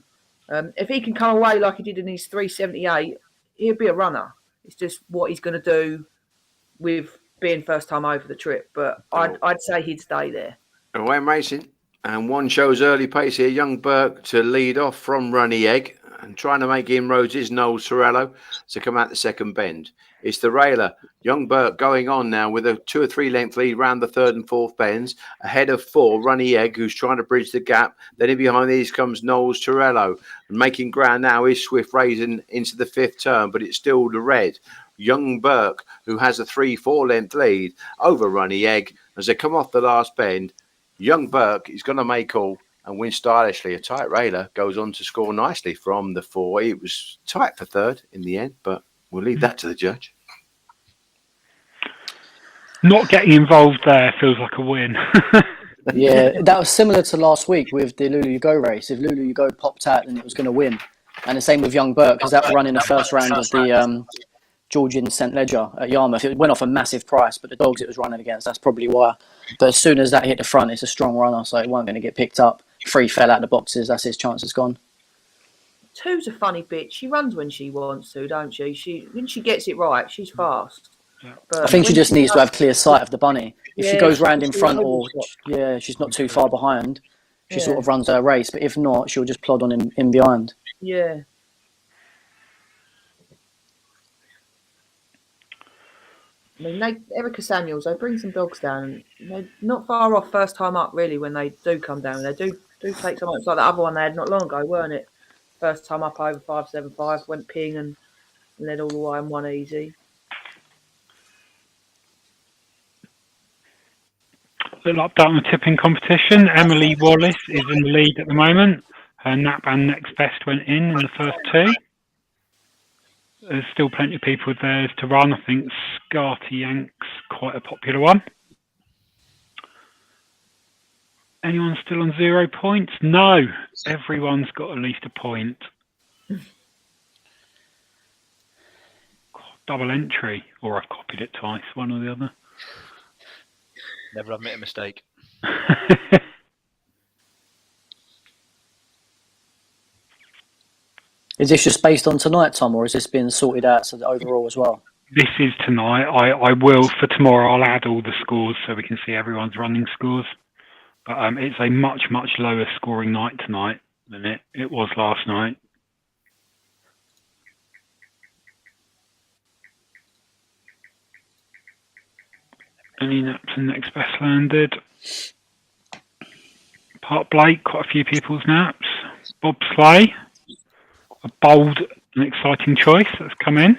if he can come away like he did in his 3.78, he'll be a runner. It's just what he's going to do with being first time over the trip. But I'd say he'd stay there. Away I'm racing. And 1 shows early pace here. Young Burke to lead off from Runny Egg. And trying to make inroads is Noel Torello to come out the second bend. It's the railer. Young Burke going on now with a 2 or 3 length lead round the 3rd and 4th bends. Ahead of 4, Runny Egg, who's trying to bridge the gap. Then in behind these comes Noel Torello. And making ground now is Swift Raisin into the 5th turn, but it's still the red. Young Burke, who has a 3-4 length lead over Runny Egg. As they come off the last bend, Young Burke is going to make all and win stylishly. A tight railer goes on to score nicely from the 4. It was tight for 3rd in the end, but we'll leave that to the judge. Not getting involved there feels like a win. Yeah, that was similar to last week with the Lulu You Go race. If Lulu You Go popped out, then it was going to win. And the same with Young Burke, because that run in the first round of the Georgian St. Ledger at Yarmouth, it went off a massive price, but the dogs it was running against, that's probably why. But as soon as that hit the front, it's a strong runner, so it wasn't going to get picked up. 3 fell out the boxes, that's his chance has gone. 2's a funny bitch. She runs when she wants to, don't she? When she gets it right, she's fast. But I think she just needs to have clear sight of the bunny. If she goes round in front or, she's not too far behind, she sort of runs her race. But if not, she'll just plod on in behind. Yeah. I mean, Erica Samuels, they bring some dogs down. And they're not far off first time up, really, when they do come down. They do take some up. It's like the other one they had not long ago, weren't it? First time up over 5.75, went ping and led all the way and won easy. Little update on the tipping competition. Emily Wallace is in the lead at the moment. Her Nap and Next Best went in the first 2. There's still plenty of people with theirs to run. I think Scarty Yank's quite a popular one. Anyone still on 0 points? No. Everyone's got at least a point. Double entry. Or I've copied it twice, one or the other. Never admit a mistake. Is this just based on tonight, Tom, or is this being sorted out so that overall as well? This is tonight. I will, for tomorrow, I'll add all the scores so we can see everyone's running scores. But it's a much, much lower scoring night tonight than it was last night. Any Naps and Next Best landed? Park Blake, quite a few people's naps. Bob Slay, a bold and exciting choice that's come in.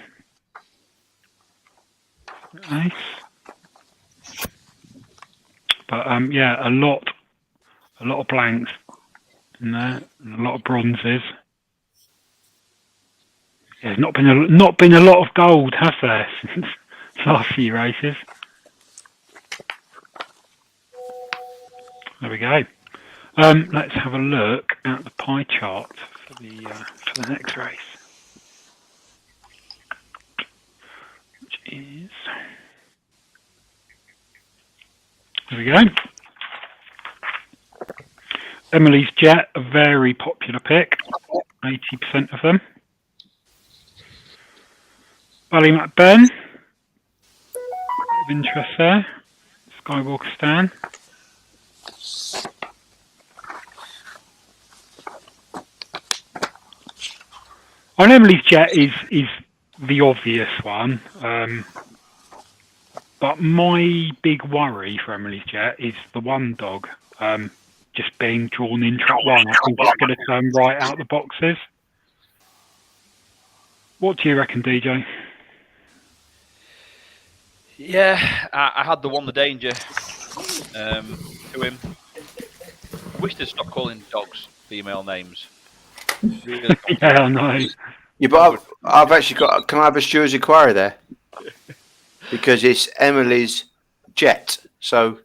Nice. But a lot of blanks in there, and a lot of bronzes. Yeah, there's not been a lot of gold, has there, since last few races? There we go. Let's have a look at the pie chart for the next race. is. There we go. Emily's Jet, a very popular pick. 80% of them. Bally McBurn. Bit of interest there. Skywalker Stan. On Emily's Jet is the obvious one. But my big worry for Emily's Jet is the one dog just being drawn in trap one. I think it's going to turn right out the boxes. What do you reckon, DJ? Yeah, I had the one the danger to him. I wish they'd stop calling dogs female names. Really Yeah, I know. Yeah, but I've actually got. Can I have a Steward's inquiry there? Because it's Emily's Jet, so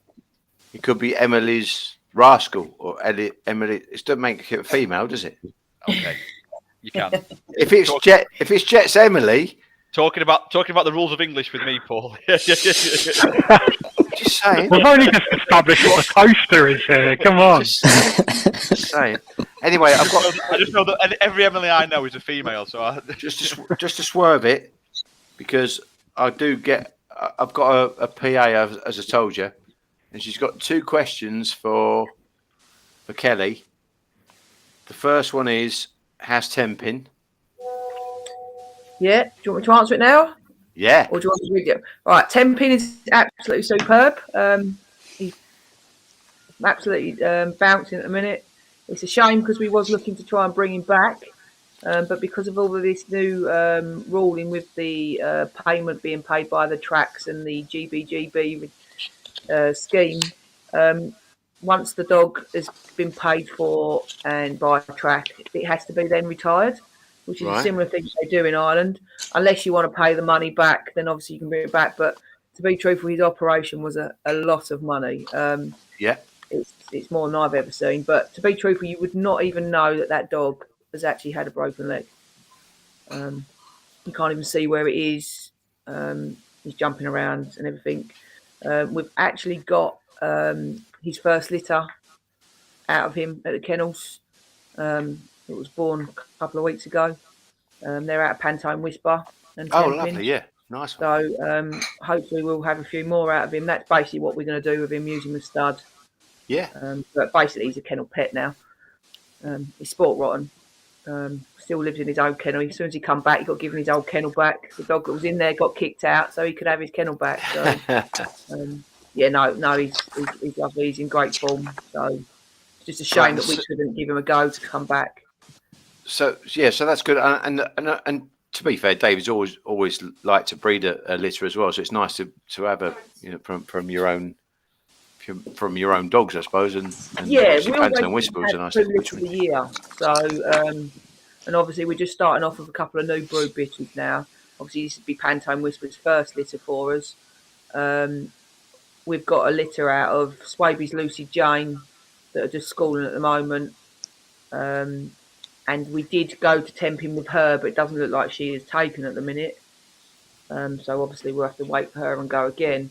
it could be Emily's Rascal or Emily. It doesn't make it a female, does it? Okay, you can. If it's Jet's Emily. Talking about the rules of English with me, Paul. Just saying. We've only just established what a toaster is here. Come on. Just saying. Anyway, I just know that every Emily I know is a female, so just to swerve it, because I've got a PA, as I told you, and she's got 2 questions for Kelly. The first one is, how's temping? Yeah. Do you want me to answer it now? Yeah. Or do you want me to read it? Right. Tempin is absolutely superb. He's absolutely bouncing at the minute. It's a shame because we was looking to try and bring him back. But because of all of this new ruling with the payment being paid by the tracks and the GBGB scheme, once the dog has been paid for and by a track, it has to be then retired, which is a similar thing they do in Ireland. Unless you want to pay the money back, then obviously you can bring it back. But to be truthful, his operation was a lot of money. It's more than I've ever seen. But to be truthful, you would not even know that dog has actually had a broken leg. You can't even see where it is. He's jumping around and everything. We've actually got his first litter out of him at the kennels. It was born a couple of weeks ago. They're out of Pantone Whisper and Tempin. Lovely, yeah, nice one. So hopefully we'll have a few more out of him. That's basically what we're going to do with him, using the stud. Yeah. But basically he's a kennel pet now. He's sport rotten. Still lives in his old kennel. As soon as he come back, he got given his old kennel back. The dog that was in there got kicked out, so he could have his kennel back. So, he's lovely. He's in great form. So it's just a shame that we couldn't give him a go to come back. So that's good. And to be fair, David's always liked to breed a litter as well. So it's nice to have a from your own dogs, I suppose. And yeah, we Pantone Whisper was a nice litters a year. So and obviously we're just starting off with a couple of new brood bitches now. Obviously this would be Pantone Whisper's first litter for us. We've got a litter out of Swaby's Lucy Jane that are just schooling at the moment. And we did go to Tempin with her, but it doesn't look like she is taken at the minute. So obviously we'll have to wait for her and go again.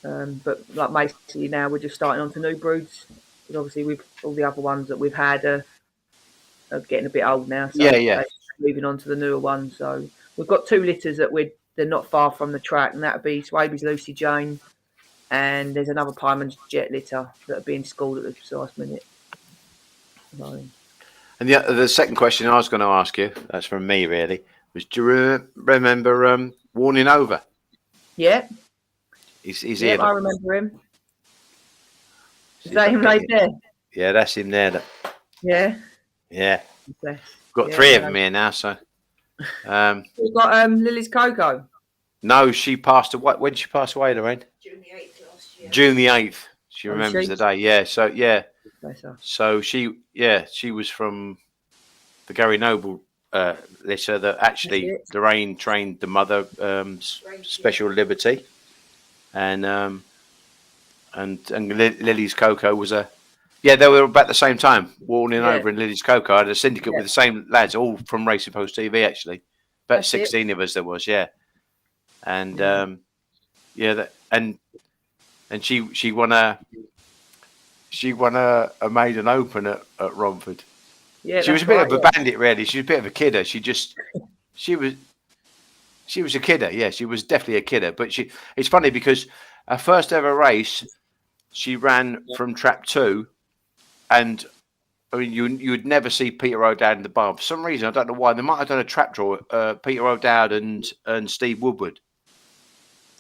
But like basically now we're just starting on to new broods. Because obviously with all the other ones that we've had are getting a bit old now. So moving on to the newer ones. So we've got 2 litters that they're not far from the track, and that would be Swaby's Lucy Jane, and there's another Pyman's Jet litter that are being schooled at the precise minute. So. And the second question I was going to ask you, that's from me really, was do you remember Warning Over? Yeah. He's here. I remember him. Is that him right there? Yeah, that's him there. Yeah. Yeah. Okay. Got 3 of them here now, so. We've got Lily's Coco. No, she passed away. When did she pass away, Lorraine? June the 8th last year. June the 8th. She remembers the day. Yeah. So yeah. So she was from the Gary Noble litter that actually Lorraine trained the mother, Special Liberty, and Lily's Coco was they were about the same time, Warning Over and Lily's Coco. I had a syndicate with the same lads, all from Racing Post TV actually. About 16 of us there was, and and she won a maiden open at Romford. Yeah, she was a bit of a bandit, really. She was a bit of a kidder. She was a kidder. Yeah, she was definitely a kidder. But it's funny because her first ever race, she ran from trap 2, and I mean, you'd never see Peter O'Dowd in the bar. For some reason, I don't know why. They might have done a trap draw, Peter O'Dowd and Steve Woodward,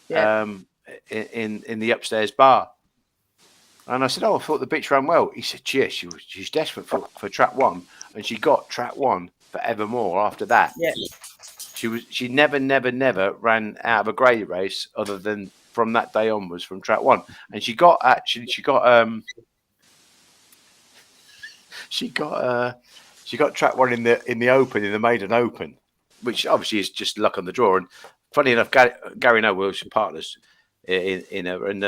in the upstairs bar. And I said, "Oh, I thought the bitch ran well." He said, "Yeah, she's desperate for trap 1, and she got trap 1 forevermore after that." Yeah. She never ran out of a grade race other than from that day onwards from trap 1, and she got trap 1 in the open, in the maiden open, which obviously is just luck on the draw. And funny enough, Gary Noel was partners in her, and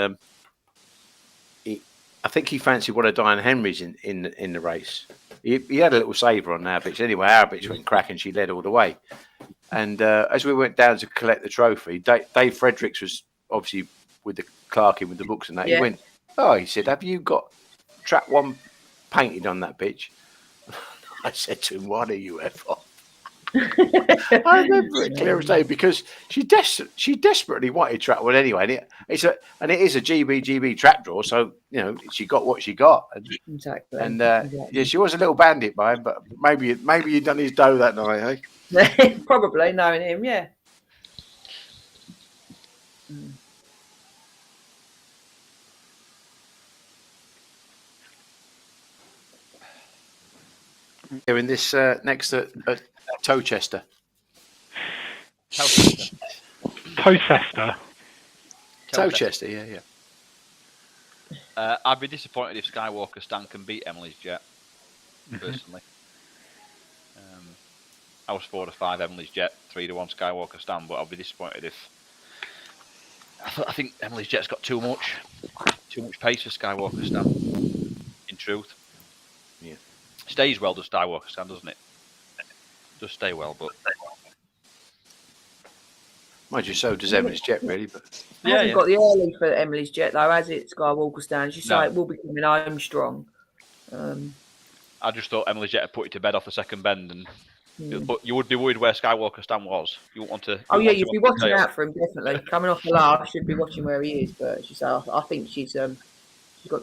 I think he fancied one of Diane Henry's in the race. He had a little saver on our bitch. Anyway, our bitch went crack and she led all the way. And as we went down to collect the trophy, Dave Fredericks was obviously with the clerk in with the books and that. He went, "Oh," he said, "have you got trap 1 painted on that bitch?" I said to him, "Why do you ever?" I remember it clear as day because she desperately wanted trap 1 anyway, and it is a GB trap draw, so you know she got what she got. Exactly. And yeah, she was a little bandit by him, but maybe he'd done his dough that night, eh? Probably, knowing him, yeah. Here in this next at Towchester. Towchester. Towchester, yeah. I'd be disappointed if Skywalker Stan can beat Emily's Jet, personally. I was 4-5 Emily's Jet, 3-1 Skywalker Stan, but I'll be disappointed if... I think Emily's Jet's got too much pace for Skywalker Stan, in truth. Yeah. Stays well, does Skywalker Stan, doesn't it? Does stay well, but... Mind you, so does Emily's Jet, really. But Hasn't got the early for Emily's Jet, though, has it, Skywalker Stan? She said it will be coming home strong. I just thought Emily's Jet had put it to bed off the second bend, and but you would be worried where Skywalker Stan was. You wouldn't want to. Oh yeah, you'd be watching out for him, definitely. Coming off the last, you'd be watching where he is. But she said, I think she's got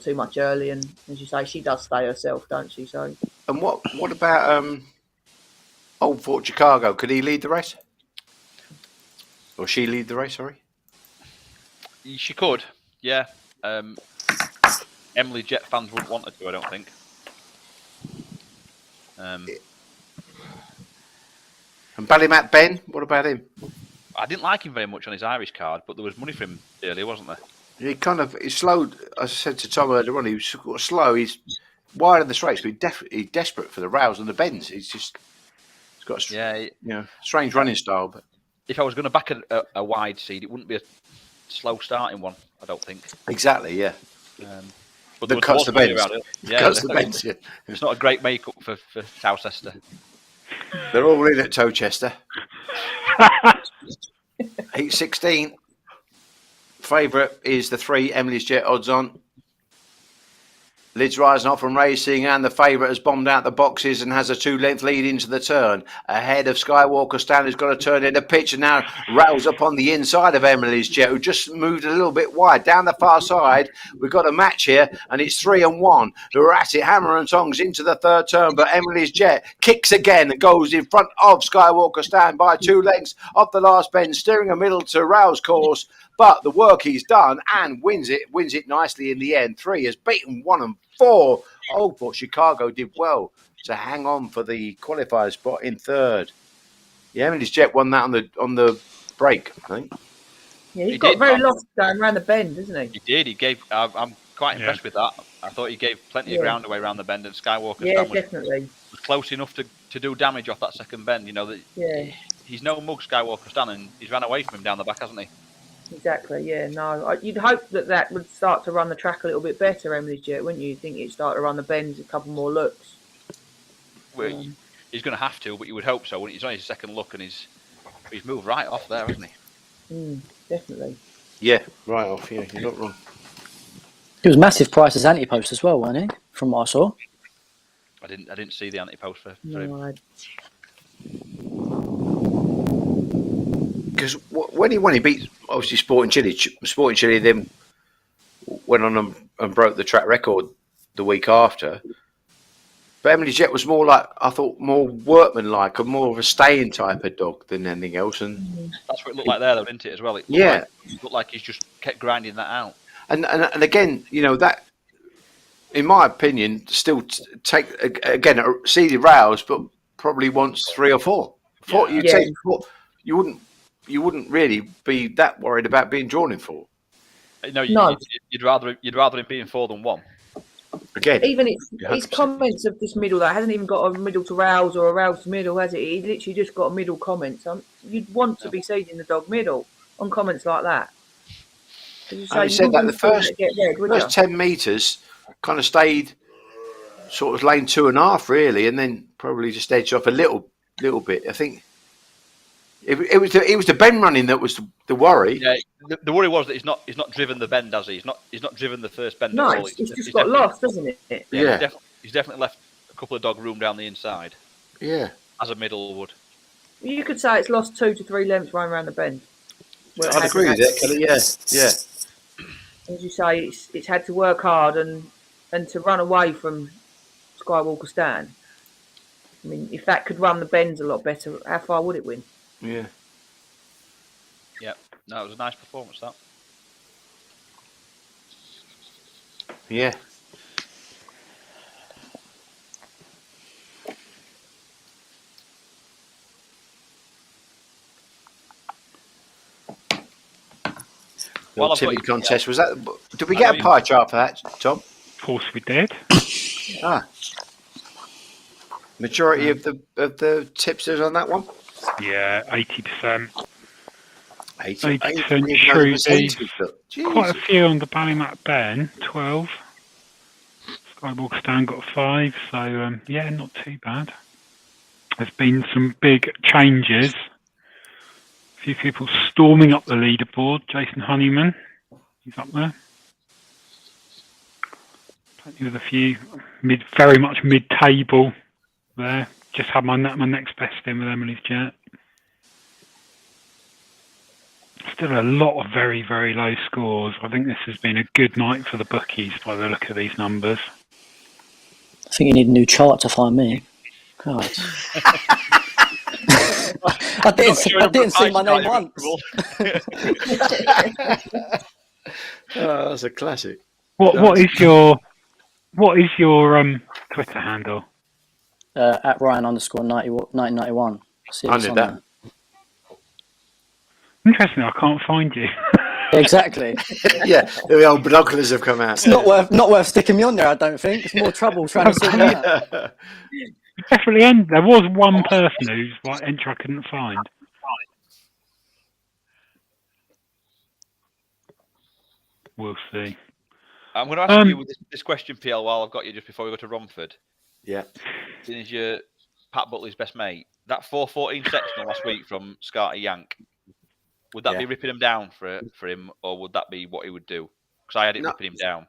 too much early, and as you say, she does stay herself, don't she? So. And what about Old Fort Chicago? Could he lead the race? Or she lead the race, sorry? She could, yeah. Emily Jet fans wouldn't want her to, I don't think. And Ballymat Ben, what about him? I didn't like him very much on his Irish card, but there was money for him earlier, wasn't there? He's slowed, as I said to Tom earlier on, he was sort of slow. He's wide in the straights, but he's desperate for the rails and the bends. He's got a strange running style. But if I was going to back a wide seed, it wouldn't be a slow starting one, I don't think. Exactly, yeah. But that cuts the bends. Yeah. It's not a great makeup for Towchester. They're all in at Towchester. Heat 16. Favourite is the 3 Emily's Jet odds on. Lids rising off from racing, and the favourite has bombed out the boxes and has a 2-length lead into the turn. Ahead of Skywalker Stan, who's got to turn in the pitch and now rails up on the inside of Emily's Jet, who just moved a little bit wide. Down the far side, we've got a match here, and it's 3 and 1 who are at it, hammer and tongs into the third turn. But Emily's Jet kicks again and goes in front of Skywalker Stan by 2 lengths off the last bend, steering a middle to Rail's course. But the work he's done and wins it nicely in the end. 3 has beaten 1 and 4. Old Fort Chicago did well to hang on for the qualifier spot in third. Yeah, Emily's Jet won that on the break, I think. Yeah, he got very lost going around the bend, isn't he? He did. He gave. I'm quite impressed with that. I thought he gave plenty of ground away around the bend, and Skywalker Stan was close enough to do damage off that second bend. You know that. He's no mug, Skywalker Stan, and he's ran away from him down the back, hasn't he? Exactly, yeah. No, you'd hope that would start to run the track a little bit better, Emily's Jet, wouldn't you? You'd think it'd start to run the bends a couple more looks. Well, he's going to have to, but you would hope so. He's on his second look, and he's moved right off there, hasn't he? Definitely. Yeah, right off. Yeah, you're not wrong. He was massive price as anti-post as well, wasn't he? From what I saw. I didn't see the anti-post for him. No, Because when he won, he beat obviously Sporting Chile. Sporting Chile then went on and broke the track record the week after. But Emily Jet was more like, I thought, more workmanlike and more of a staying type of dog than anything else. And that's what it looked like there, though, didn't it? As well, it looked like he's just kept grinding that out. And again, that, in my opinion, still take again seeded rails, but probably wants 3 or 4. Take 4. You wouldn't really be that worried about being drawn in 4. No, you'd rather him be in 4 than 1. Again, even his comments of this middle, that hasn't even got a middle to rouse or a rouse to middle, has it? He literally just got a middle comment. So you'd want to be seeding the dog middle on comments like that. Having said that, the first 10 metres kind of stayed sort of lane 2.5 really, and then probably just edged off a little bit. I think it was the bend running that was the worry. Yeah, the worry was that he's not driven the bend, has he? He's not driven the first bend. No, at all. he's just got lost, doesn't it? Yeah. He's definitely left a couple of dog room down the inside. Yeah, as a middle would. You could say it's lost 2 to 3 lengths running around the bend. I'd agree with that, Kelly. Yeah. As you say, it's had to work hard and to run away from Skywalker Stan. I mean, if that could run the bends a lot better, how far would it win? Yeah. Yeah. No, it was a nice performance, that. Yeah. The tipping contest, was that? Did we get a pie chart for that, Tom? Of course we did. Majority of the tipsters on that one? Yeah, 80%. 80% Shrewies. Quite a few on the Ballymac Ben, 12. Skywalker Stan got 5, so yeah, not too bad. There's been some big changes. A few people storming up the leaderboard. Jason Honeyman, he's up there. Plenty with a few very much mid-table there. Just had my next best in with Emily's Jet. Still a lot of very, very low scores. I think this has been a good night for the bookies by the look of these numbers. I think you need a new chart to find me. God. I didn't see my name once. Oh, that's a classic. What is your Twitter handle? At Ryan_1991. I knew that. Interesting, I can't find you. Exactly. Yeah, the old binoculars have come out. It's not worth sticking me on there, I don't think. It's more trouble trying to sort me out. Definitely there was one person whose entry I couldn't find. We'll see. I'm going to ask you this question, PL, while I've got you just before we go to Romford. Yeah. Seeing as you're Pat Butley's best mate, that 4:14 sectional last week from Scarty Yank, would that be ripping him down for him, or would that be what he would do? Because I had it ripping him down.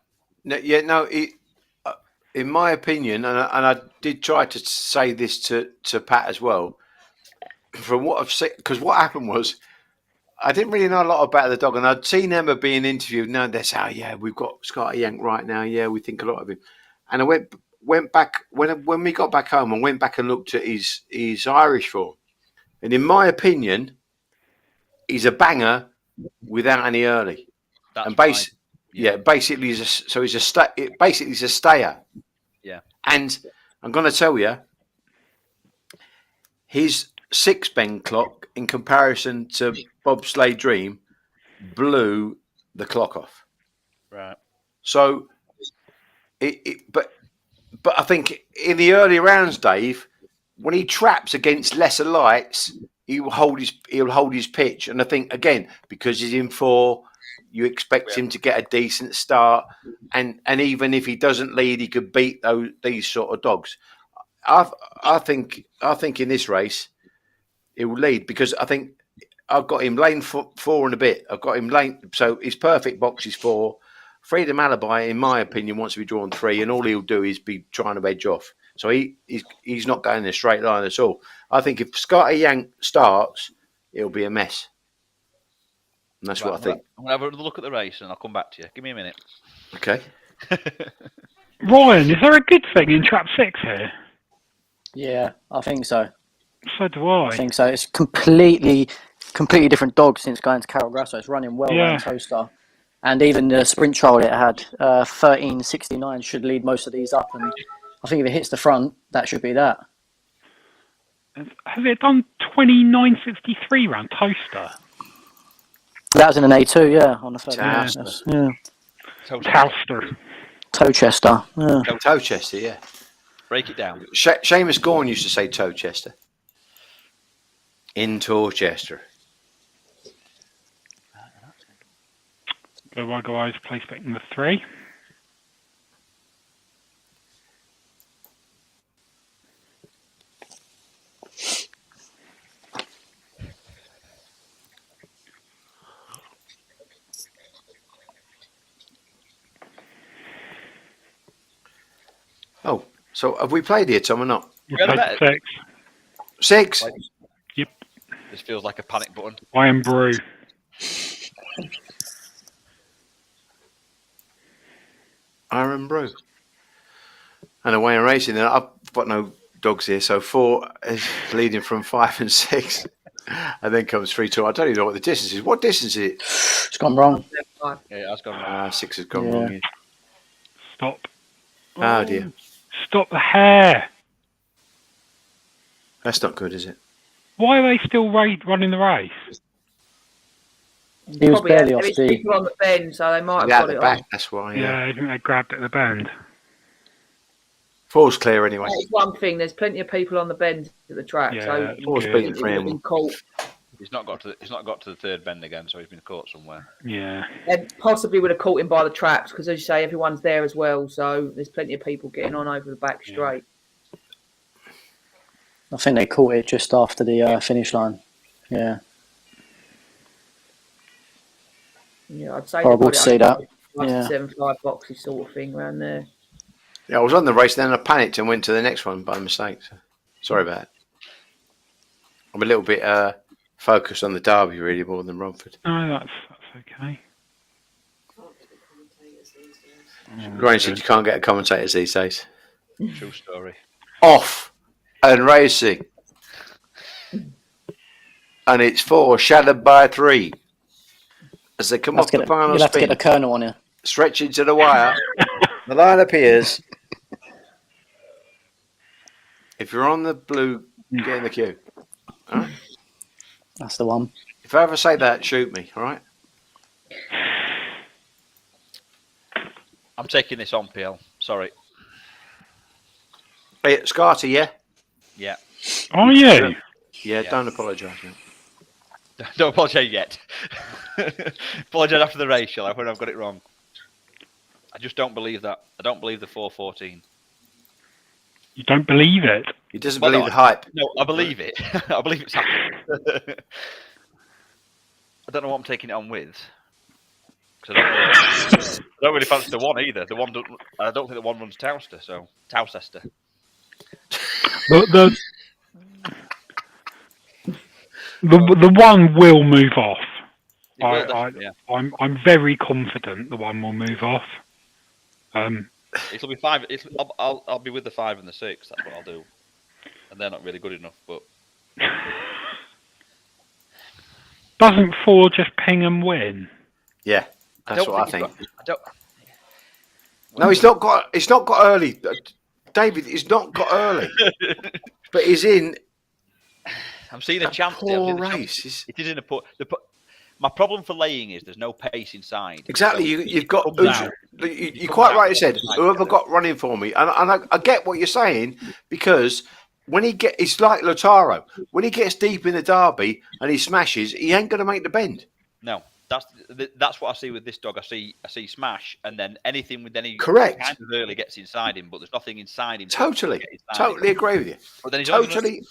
In my opinion, and I did try to say this to Pat as well, from what I've seen, because what happened was, I didn't really know a lot about the dog, and I'd seen Emma being interviewed. No, they say, we've got Scarty Yank right now. Yeah, we think a lot of him. And I went back when we got back home and went back and looked at his Irish form, and in my opinion, he's a banger without any early. That's and basically he's a stayer. Yeah. And I'm going to tell you, his 6 bend clock in comparison to Bobsleigh Dream blew the clock off. Right. So, but I think in the early rounds, Dave, when he traps against lesser lights, he'll hold his pitch. And I think again, because he's in 4, you expect him to get a decent start, and even if he doesn't lead, he could beat these sort of dogs. I think in this race, he will lead because I think I've got him lane 4 and a bit. I've got him lane, so his perfect box is 4. Freedom Alibi, in my opinion, wants to be drawn 3, and all he'll do is be trying to edge off. So he's not going in a straight line at all. I think if Scotty Yank starts, it'll be a mess. And that's what I think. I'm going to have a look at the race and I'll come back to you. Give me a minute. Okay. Ryan, is there a good thing in trap 6 here? Yeah, I think so. So do I. I think so. It's completely different dog since going to Carol Grasso. It's running well around Toaster. And even the sprint trial it had, 13.69 should lead most of these up. And I think if it hits the front, that should be that. Has it done 29.63 round Toaster? That was in an A2, yeah, on the third. Toaster. Toaster. Towchester. Yeah. Towchester, yeah. Break it down. Seamus Gorn used to say Towchester. In Torchester. Go Eyes place bet number 3. Oh, so have we played here, Tom, or not? Yeah, 6. 6? Yep. This feels like a panic button. Iron Brew. Iron Brew. And away and racing. Then I've got no dogs here, so 4 is leading from 5 and 6. And then comes 3, 2. I don't even know what the distance is. What distance is it? It's gone wrong. Yeah, it has gone wrong. 6 has gone wrong. Yeah. Stop. Oh, dear. Stop the hair. That's not good, is it? Why are they still running the race? He was barely off There's the... people on the bend, so they might have Yeah, got the it back. on. That's why. Yeah, I think they grabbed at the bend. 4's clear anyway. That's one thing. There's plenty of people on the bend at the track, Yeah, so 4's beaten for he's him. been caught. He's not got to the third bend again, so he's been caught somewhere. Yeah. They possibly would have caught him by the traps because, as you say, everyone's there as well. So there's plenty of people getting on over the back straight. I think they caught it just after the finish line. Yeah. Yeah, I'd say Horrible to see that. Yeah. 7.5 boxes sort of thing around there. Yeah, I was on the race, then I panicked and went to the next one by mistake. So sorry about it. I'm a little bit focused on the Derby really more than Romford. No, that's okay. Graham said you can't get commentators these days. True story. Off and racing. And it's 4, shadowed by 3. As they come off the final you'll have to spin, get the Colonel on here. stretching to the wire. The line appears. If you're on the blue, get in the queue. All right? That's the one. If I ever say that, shoot me, all right? I'm taking this on, PL. Sorry. Hey, Scarty, yeah? Yeah. Are you? Yeah, don't apologise, mate. Don't apologise yet. Apologise after the race, shall I, when I've got it wrong. I just don't believe that. I don't believe the 4:14. You don't believe it? He doesn't believe the hype. No, I believe it. I believe it's happening. I don't know what I'm taking it on with. Because I don't really fancy the one either. I don't think the one runs Towster, so Towcester. The one will move off. I'm very confident the one will move off. It'll be 5. I'll be with the 5 and the 6. That's what I'll do. And they're not really good enough, but doesn't 4 just ping and win? Yeah, that's what I think. No, he's not got. It's not got early, David. He's not got early, but he's in. I'm seeing a chance. Poor race. It is in a poor. My problem for laying is there's no pace inside. Exactly. So you've got. You quite rightly said. Whoever got running for me, and I get what you're saying because when it's like Lautaro. When he gets deep in the Derby and he smashes, he ain't going to make the bend. No, that's what I see with this dog. I see smash, and then anything with any correct kind of early gets inside him, but there's nothing inside him. Totally agree with you. But then he's totally.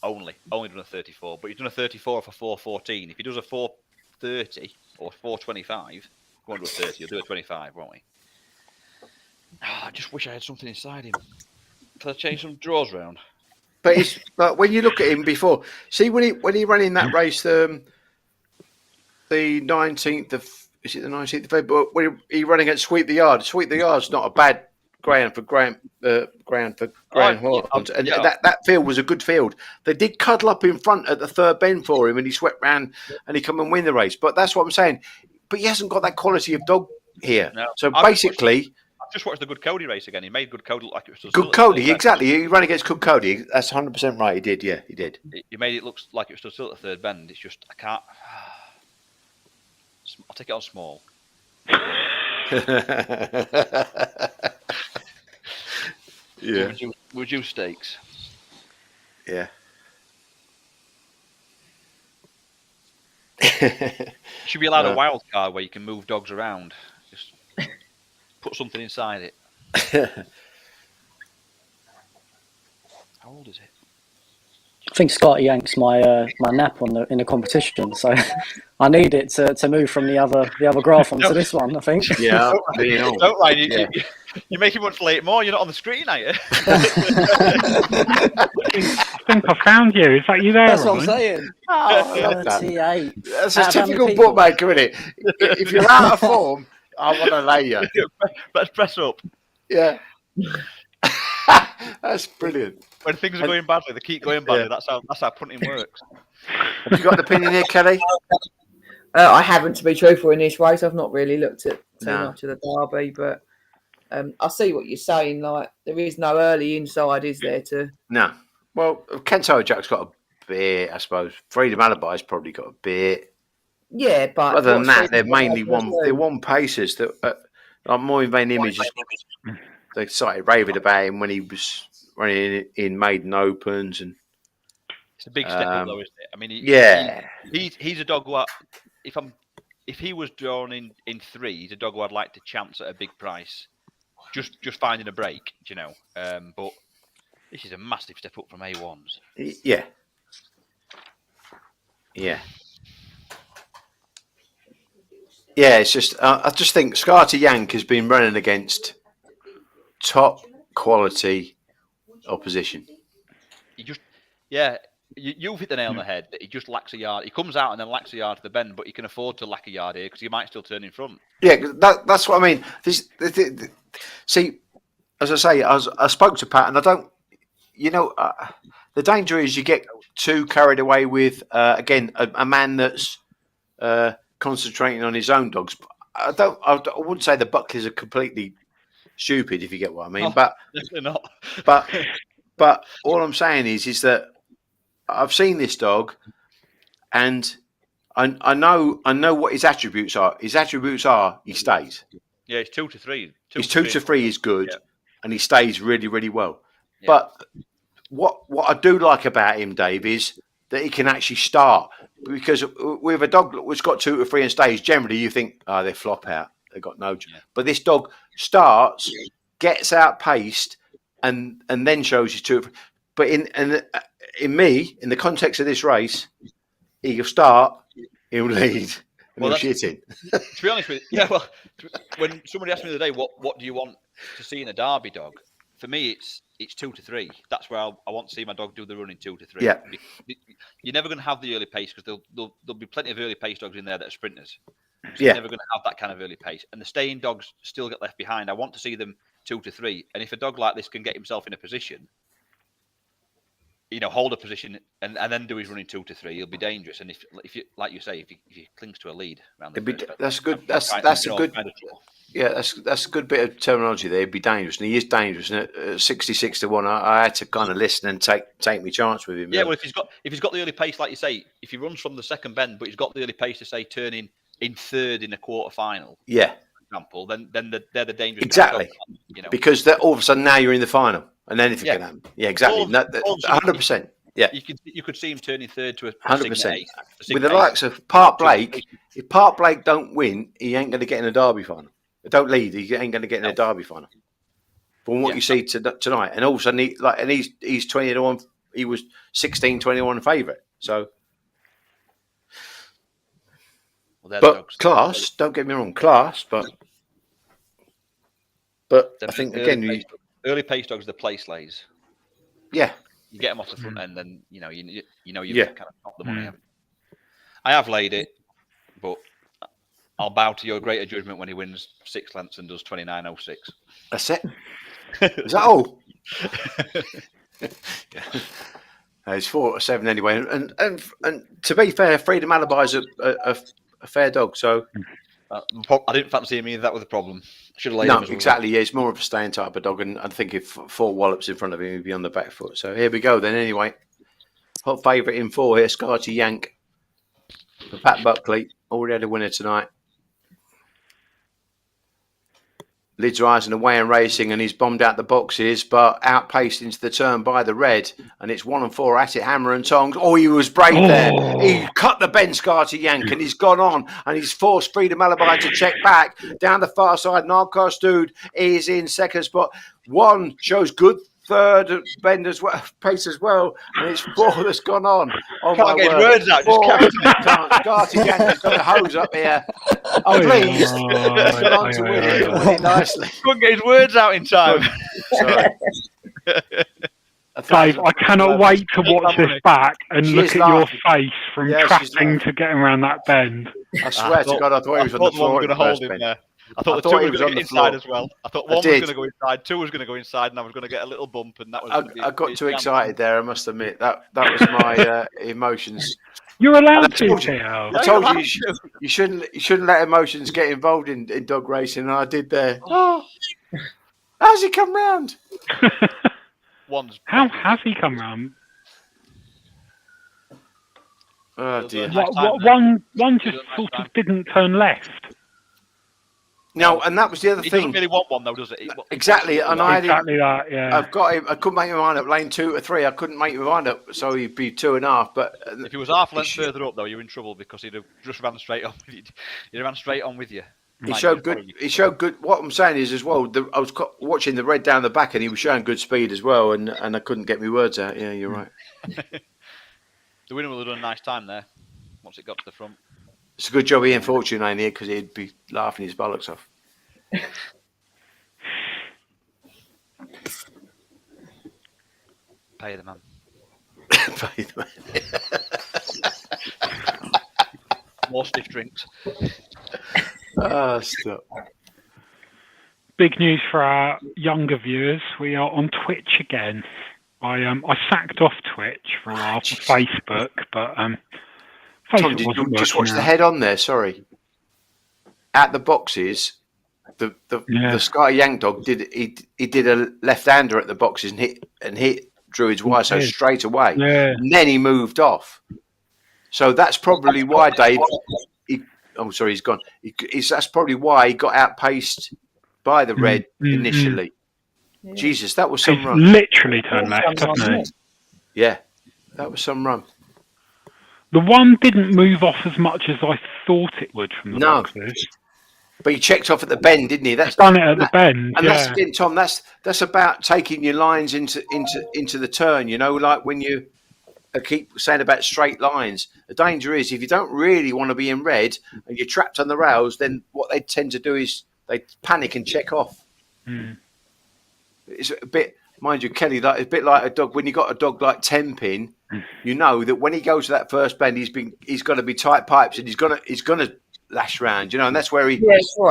only done a 34, but he's done a 34 for 4:14. If he does a 4:30 or 4:25, go on to a 30. He'll do a 25, won't he? I just wish I had something inside him. Can I change some drawers around? But when you look at him before, see when he ran in that race, the 19th of, is it the 19th of February? When he ran against Sweep the Yard. Sweep the Yard's not a bad ground for Graham Horton, and that field was a good field. They did cuddle up in front at the third bend for him, and he swept round and he come and win the race. But that's what I'm saying. But he hasn't got that quality of dog here. No. So basically, I've just watched the Good Cody race again. He made Good Cody look like it was Good Cody. Exactly, he ran against Good Cody. That's 100% right. He did. Yeah, he did. He made it look like it was still at the third bend. It's just I can't. I'll take it on small. Yeah. Reduce stakes. Yeah. Should be allowed a wild card where you can move dogs around. Just put something inside it. How old is it? I think Scotty yanks my my nap in the competition, so I need it to move from the other graph onto this one. I think. Yeah, don't lie. You make him want to late more. You're not on the screen, are you? I think I found you. Is that you there? That's Ryan? what I'm saying. Oh, I love that. 38. That's a typical bookmaker, isn't it? If you're out of form, I want to lay you. Let's press up. Yeah. That's brilliant. When things are going badly, they keep going badly. Yeah. That's how punting works. Have you got an opinion here, Kelly? I haven't, to be truthful, in this race. I've not really looked at too much of the Derby, but I see what you're saying. Like, there is no early inside, is there? No. Well, Kento Jack's got a bit, I suppose. Freedom Alibi's probably got a bit. Yeah, but other than that, they're mainly one pacers that like Moy Vain Images. They started raving about him when he was running in maiden opens, and it's a big step up, though, isn't it? I mean, he's a dog who, if he was drawn in 3, he's a dog who I'd like to chance at a big price, just finding a break, you know. But this is a massive step up from A1s. Yeah. Yeah. Yeah, it's just I just think Scarter Yank has been running against top quality opposition. You've hit the nail on the head. That he just lacks a yard. He comes out and then lacks a yard to the bend, but he can afford to lack a yard here because he might still turn in front. Yeah, that's what I mean. See, as I say, I spoke to Pat, and I don't. You know, the danger is you get too carried away with again a man that's concentrating on his own dogs. I wouldn't say the Buckleys are completely stupid, if you get what I mean. But definitely not. but all I'm saying is that I've seen this dog, and I know what his attributes are. His attributes are he stays. Yeah, he's 2 to 3. His 2 to 3 is good, and he stays really, really well. Yeah. But what I do like about him, Dave, is that he can actually start. Because with a dog which got 2 to 3 and stays, generally you think, they flop out. They've got no chance. Yeah. But this dog starts, gets outpaced, and then shows his 2 to 3. But in the context of this race, he'll start, he'll lead, and he'll shit in. To be honest with you, when somebody asked me the other day, what do you want to see in a Derby dog? For me, it's 2 to 3. That's where I want to see my dog do the running 2 to 3. Yeah. You're never going to have the early pace because there'll be plenty of early pace dogs in there that are sprinters. So you're never going to have that kind of early pace. And the staying dogs still get left behind. I want to see them 2 to 3. And if a dog like this can get himself in a position, hold a position and then do his running 2 to 3, he'll be dangerous. And if you, like you say, if he clings to a lead around that's good. That's a good. Yeah, that's a good bit of terminology there. He'd be dangerous, and he is dangerous. And at 66 to 1, I had to kind of listen and take my chance with him. Yeah, well, if he's got the early pace, like you say, if he runs from the second bend, but he's got the early pace to say turning in third in a quarter final, for example, then they're the dangerous. Exactly, because all of a sudden now you're in the final, and anything can happen. Yeah, exactly. 100%. Yeah, you could see him turning third to a 100%. With the likes of Park Blake, if Park Blake don't win, he ain't going to get in a Derby final. Don't lead, he ain't going to get in a Derby final. From what you see tonight, and all of a sudden he's 20 to 1 he was 16-21 favourite. So, but class. Don't get me wrong, class. But I think again, early pace dogs, the place lays. Yeah, you get them off the front end, then you know you've kind of got the money. I have laid it, but I'll bow to your greater judgment when he wins 6 lengths and does 29.06. That's it. Is that all? It's 4 or 7 anyway, and to be fair, Freedom Alibi is a fair dog. So I didn't fancy him either. That was the problem. Should have laid him as well. Exactly. Yeah, it's more of a staying type of dog, and I think if 4 wallops in front of him, he'd be on the back foot. So here we go. Then anyway, hot favourite in 4 here, Scarty Yank for Pat Buckley. Already had a winner tonight. Lids rising away and racing, and he's bombed out the boxes, but outpaced into the turn by the red. And it's 1 and 4 at it, hammer and tongs. Oh, he was brave there. He cut the bend, Scarty Yank, and he's gone on, and he's forced Freedom Alibi to check back down the far side. Narcos Dude is in second spot. 1 shows good third bend as well, pace as well, and it's 4 that's gone on. Oh, can't get his words out. Scarty Yank has got a hose up here. I'm pleased. He's gone on to win it nicely. Couldn't get his words out in time. Sorry. Dave, I cannot wait to watch this back and look at your face from trapping to getting around that bend. I swear to God, I thought he was on the floor. Going to hold him there. I thought the 2 was going to get inside as well. I thought 1 was going to go inside, 2 was going to go inside, and I was going to get a little bump. And that was. I got too excited there. I must admit that was my emotions. You're allowed to. I told you you shouldn't let emotions get involved in dog racing, and I did there. Oh, how's he come round? How has he come round? Oh dear. One just sort of didn't turn left. No, and that was the other thing. He doesn't really want one though, does it? Exactly, and exactly that. Yeah, I've got him. I couldn't make my mind up. Lane 2 or 3, I couldn't make my mind up. So he'd be 2.5. But if he was half length further up, though, you're in trouble because he'd have just ran straight on. He'd ran straight on with you. He showed good. He showed good. What I'm saying is as well. I was watching the red down the back, and he was showing good speed as well. And I couldn't get my words out. Yeah, you're right. The winner would have done a nice time there once it got to the front. It's a good job Ian Fortune ain't here because he'd be laughing his bollocks off. Pay the man. Pay the man. More stiff drinks. Stop. Big news for our younger viewers. We are on Twitch again. I sacked off Twitch for a while for Facebook, but Tom, did you just watch the head on there? Sorry. At the boxes, the Sky Yank dog did a left-hander at the boxes and hit Druid's Wiseau straight away. Yeah. And then he moved off. So that's probably why Dave. He's gone. That's probably why he got outpaced by the red initially. Yeah. Jesus, that was some run. Literally turned left, doesn't it? Yeah, that was some run. The one didn't move off as much as I thought it would from the boxes. But he checked off at the bend, didn't he? That's done it at the bend. And that's again, Tom. That's about taking your lines into the turn. You know, like when you keep saying about straight lines. The danger is if you don't really want to be in red and you're trapped on the rails, then what they tend to do is they panic and check off. Mm. It's a bit, mind you, Kelly. Like it's a bit like a dog. When you got a dog like Tempin, you know that when he goes to that first bend, he's got to be tight pipes and he's gonna lash round. You know, and that's where he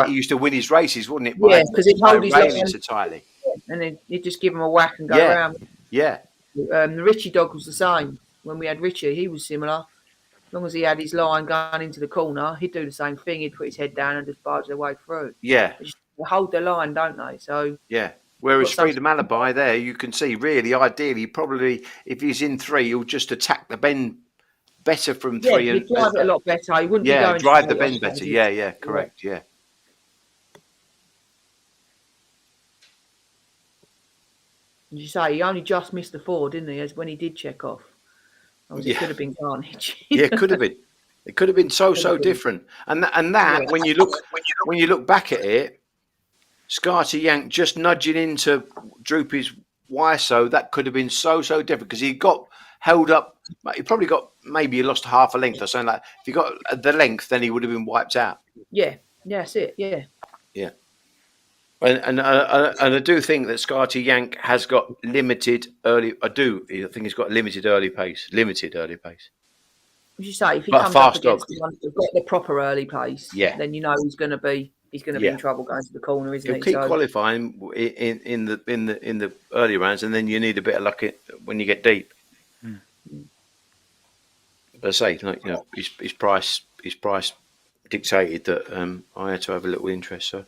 used to win his races, wouldn't it? Yeah, because he'd hold his line so tightly, and then he'd just give him a whack and go around. Yeah. The Richie dog was the same. When we had Richie, he was similar. As long as he had his line going into the corner, he'd do the same thing. He'd put his head down and just barge their way through. Yeah. They just hold their line, don't they? So yeah. Whereas Freedom Alibi there, you can see really, ideally, probably if he's in 3, he'll just attack the bend better from 3. Yeah, he'd drive it a lot better. He wouldn't be going drive the bend better. Yeah, correct, yeah. As you say, he only just missed the 4, didn't he? As when he did check off. It could have been carnage. Yeah, it could have been. It could have been so different. And that when you look back at it, Scarty Yank just nudging into Droopy's Wiseau, that could have been so different because he got held up. He probably got maybe he lost half a length or something like. If he got the length, then he would have been wiped out. Yeah, that's it. Yeah. And I do think that Scarty Yank has got limited early. I think he's got limited early pace. As you say, if he But a comes up fast against dog. the ones that've got the proper early pace, Yeah. then you know he's going to be in trouble going to the corner, isn't He'll he? keep qualifying in the early rounds, and then you need a bit of luck when you get deep. But I say, like, you know, his price dictated that I had to have a little interest. So.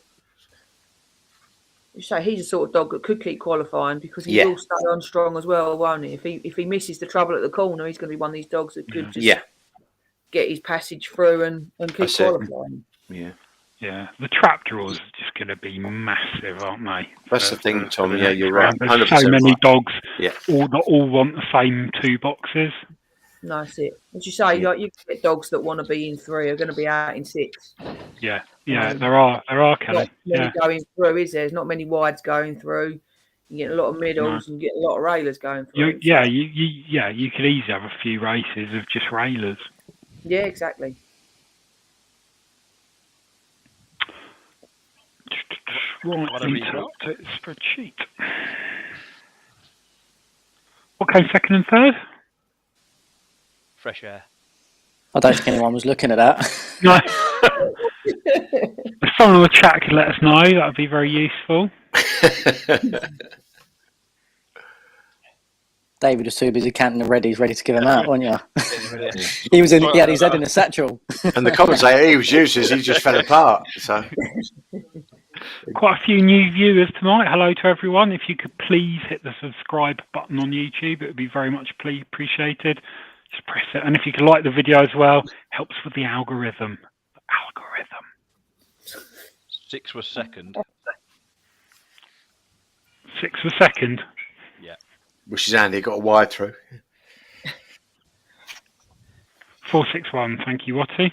You say he's a sort of dog that could keep qualifying because he will stay on strong as well, won't he? If he misses the trouble at the corner, he's going to be one of these dogs that could just get his passage through and keep qualifying. Yeah, the trap draws are just going to be massive, aren't they? That's the thing, Tom. Yeah, you're right. There's so many dogs Yeah. all want the same 2 boxes. No, that's it. As you say, you get dogs that want to be in 3 are going to be out in 6. Yeah, there are, Kelly. Not many going through, is there? There's not many wides going through. You get a lot of middles and you get a lot of railers going through. You could easily have a few races of just railers. Yeah, exactly. Right, spreadsheet. What came second and third? Fresh air. I don't think anyone was looking at that. No. If someone in the chat could let us know, that would be very useful. David was too busy counting the readies, ready to give him out, wasn't you? He had his head in a satchel. And the commentator, he was useless. He just fell apart. So. Quite a few new viewers tonight. Hello to everyone. If you could please hit the subscribe button on YouTube, it would be very much appreciated. Just press it. And if you could like the video as well, helps with the algorithm. 6 was second. 6 was second. Yeah. Which is handy. Got a wide through. 461. Thank you, Watty.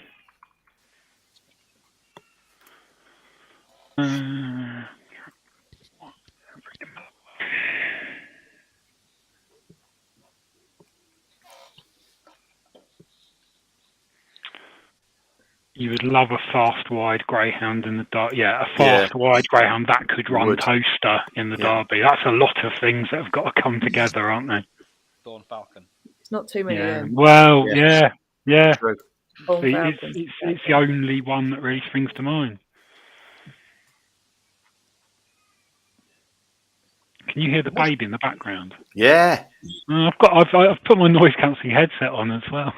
You would love a fast wide Greyhound in the Derby. Yeah, a fast wide Greyhound that could run poster in the Derby. That's a lot of things that have got to come together, aren't they? Dawn Falcon. It's not too many. Well, yeah. True. It's the only one that really springs to mind. Can you hear the baby in the background? Yeah. I've put my noise cancelling headset on as well.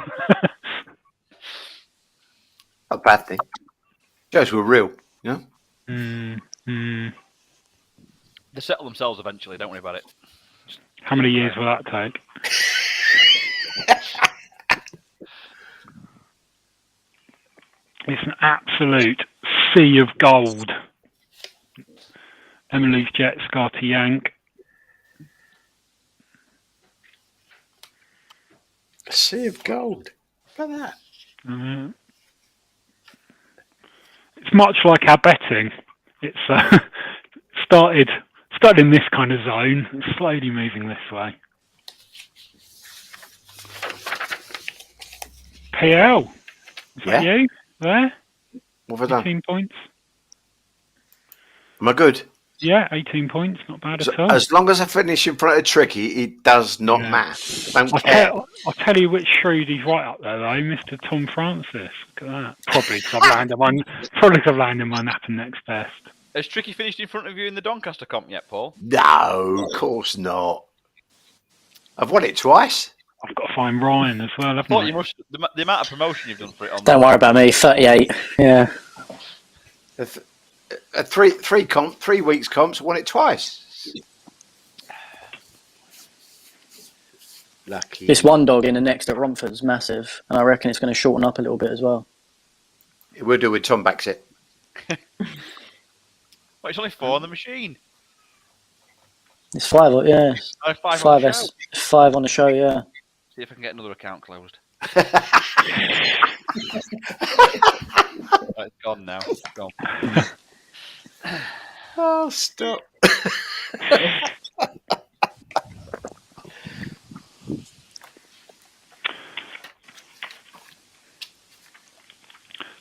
Not a bad thing. Shows we're real, you know? They settle themselves eventually, don't worry about it. How many years will that take? It's an absolute sea of gold. Emily's Jet, Scarty Yank. A sea of gold. Look at that. It's much like our betting. It's started in this kind of zone and slowly moving this way. PL. Is that you there? What have I done? 18 points. Am I good? Yeah, 18 points. Not bad at all. As long as I finish in front of Tricky, it does not matter. Don't care. I'll tell you which shrewd he's right up there, though. Mr. Tom Francis. Look at that. Probably because I've landed my nap and next best. Has Tricky finished in front of you in the Doncaster comp yet, Paul? No, of course not. I've won it twice. I've got to find Ryan as well, haven't I? You must, the amount of promotion you've done for it. Don't worry about me. 38. Yeah. 3 weeks comps, won it twice. Lucky. This one dog in the next at Romford is massive, and I reckon it's going to shorten up a little bit as well. We'll do with Tom backs it. Well, it's only 4 on the machine. It's 5, yeah. 5 on the show. 5 on the show, yeah. See if I can get another account closed. Right, it's gone now. It's gone. Oh, stop.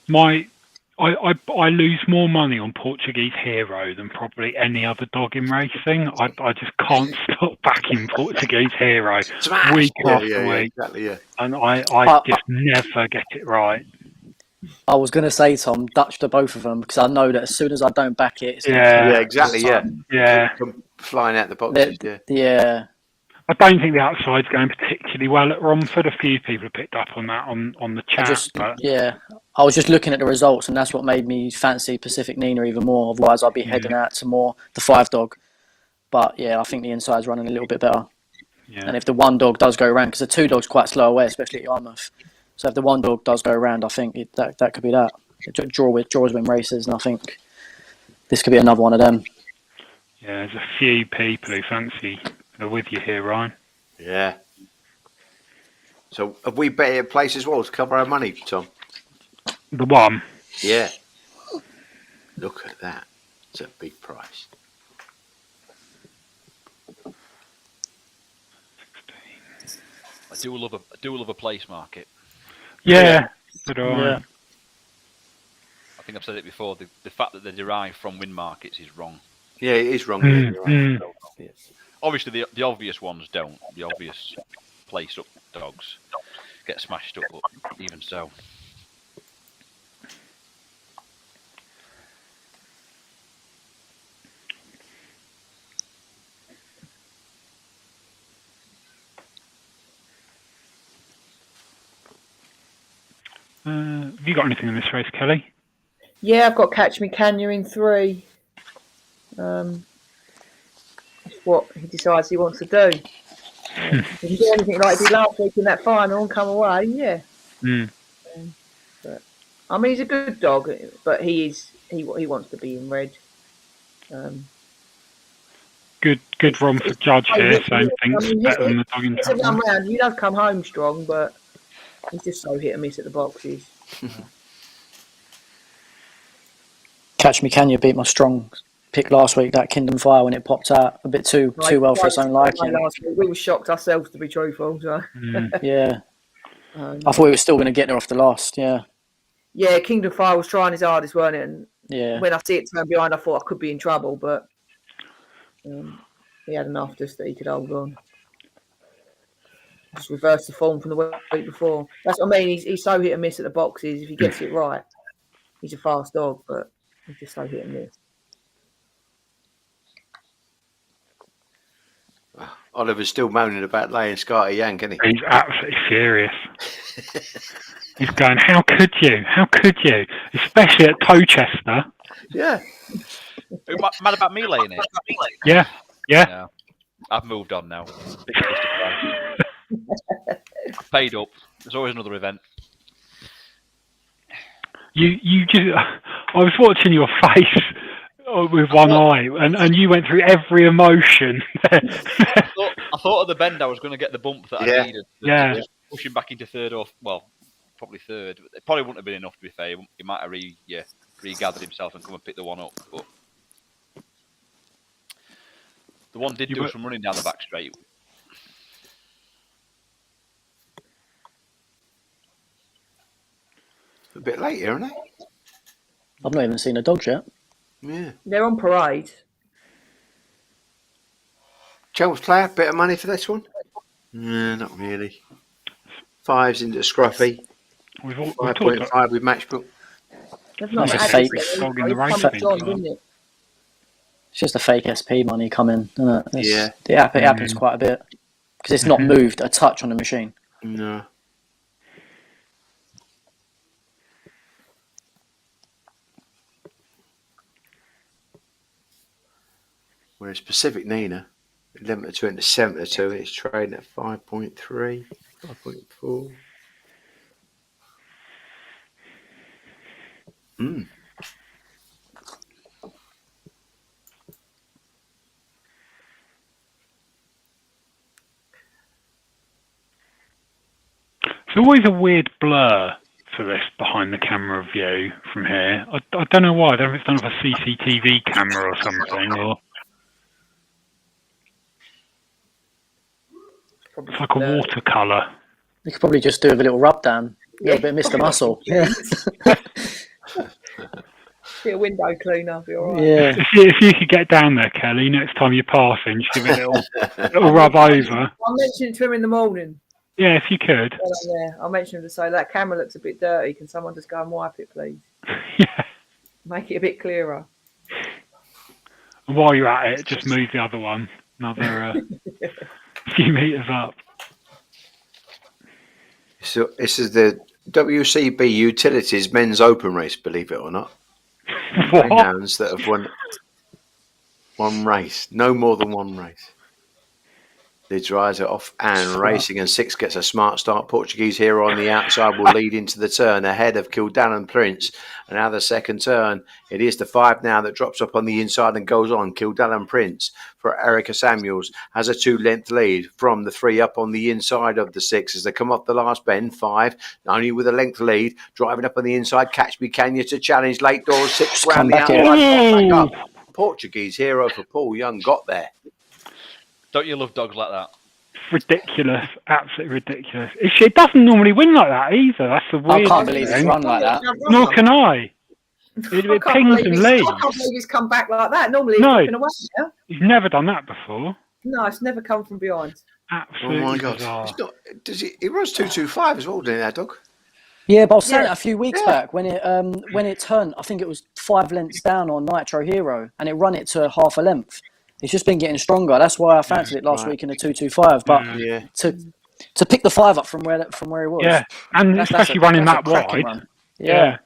I lose more money on Portuguese Hero than probably any other dog in racing. I just can't stop backing Portuguese Hero week after week, exactly, yeah. and I just never get it right. I was going to say, Tom, Dutch to both of them because I know that as soon as I don't back it, it's going to Yeah. Yeah, exactly, yeah. Yeah. Come flying out the boxes, yeah. Yeah. I don't think the outside's going particularly well at Romford. A few people have picked up on that on the chat. I was just looking at the results, and that's what made me fancy Pacific Nina even more. Otherwise, I'd be heading out to more the 5 dog. But yeah, I think the inside's running a little bit better. Yeah. And if the 1 dog does go around, because the 2 dog's quite slow away, especially at Yarmouth. So if the 1 dog does go around, I think that could be that. Draws win races, and I think this could be another one of them. Yeah, there's a few people who fancy are with you here, Ryan. Yeah. So have we bet a place as well to cover our money, Tom? The 1. Yeah. Look at that. It's a big price. I do love a place market. Yeah. But I think I've said it before. The fact that they're derived from win markets is wrong. Yeah, it is wrong. Right. Obviously, the obvious ones don't. The obvious place up dogs get smashed up, but even so. Have you got anything in this race, Kelly? Yeah, I've got Catch Me Can You in 3. That's what he decides he wants to do. If he do anything like he did last week in that final and come away, yeah. But I mean, he's a good dog, but he wants to be in red. Good Romford judge here, saying things better than the dog in It's a track 1. round. He does come home strong, but he's just so hit and miss at the boxes. Catch Me Can You beat my strong pick last week, that Kingdom Fire, when it popped out a bit too well for its own liking. We were shocked ourselves, to be truthful. So. Yeah. I thought he was still going to get there off the last, yeah. Yeah, Kingdom Fire was trying his hardest, weren't it? And when I see it turn behind, I thought I could be in trouble, but he had enough just that he could hold on. Just reverse the form from the week before. That's what I mean. He's so hit and miss at the boxes. If he gets it right, he's a fast dog, but he's just so hit and miss. Oliver's still moaning about laying Scotty Yank, isn't he? He's absolutely furious. He's going, how could you? How could you? Especially at Towchester. Yeah. Mad about me laying it? Yeah. I've moved on now. I've paid up. There's always another event. You just, I was watching your face with one eye, and you went through every emotion. I thought at the bend I was going to get the bump that I needed. Just pushing back into third probably third. It probably wouldn't have been enough, to be fair. He might have regathered himself and come and pick the one up. But the one did do some running down the back straight. A bit late here, aren't they? I've not even seen the dogs yet. Yeah. They're on parade. Chelsea player, bit of money for this one? No, not really. 5's into Scruffy. 5.5 with Matchbook. It's a fake. It's just a fake SP money coming, isn't it? It happens quite a bit because it's not moved a touch on the machine. No. Whereas Pacific Nina, 11 to 2 into 7 to 2, it's trading at 5.3, 5.4. It's always a weird blur for this behind the camera view from here. I don't know why. I don't know if it's done with a CCTV camera or something, or it's like a watercolour. You could probably just do with a little rub down. Yeah, a bit of Mr. Muscle. Yeah. Be a window cleaner, be all right. Yeah. If you could get down there, Kelly, next time you're passing, just give it a little rub over. I'll mention it to him in the morning. Yeah, if you could. Yeah, I'll mention him to say that camera looks a bit dirty. Can someone just go and wipe it, please? Yeah. Make it a bit clearer. And while you're at it, just move the other one another few meters up. So this is the WCB Utilities Men's Open Race, believe it or not. What? Greyhounds that have won one race, no more than one race. The drives are off and racing, and 6 gets a smart start. Portuguese Hero on the outside will lead into the turn ahead of Kildallan Prince. And now the second turn, it is the 5 now that drops up on the inside and goes on. Kildallan Prince for Erica Samuels has a 2-length lead from the 3 up on the inside of the 6 as they come off the last bend. 5 only with a length lead, driving up on the inside. Catch Me Can You to challenge late doors. 6 round the outside. Back up. Portuguese Hero for Paul Young got there. Don't you love dogs like that? Ridiculous, absolutely ridiculous. It doesn't normally win like that either. That's the weird I can't believe it's thing. run like that. Nor can I. It pings and leads. I can't believe he's come back like that. Normally No. he's been away now. He's never done that before. No, it's never come from behind. Absolutely Oh my God! bizarre. It's not, does he runs 2:25 as well, doesn't he, that dog? Yeah, but I was saying it a few weeks back when it turned. I think it was 5 lengths down on Nitro Hero, and it run it to half a length. It's just been getting stronger. That's why I fancied it last week in the 2:25. But to pick the 5 up from where it was. Yeah, and especially running that wide. Run. Yeah.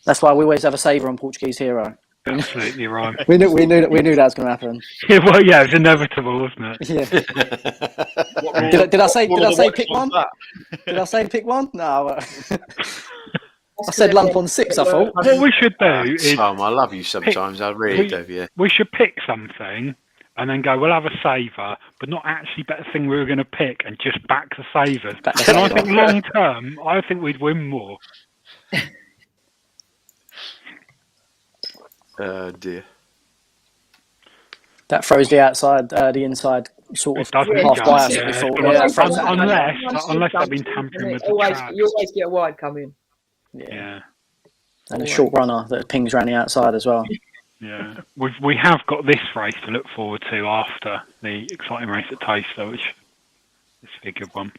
That's why we always have a saver on Portuguese Hero. Absolutely right. We knew that was going to happen. Yeah, well, yeah, it was inevitable, wasn't it? Yeah. Did I say pick one? Did I say pick one? No. I said lump on 6, I thought. What we should do is... Tom, I love you sometimes. I really do, yeah. We should pick something and then go, we'll have a saver, but not actually bet a thing we were going to pick and just back the savers. And I think long term, I think we'd win more. Oh, dear. That throws the inside sort of half bias that we thought. Unless they've been tampering with the track. You always get a wide coming. Yeah. And a short runner that pings around the outside as well. Yeah. We have got this race to look forward to after the exciting race at Taster, which is a good one.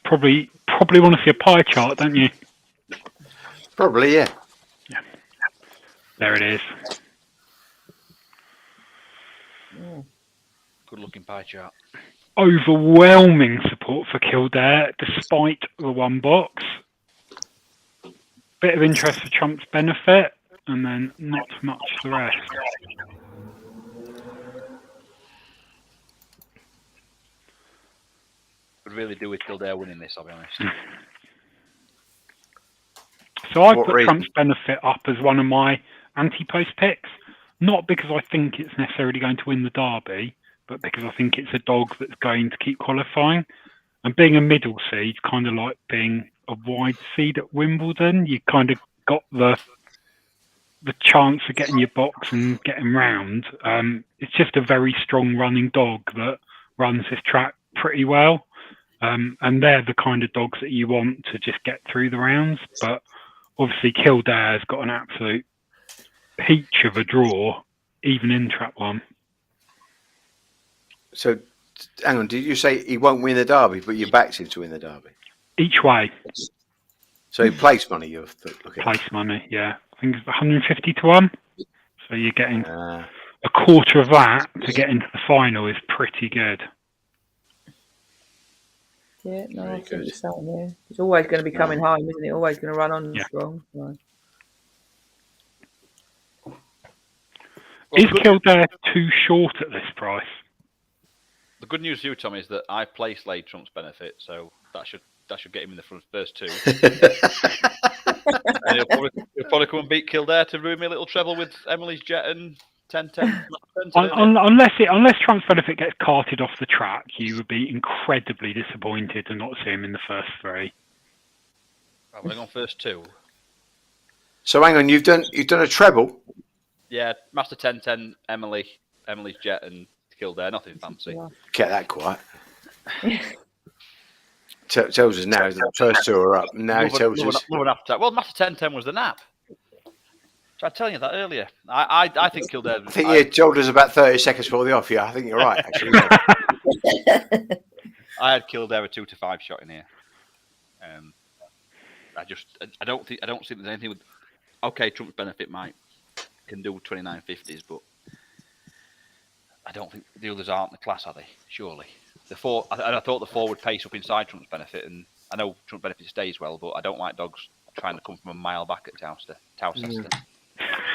Probably want to see a pie chart, don't you? Probably, yeah. Yeah. There it is. Good looking pie chart. Overwhelming support for Kildare, despite the 1 box. Bit of interest for Trump's benefit, and then not much the rest. Would really do with Kildare winning this, I'll be honest. So I put Trump's benefit up as one of my anti-post picks, not because I think it's necessarily going to win the Derby, but because I think it's a dog that's going to keep qualifying. And being a middle seed, kind of like being a wide seed at Wimbledon, you kind of got the chance of getting your box and getting round. It's just a very strong running dog that runs this track pretty well. And they're the kind of dogs that you want to just get through the rounds. But obviously Kildare's got an absolute peach of a draw, even in trap 1. So, hang on, did you say he won't win the Derby, but you backed him to win the Derby? Each way. So he place money you're looking at? Place money, yeah. I think it's 150 to 1. So you're getting a quarter of that to get into the final is pretty good. Yeah, no, I think it's saying, yeah. It's always going to be coming home, isn't it? Always going to run on strong. Right. Is Kildare too short at this price? The good news for you, Tom, is that I placed late Trump's benefit, so that should get him in the first 2. And he'll probably come and beat Kildare to ruin me a little treble with Emily's Jet and 10-10. Unless Trump's benefit gets carted off the track, you would be incredibly disappointed to not see him in the first 3. I'm going on first 2. So hang on, you've done a treble? Yeah, Master 10-10, Emily's Jet and Kildare, nothing fancy. Get that quiet. tells us now the first two are up. Now he tells us. Well, Master 10-10 was the nap. So I was telling you that earlier. I think Kildare. I think you told us about 30 seconds before the off. Yeah, I think you're right. Actually, I had Kildare a 2-5 shot in here. I don't think there's anything with. Okay, Trump's Benefit can do 29.50s, but I don't think the others aren't the class, are they? Surely. I thought the 4 would pace up inside Trump's Benefit, and I know Trump's Benefit stays well, but I don't like dogs trying to come from a mile back at Towcester.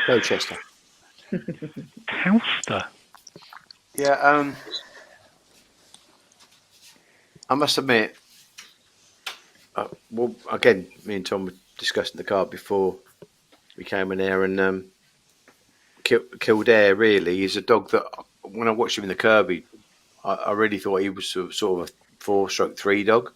Colchester. Towcester. Yeah. I must admit. Well, again, me and Tom were discussing the card before we came in there, and Kildare really is a dog that when I watched him in the Kirby, I really thought he was sort of a 4/3 dog.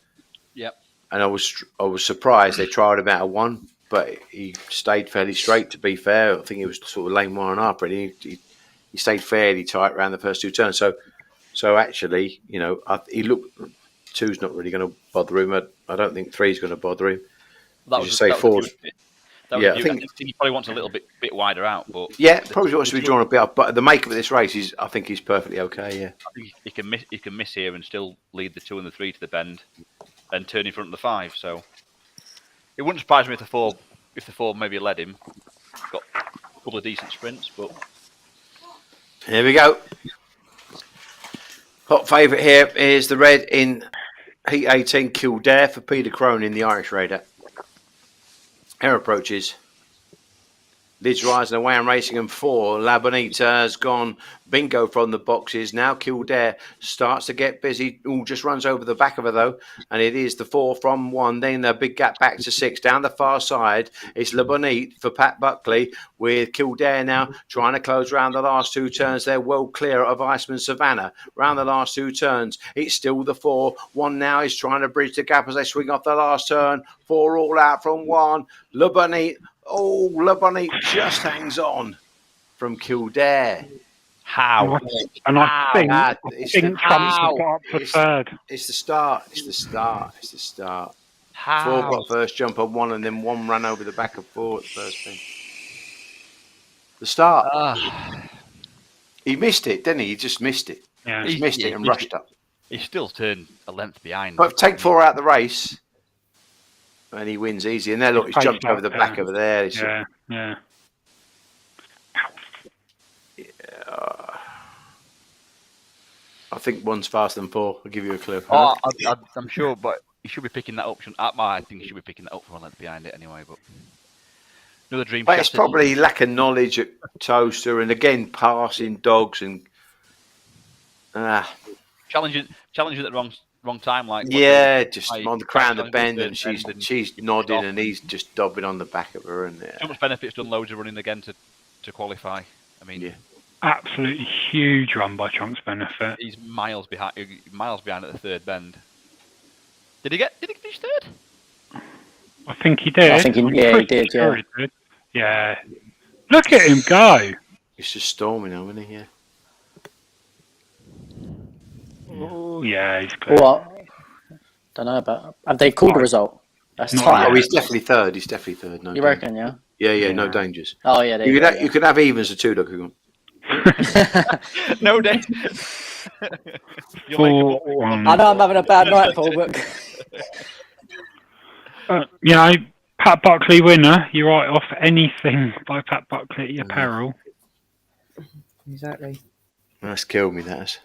Yep. And I was surprised they tried him out of 1, but he stayed fairly straight. To be fair, I think he was sort of lane 1.5, and he stayed fairly tight around the first 2 turns. So actually, he looked. 2's not really going to bother him. I don't think 3's going to bother him. That was say 4. Yeah, I think he probably wants a little bit wider out, but probably wants to be drawn a bit up. But the makeup of this race I think he's perfectly okay. Yeah, I think he can miss here and still lead the 2 and the 3 to the bend, and turn in front of the 5. So it wouldn't surprise me if the 4 maybe led him. Got a couple of decent sprints, but here we go. Hot favourite here is the red in Heat 18, Kildare for Peter Crone in the Irish Raider. Air approaches. Lids rising away and racing, and 4. La Bonita has gone bingo from the boxes. Now Kildare starts to get busy. Just runs over the back of her though. And it is the 4 from 1. Then the big gap back to 6. Down the far side, it's La Bonita for Pat Buckley, with Kildare now trying to close around the last 2 turns. They're well clear of Iceman Savannah. Round the last 2 turns, it's still the 4. 1 now is trying to bridge the gap as they swing off the last turn. 4 all out from 1. La Bonita. Oh, La Bonita just hangs on from Kildare. How? And I think Trump's got up for 3rd. It's the start. How? 4 got first jump on 1, and then 1 ran over the back of 4 at the first thing. The start. He missed it, didn't he? He just missed it. Yeah. He missed it and rushed up. He still turned a length behind. But take 4 out of the race, and he wins easy. And there, look, he's jumped over the back over there. Yeah. I think 1's faster than 4. I'll give you a clue. I'm sure, but he should be picking that up. I think he should be picking that up from a length behind it anyway. But another dream. But it's probably lack of knowledge at Toaster, and again passing dogs and challenging at the wrong time. Just on the crown of the bend, and she's nodding, and he's just dobbing on the back of her. And Trump's Benefit's done loads of running again to qualify. I mean, absolutely huge run by Trump's Benefit. He's miles behind at the 3rd bend. Did he finish 3rd? I think he did. I think he did. Sure he did. Yeah. Look at him go. He's just storming now, isn't he? Yeah. Oh, yeah, he's clear. Well, don't know about. Have they called the result? That's tight. Oh, he's definitely 3rd. No, you reckon? Yeah. Yeah. No dangers. Oh yeah. You could have evens of 2 dogs. No danger. I know I'm having a bad night, Paul, but Pat Buckley winner. You write off anything by Pat Buckley at your peril. Exactly. That's killed me. That's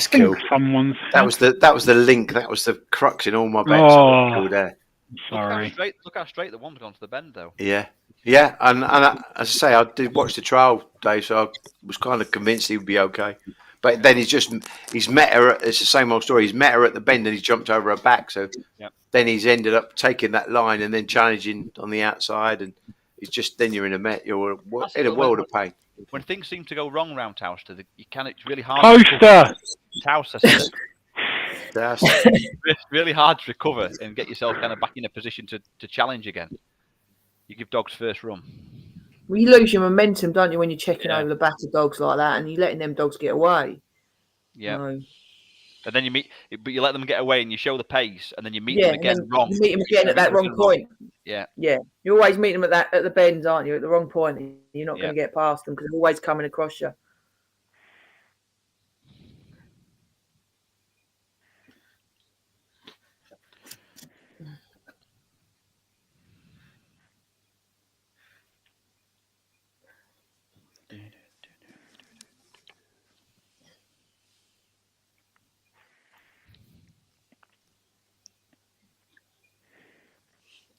killed. That was the link. That was the crux in all my bets. There. Sorry. Look how straight the one's gone to the bend, though. Yeah. And as I say, I did watch the trial, Dave, so I was kind of convinced he would be okay. But then he's met her. It's the same old story. He's met her at the bend, and he's jumped over her back. So then he's ended up taking that line and then challenging on the outside, and it's just then you're in a world of pain. When things seem to go wrong around Towcester, it's really hard. Towcester. It's really hard to recover and get yourself kind of back in a position to challenge again. You give dogs first run. Well, you lose your momentum, don't you, when you're checking over the back of dogs like that, and you're letting them dogs get away. Yeah. and then but you let them get away and you show the pace, and then you meet Yeah, them again and then wrong. you meet them again at that wrong point. Yeah. Yeah, you always meet them at the bends, aren't you? At the wrong point, and you're not going to get past them because they're always coming across you.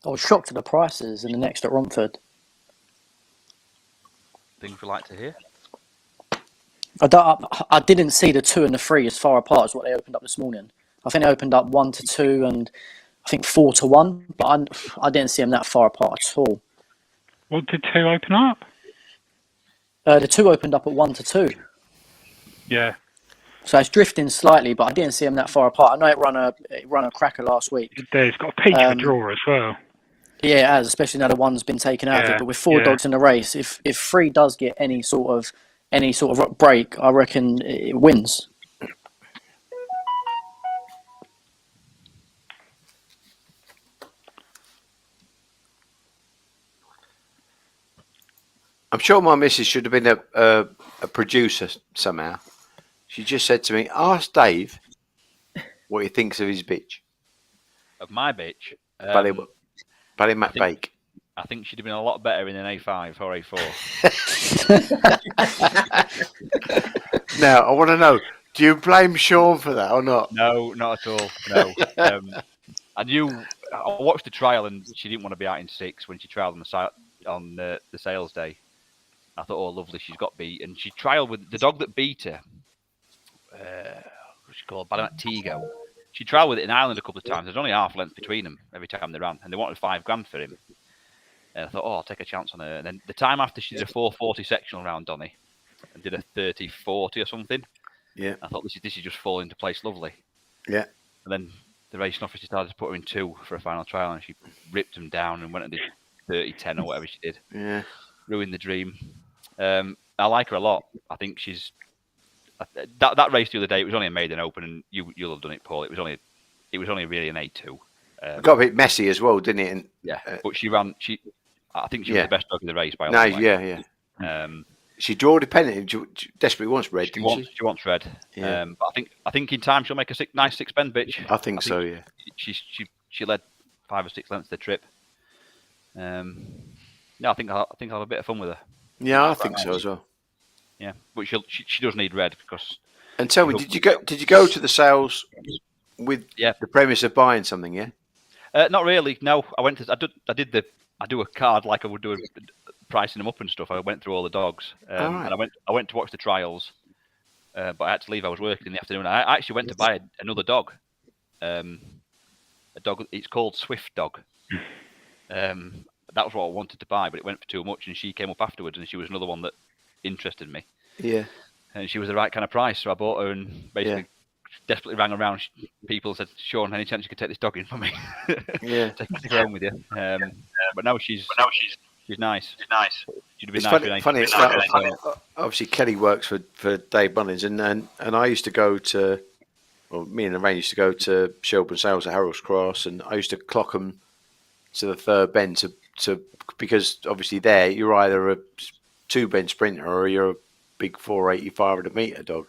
I was shocked at the prices in the next at Romford. Things we like to hear. I didn't see the 2 and the 3 as far apart as what they opened up this morning. I think they opened up 1 to 2 and I think 4 to 1, but I didn't see them that far apart at all. What did 2 open up? The 2 opened up at 1 to 2. Yeah. So it's drifting slightly, but I didn't see them that far apart. I know it run a cracker last week. It's got a peach of a draw as well. Yeah, it has, especially now the 1's been taken out of it. But with 4 dogs in the race, if 3 does get any sort of break, I reckon it wins. I'm sure my missus should have been a producer somehow. She just said to me, "Ask Dave what he thinks of his bitch." Of my bitch? Bally McBake. I think she'd have been a lot better in an A5 or A4. Now, I want to know, do you blame Sean for that or not? No, not at all. No. I watched the trial and she didn't want to be out in 6 when she trialled on the sales day. I thought, oh, lovely, she's got beat. And she trialled with the dog that beat her. What's she called? Tigo. She trialled with it in Ireland a couple of times. There's only half length between them every time they ran. And they wanted $5,000 for him. And I thought, oh, I'll take a chance on her. And then the time after she did a 440 sectional round, Donny, and did a 30-40 or something. Yeah. I thought, this is just falling into place lovely. Yeah. And then the racing officer started to put her in 2 for a final trial, and she ripped them down and went and did 30-10 or whatever she did. Yeah. Ruined the dream. I like her a lot. I think she's that race the other day. It was only a maiden open, and you'll have done it, Paul. It was only really an A2. It got a bit messy as well, didn't it? And, yeah, but she ran. I think she was the best dog in the race by a long way. Yeah. She draw dependent. She desperately wants red. She wants red. Yeah. But I think in time she'll make a nice 6-bend bitch. I think so. Yeah. She led 5 or 6 lengths the trip. No, I think I'll have a bit of fun with her. Yeah, I think so as well. Yeah, but she does need red because. And tell me, did you go to the sales with the premise of buying something? Yeah. Not really. No, I do a card like I would do pricing them up and stuff. I went through all the dogs, and I went to watch the trials, but I had to leave. I was working in the afternoon. I actually went to buy another dog. A dog. It's called Swift Dog. That was what I wanted to buy, but it went for too much, and she came up afterwards, and she was another one that interested me. Yeah. And she was the right kind of price, so I bought her and basically desperately rang around people and said, "Sean, any chance you could take this dog in for me?" Yeah. take her home with you. But now she's nice. She'd be it's nice. Funny. Obviously, Kelly works for Dave Mullins, and I used to go to, well, me and Lorraine used to go to Shelburne Sales at Harold's Cross, and I used to clock them to the 3rd bend to because obviously there you're either a 2-bend sprinter or you're a big 480 500 meter dog.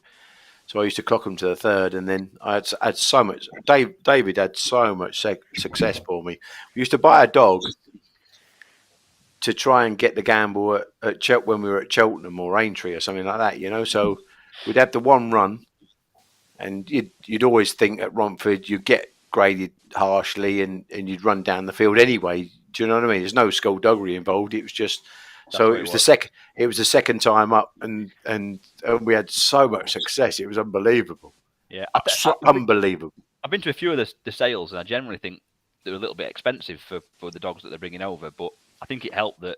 So I used to clock them to the 3rd, and then I had so much. David had so much success for me. We used to buy a dog to try and get the gamble at when we were at Cheltenham or Aintree or something like that, you know. So we'd have the one run, and you'd always think at Romford you'd get graded harshly, and you'd run down the field anyway. Do you know what I mean? There's no skullduggery involved. It was just it was the second time up, and we had so much success. It was unbelievable. Yeah, unbelievable. I've been to a few of the sales, and I generally think they're a little bit expensive for the dogs that they're bringing over. But I think it helped that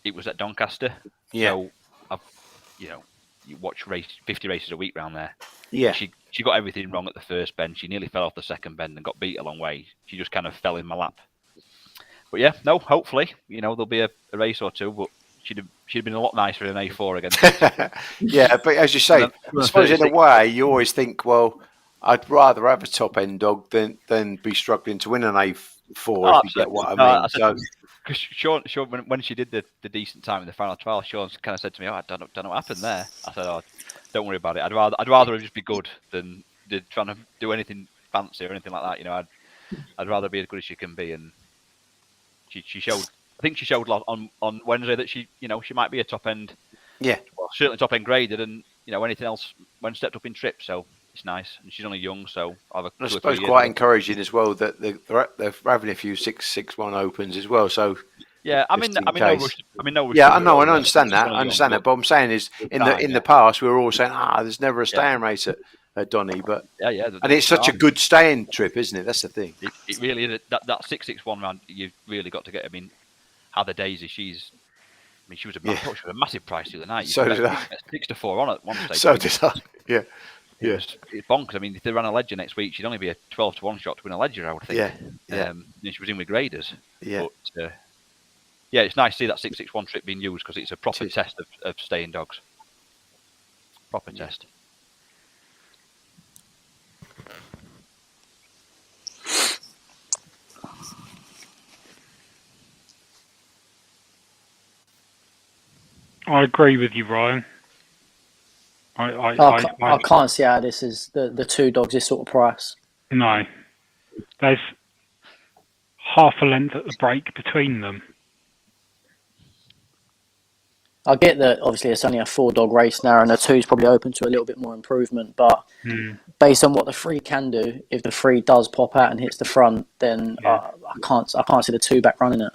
it was at Doncaster. Yeah. So you watch 50 races a week round there. Yeah. She got everything wrong at the first bend. She nearly fell off the second bend and got beat a long way. She just kind of fell in my lap. But yeah, no, hopefully, there'll be a race or two, but she'd have been a lot nicer in an A4 against. Yeah, but as you say, I suppose in a way you always think, well, I'd rather have a top end dog than be struggling to win an A4 if you get what I mean. Because Sean, when she did the decent time in the final trial, Sean kind of said to me, "Oh, I don't know what happened there." I said, "Oh, don't worry about it. I'd rather her just be good than trying to do anything fancy or anything like that. You know, I'd rather be as good as she can be." And she showed. I think she showed on Wednesday that she might be a top end. Yeah, well, certainly top end graded, and anything else when stepped up in trip. So it's nice, and she's only young, so I suppose quite encouraging as well that they're having a few 6-6-1 opens as well. So yeah, I mean, no rush. Yeah, I know, and I understand that. I understand that. But I'm saying is in the past we were all saying, there's never a staying race at Donny, but and it's such a good staying trip, isn't it? That's the thing. It really is. That 6-6-1 round, you've really got to get. I mean, Heather Daisy, she was a massive price the other night. So did I. 6-4 on at one stage. So did I. Yeah. It's bonkers. I mean, if they ran a ledger next week, she'd only be a 12-1 shot to win a ledger, I would think. Yeah. And she was in with graders. Yeah. But, it's nice to see that 6-6-1 trip being used because it's a proper test of staying dogs. Proper test. I agree with you, Ryan. I can't see how this is the two dogs this sort of price. No, there's half a length at the break between them. I get that obviously it's only a 4-dog race now, and the 2's probably open to a little bit more improvement. But based on what the 3 can do, if the 3 does pop out and hits the front, then I can't see the 2 back running it.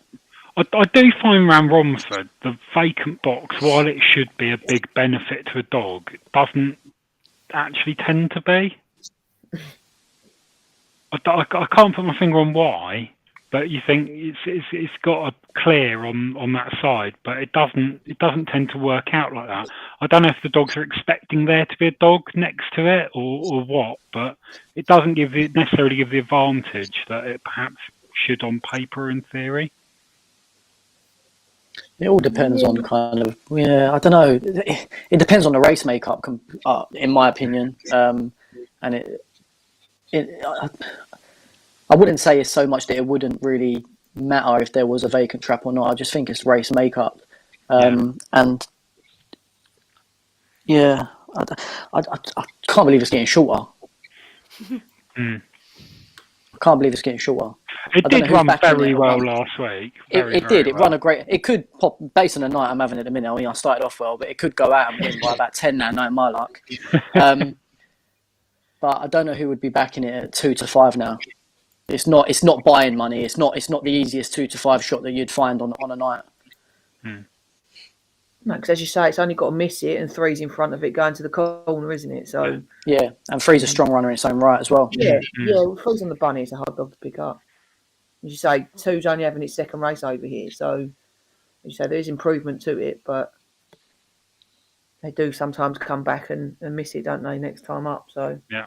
I do find around Romford, the vacant box, while it should be a big benefit to a dog, it doesn't actually tend to be. I can't put my finger on why, but you think it's got a clear on that side, but it doesn't tend to work out like that. I don't know if the dogs are expecting there to be a dog next to it or what, but it doesn't necessarily give the advantage that it perhaps should on paper in theory. It all depends on kind of, I don't know. It depends on the race makeup, in my opinion. And I wouldn't say it's so much that it wouldn't really matter if there was a vacant trap or not. I just think it's race makeup. And I can't believe it's getting shorter. I can't believe it's getting shorter. It did run very well last week. It did. It run a great. It could pop based on the night I'm having at the minute. I mean, I started off well, but it could go out and win by about 10 now. Not my luck. But I don't know who would be backing it at 2 to 5 now. It's not buying money. It's not the easiest 2 to 5 shot that you'd find on a night. No, because as you say, it's only got to miss it, and 3's in front of it going to the corner, isn't it? So yeah, and 3's a strong runner in its own right as well. Yeah. 3's on the bunny. It's a hard dog to pick up. As you say, 2's only having its second race over here, so as you say, there is improvement to it, but they do sometimes come back and miss it, don't they? Next time up, so yeah.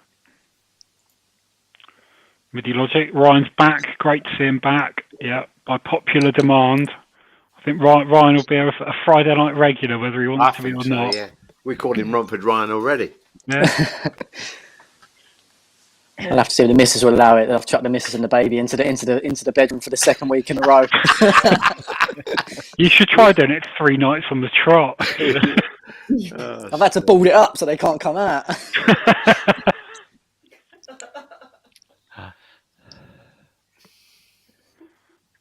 With your logic, Ryan's back. Great to see him back. Yeah, by popular demand. I think Ryan will be a Friday night regular, whether he wants to be or not. Yeah, we called him Romford Ryan already. Yeah. I'll have to see if the missus will allow it. I've chucked the missus and the baby into the bedroom for the second week in a row. You should try doing it 3 nights on the trot. I've had to board it up so they can't come out.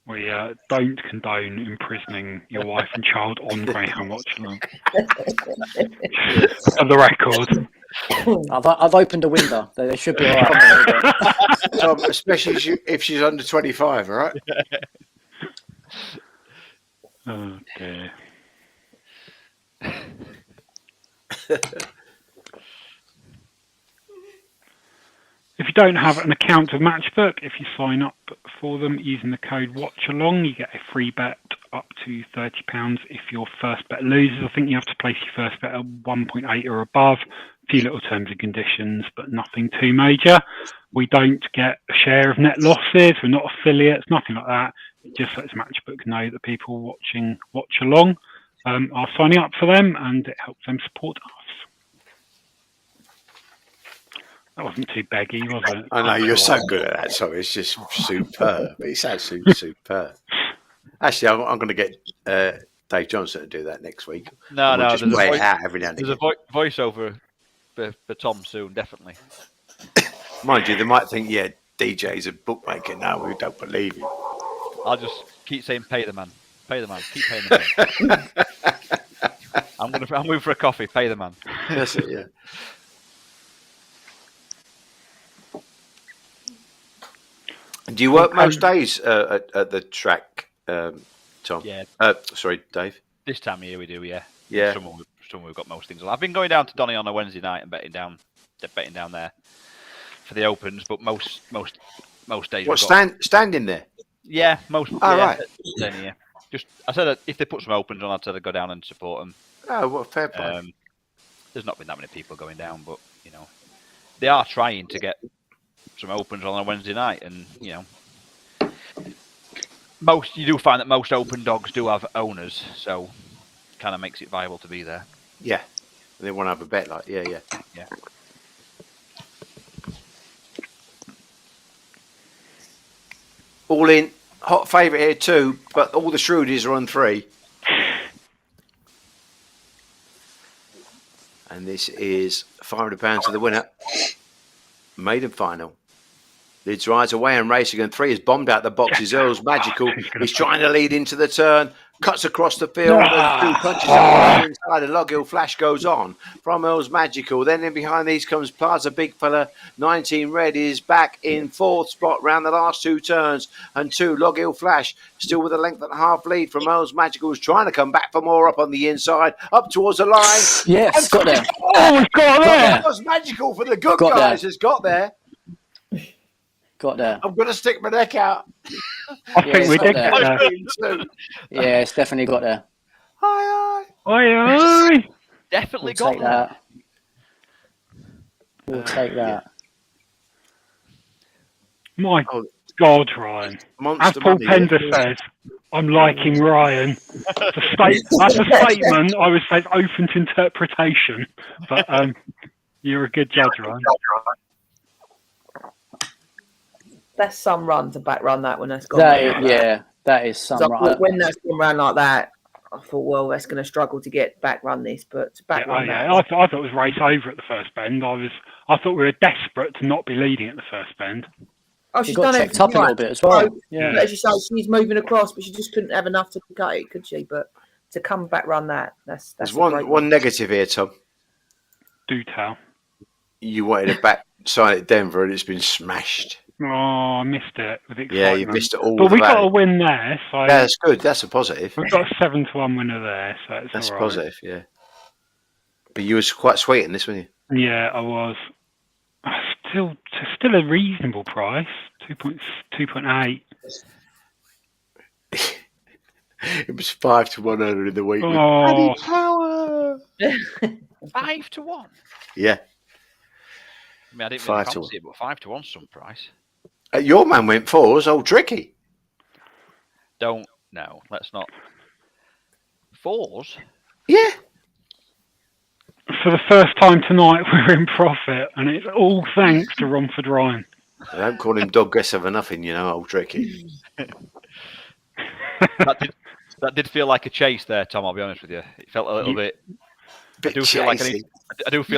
We don't condone imprisoning your wife and child on Greyhound Watchalong. For the record. I've opened a window. They should be all right. Especially if she's under 25, all right? Oh, dear. If you don't have an account of Matchbook, if you sign up for them using the code Watchalong, you get a free bet up to £30 if your first bet loses. I think you have to place your first bet at 1.8 or above. A few little terms and conditions, but nothing too major. We don't get a share of net losses. We're not affiliates, nothing like that. It just lets Matchbook know that people watching Watchalong. are signing up for them, and it helps them support us. That wasn't too beggy, was it? I know you're so good at that, so it's just superb. It's absolutely superb. Actually, I'm going to get Dave Johnson to do that next week. No, we'll just play it out every now and again. There's a voiceover for Tom soon, definitely. Mind you, they might think, DJ's a bookmaker now. We don't believe you. I'll just keep saying, pay the man, keep paying the man. I'm moving for a coffee, pay the man. That's it, yeah. Do you work most days at the track, Tom? Yeah. Sorry, Dave. This time of year we do, yeah. Yeah. Summer we've got most things. I've been going down to Donny on a Wednesday night and betting down there for the opens, but most days. What, standing there? Yeah, most. Oh, right. Yeah. Just I said that if they put some opens on, I'd say I'd go down and support them. Oh, what a fair play. There's not been that many people going down, but they are trying to get some opens on a Wednesday night, and you do find that most open dogs do have owners, so kind of makes it viable to be there. Yeah, they want to have a bet, yeah. All in, hot favourite here too, but all the Shrewdies are on 3. And this is £500 to the winner. Maiden final. Leads rides away and racing, and 3 is bombed out the boxes. Earl's Magical. He's trying to lead into the turn. Cuts across the field and 2 punches up inside. And Log Hill Flash goes on from Earl's Magical. Then in behind these comes Plaza Big Fella. 19 Red is back in 4th spot round the last 2 turns. And 2 Log Hill Flash still with a length and a half lead from Earl's Magical, who's trying to come back for more up on the inside, up towards the line. Yes, got there. Oh, he's got there. Earl's Magical for the good guys has got there. Got there. I'm going to stick my neck out. I think we did get there. Yeah, it's definitely got there. Aye. Definitely We'll got take that. We'll take that. My God, Ryan. As Paul Pender says, I'm liking Ryan. That's a statement I would say is open to interpretation. But you're a good judge, Ryan. That's some run to back run that when that's gone. That is some run. When that's gone round like that, I thought, well, that's going to struggle to get back run this, but to back run that. I thought it was race over at the first bend. I thought we were desperate to not be leading at the first bend. Oh, she's done it up a little bit as well. Yeah, as you say, she's moving across, but she just couldn't have enough to cut it, could she? But to come back run that, that's There's one negative here, Tom. Do tell. You wanted a back sign at Denver, and it's been smashed. Oh, I missed it with excitement. Yeah, you missed it all. But we got a win there. So that's good. That's a positive. We've got a 7-1 winner there, so that's all right. Positive. Yeah. But you was quite sweet in this, weren't you? Yeah, I was. Still a reasonable price. 2.8. It was 5 to 1 earlier in the week. Oh, power! 5 to 1. Yeah. I mean, I didn't really fancy it, but 5 to 1's some price. Your man went 4s, old Tricky. No, let's not. 4s? Yeah. For the first time tonight, we're in profit, and it's all thanks to Romford Ryan. I don't call him dog guess over nothing, old Tricky. That did feel like a chase there, Tom, I'll be honest with you. It felt a little bit... I do feel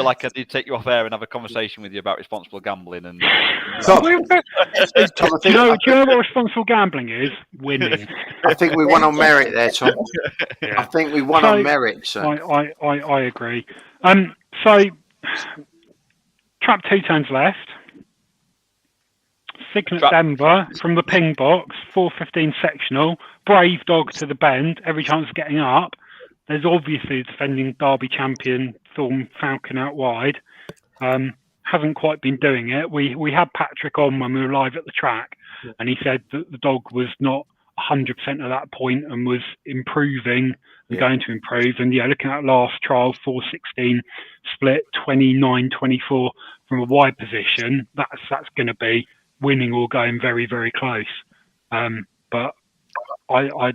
like I need to take you off air and have a conversation with you about responsible gambling. And do you know what responsible gambling is? Winning. I think we won on merit there, Tom. Yeah. I think we won on merit. So. I agree. So, trap 2 turns left. Signet Denver from the ping box, 4:15 sectional. Brave Dog to the bend, every chance of getting up. There's obviously the defending Derby champion Thorn Falcon out wide. Hasn't quite been doing it. We had Patrick on when we were live at the track, and he said that the dog was not 100% at that point and was improving and going to improve. And looking at last trial, 4:16 split, 29-24 from a wide position. That's going to be winning or going very, very close. But I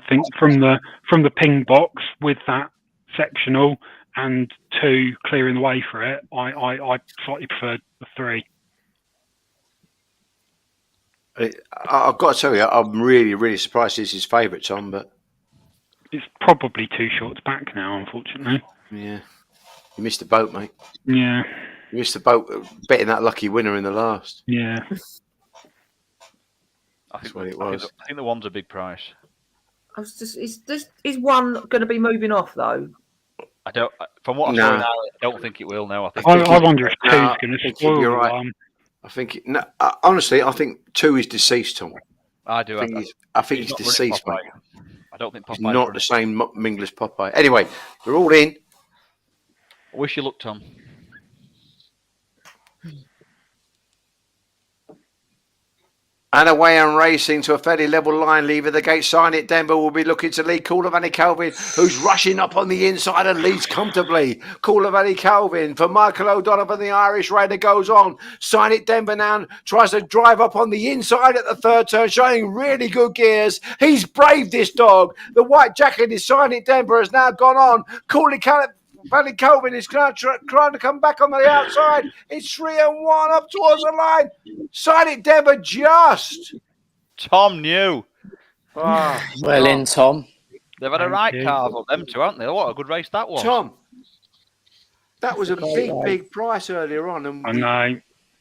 think from the ping box with that sectional and 2 clearing the way for it, I slightly preferred the 3. I've got to tell you, I'm really, really surprised this is his favourite, Tom. But it's probably 2 shorts back now, unfortunately. Yeah, you missed the boat, mate. Yeah, you missed the boat betting that lucky winner in the last. Yeah, That's what it was. I think the 1's a big price. Is 1 going to be moving off though? I don't. From what I saw now, I don't think it will. No, I wonder if 2's going to spoil. You're right. I think honestly, I think 2 is deceased, Tom. I do. I think he's deceased, mate. I don't think Popeye. He's not the same English Popeye. Anyway, we're all in. I wish you luck, Tom. And away and racing to a fairly level line, leaving the gate. Sign It Denver will be looking to lead Call of Annie Calvin, who's rushing up on the inside and leads comfortably. Call of Annie Calvin for Michael O'Donovan, the Irish Raider goes on. Sign It Denver now tries to drive up on the inside at the third turn, showing really good gears. He's brave, this dog. The white jacket is Sign It Denver has now gone on. Call It Vanny Calvin is trying to come back on the outside. It's 3-1 up towards the line. Sign It Denver just. Tom knew. Well in, Tom. They've had a right carve on them two, haven't they? What a good race that was. Tom, that was a big price earlier on. And I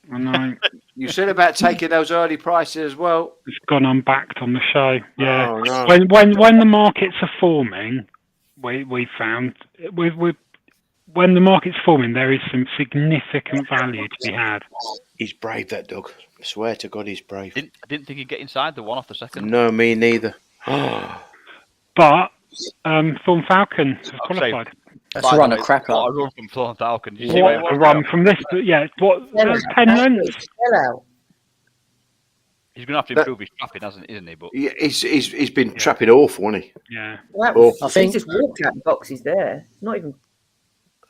know. You said about taking those early prices as well. It's gone unbacked on the show. Yeah. Oh, no. When the markets are forming, we found when the market's forming, there is some significant value to be had. He's brave, that dog. I swear to God, he's brave. I didn't think he'd get inside the 1 off the second. No, me neither. But Thorn Falcon has qualified. That's a run of cracker. What a run from Thorn Falcon. Did you see what a run from this? But yeah, that's 10 lengths. He's going to have to improve his trapping, isn't he? But yeah, he's been trapping awful, hasn't he? Yeah. I think he's just walked out the boxes there. Not even.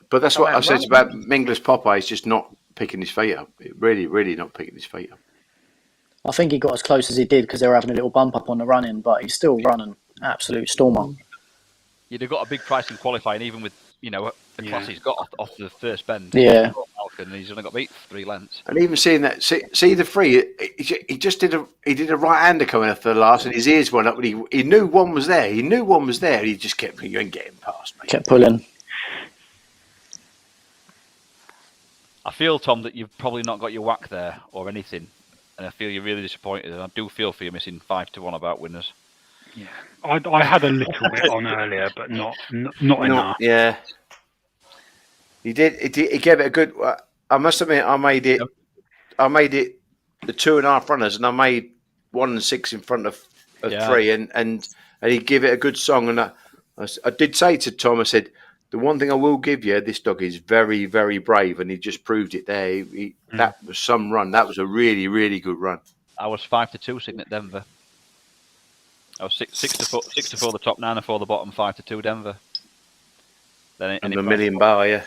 But that's what I said about English Popeye. He's just not picking his feet up. Really, really not picking his feet up. I think he got as close as he did because they were having a little bump up on the running, but he's still running absolute stormer. You'd have got a big price in qualifying, even with the class he's got off the first bend. Yeah. And he's only got beat 3 lengths. And even seeing that, see the 3, he just did a right-hander coming after the last, and his ears went up. And he knew one was there. He knew one was there. He just kept getting past, mate. Kept pulling. I feel, Tom, that you've probably not got your whack there or anything, and I feel you're really disappointed. And I do feel for you missing 5-1 about winners. Yeah, I had a little bit on earlier, but not enough. Yeah, he did. He gave it a good. I must admit, I made it the 2.5 runners, and I made 1 and 6 in front of 3, and he gave it a good song. And I did say to Tom, I said, the one thing I will give you, this dog is very, very brave, and he just proved it there. That was some run. That was a really, really good run. I was 5-2 Signet Denver. I was 6-4 the top, 9-4 the bottom, 5-2 Denver. Then and a million bar, yeah.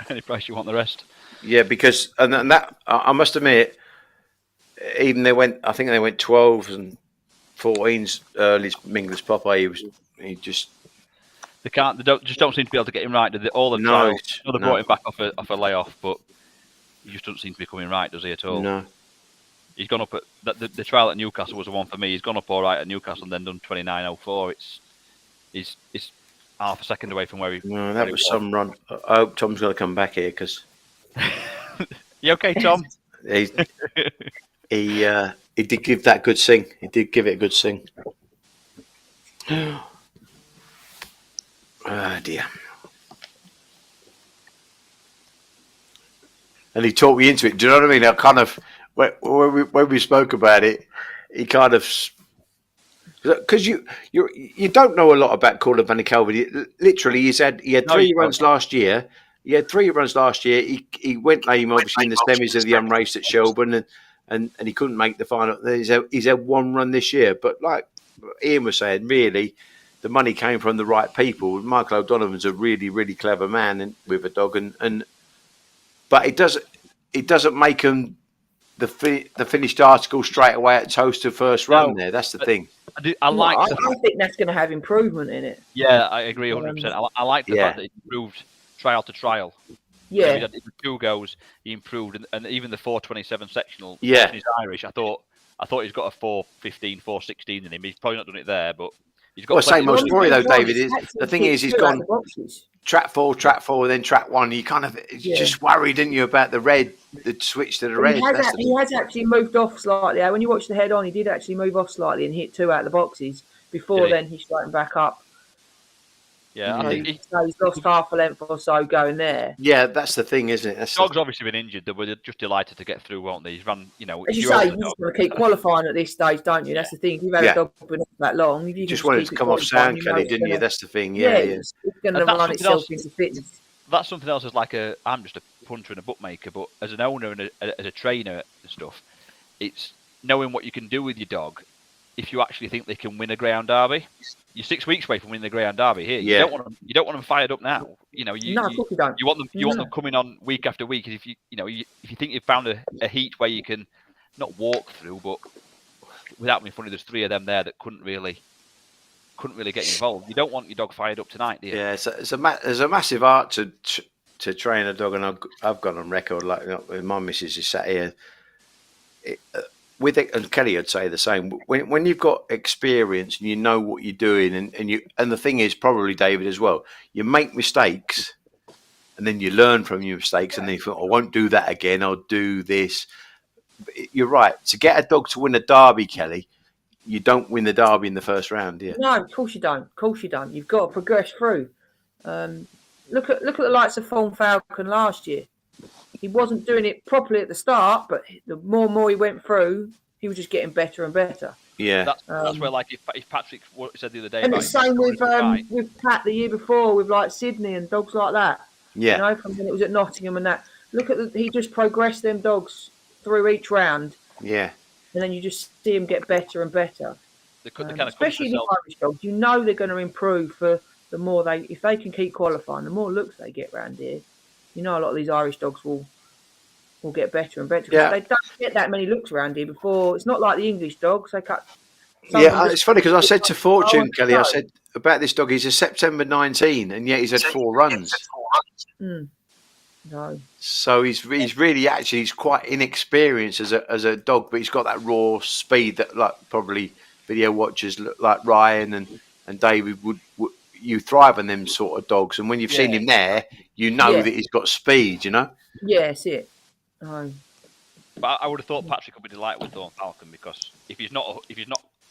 Any price you want the rest. Yeah, because and that I must admit, even I think they went 12s and 14s early. English Popeye, he just. They just don't seem to be able to get him right. All the trials, they brought him back off a layoff, but he just doesn't seem to be coming right, does he, at all? No. He's gone up at the trial at Newcastle was the one for me. He's gone up all right at Newcastle and then done 29.04. It's half a second away from where he. No, that was some run. I hope Tom's going to come back here because. You okay, Tom? he did give that good sing. He did give it a good sing. Oh dear. And he talked me into it. Do you know what I mean? I kind of when we spoke about it, he kind of because you don't know a lot about Call of Vanny Calvin. Literally, he had 3 runs last year. He had 3 runs last year. He went lame obviously in the semis of the unraced at Shelburne, and he couldn't make the final. He's had 1 run this year, but like Ian was saying, really. The money came from the right people. Michael O'Donovan's a really, really clever man with a dog, but it doesn't make him the finished article straight away at Toaster first run there. That's the thing. I like. I think that's going to have improvement in it. Yeah, I agree 100%. I like the fact that it improved trial to trial. Yeah. He had 2 goes, he improved, and even the 4:27 sectional. Yeah. He's Irish. I thought he's got a 4:15, 4:16 in him. He's probably not done it there, but he's got. Well, same old story though, David. The thing is, he's gone track 4, and then track 1. You kind of just worried, didn't you, about the switch to the red? He has actually moved off slightly. When you watch the head on, he did actually move off slightly and hit 2 out of the boxes. Before then, he straightened back up. Yeah, I think he's lost half a length or so going there. Yeah, that's the thing, isn't it? Dog's obviously been injured. They were just delighted to get through, weren't they? He's run, As you say, you just want to keep qualifying at this stage, don't you? That's the thing. If you've had a dog been up that long, you just wanted to come off sound, Kelly, didn't you? That's the thing. Yeah. It's going to run itself into fitness. That's something else. As I'm just a punter and a bookmaker, but as an owner and as a trainer and stuff, it's knowing what you can do with your dog if you actually think they can win a Greyhound Derby. You're 6 weeks away from winning the Greyhound Derby here. You don't want them fired up now. No, of course you don't. You want them coming on week after week. If you think you've found a heat where you can not walk through, but without being funny, there's 3 of them there that couldn't really get involved. You don't want your dog fired up tonight, do you? Yeah, there's a massive art to train a dog, and I've gone on record my missus is sat here. With it, and Kelly would say the same. When you've got experience and you know what you're doing, and the thing is, probably David as well, you make mistakes, and then you learn from your mistakes, and then you think, I won't do that again. I'll do this. You're right. To get a dog to win a derby, Kelly, you don't win the derby in the first round, do you? No, of course you don't. Of course you don't. You've got to progress through. Look at the likes of Fawn Falcon last year. He wasn't doing it properly at the start, but the more and more he went through, he was just getting better and better. Yeah, that's where if Patrick said the other day, and the same with Pat the year before with Sydney and dogs like that. Yeah, from when it was at Nottingham and that. Look at he just progressed them dogs through each round. Yeah, and then you just see them get better and better. Especially the Irish dogs, they're going to improve for the more if they can keep qualifying, the more looks they get around here. A lot of these Irish dogs will get better and better. Yeah. They don't get that many looks around here before. It's not like the English dogs. They cut. Yeah, it's funny because I said to Fortune, Kelly, I said about this dog, he's a September 19 and yet he's had 4 runs. No. So he's really he's quite inexperienced as a dog, but he's got that raw speed that probably video watchers like Ryan and David would you thrive on them sort of dogs, and when you've seen him there, that he's got speed. Yeah, that's it. But I would have thought Patrick would be delighted with Dawn Falcon because if he's not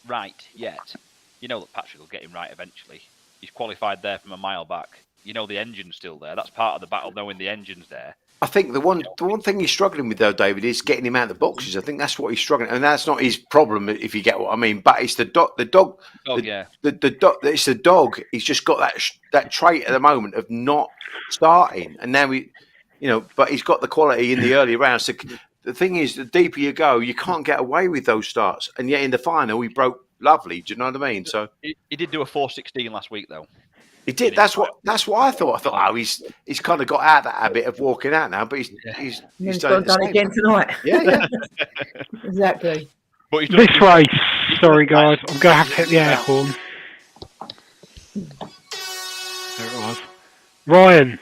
right yet, that Patrick will get him right eventually. He's qualified there from a mile back. The engine's still there. That's part of the battle, knowing the engine's there. I think the one thing he's struggling with though, David, is getting him out of the boxes. I think that's what he's struggling, and that's not his problem, if you get what I mean. But it's the dog. It's the dog. He's just got that trait at the moment of not starting, and now but he's got the quality in the early rounds. So the thing is, the deeper you go, you can't get away with those starts, and yet in the final he broke lovely. Do you know what I mean? So he did do a 4:16 last week though. He did. That's what I thought. I thought, he's kind of got out of that habit of walking out now, but he's done again tonight. Yeah. Exactly. But this race, sorry guys, I'm going to have to hit the air horn. There it was. Ryan,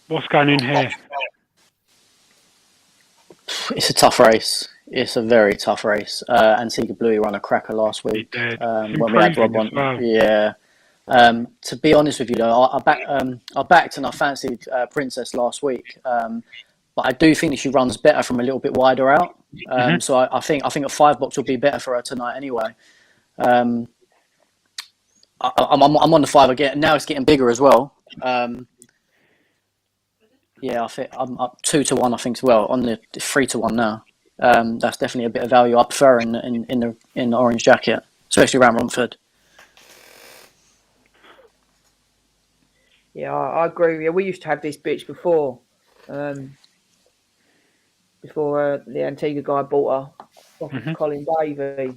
what's going in here? It's a tough race. It's a very tough race. Antigua Bluey ran a cracker last week when we had Rob on. Well. Yeah. To be honest with you, though, I backed and I fancied Princess last week, but I do think that she runs better from a little bit wider out. So I think a 5 box will be better for her tonight anyway. I'm on the 5 again. Now it's getting bigger as well. I think I'm up 2-1. I think as well on the 3-1 now. That's definitely a bit of value. I prefer in the orange jacket, especially around Romford. Yeah, I agree with you. We used to have this bitch before the Antigua guy bought her off Colin Davey.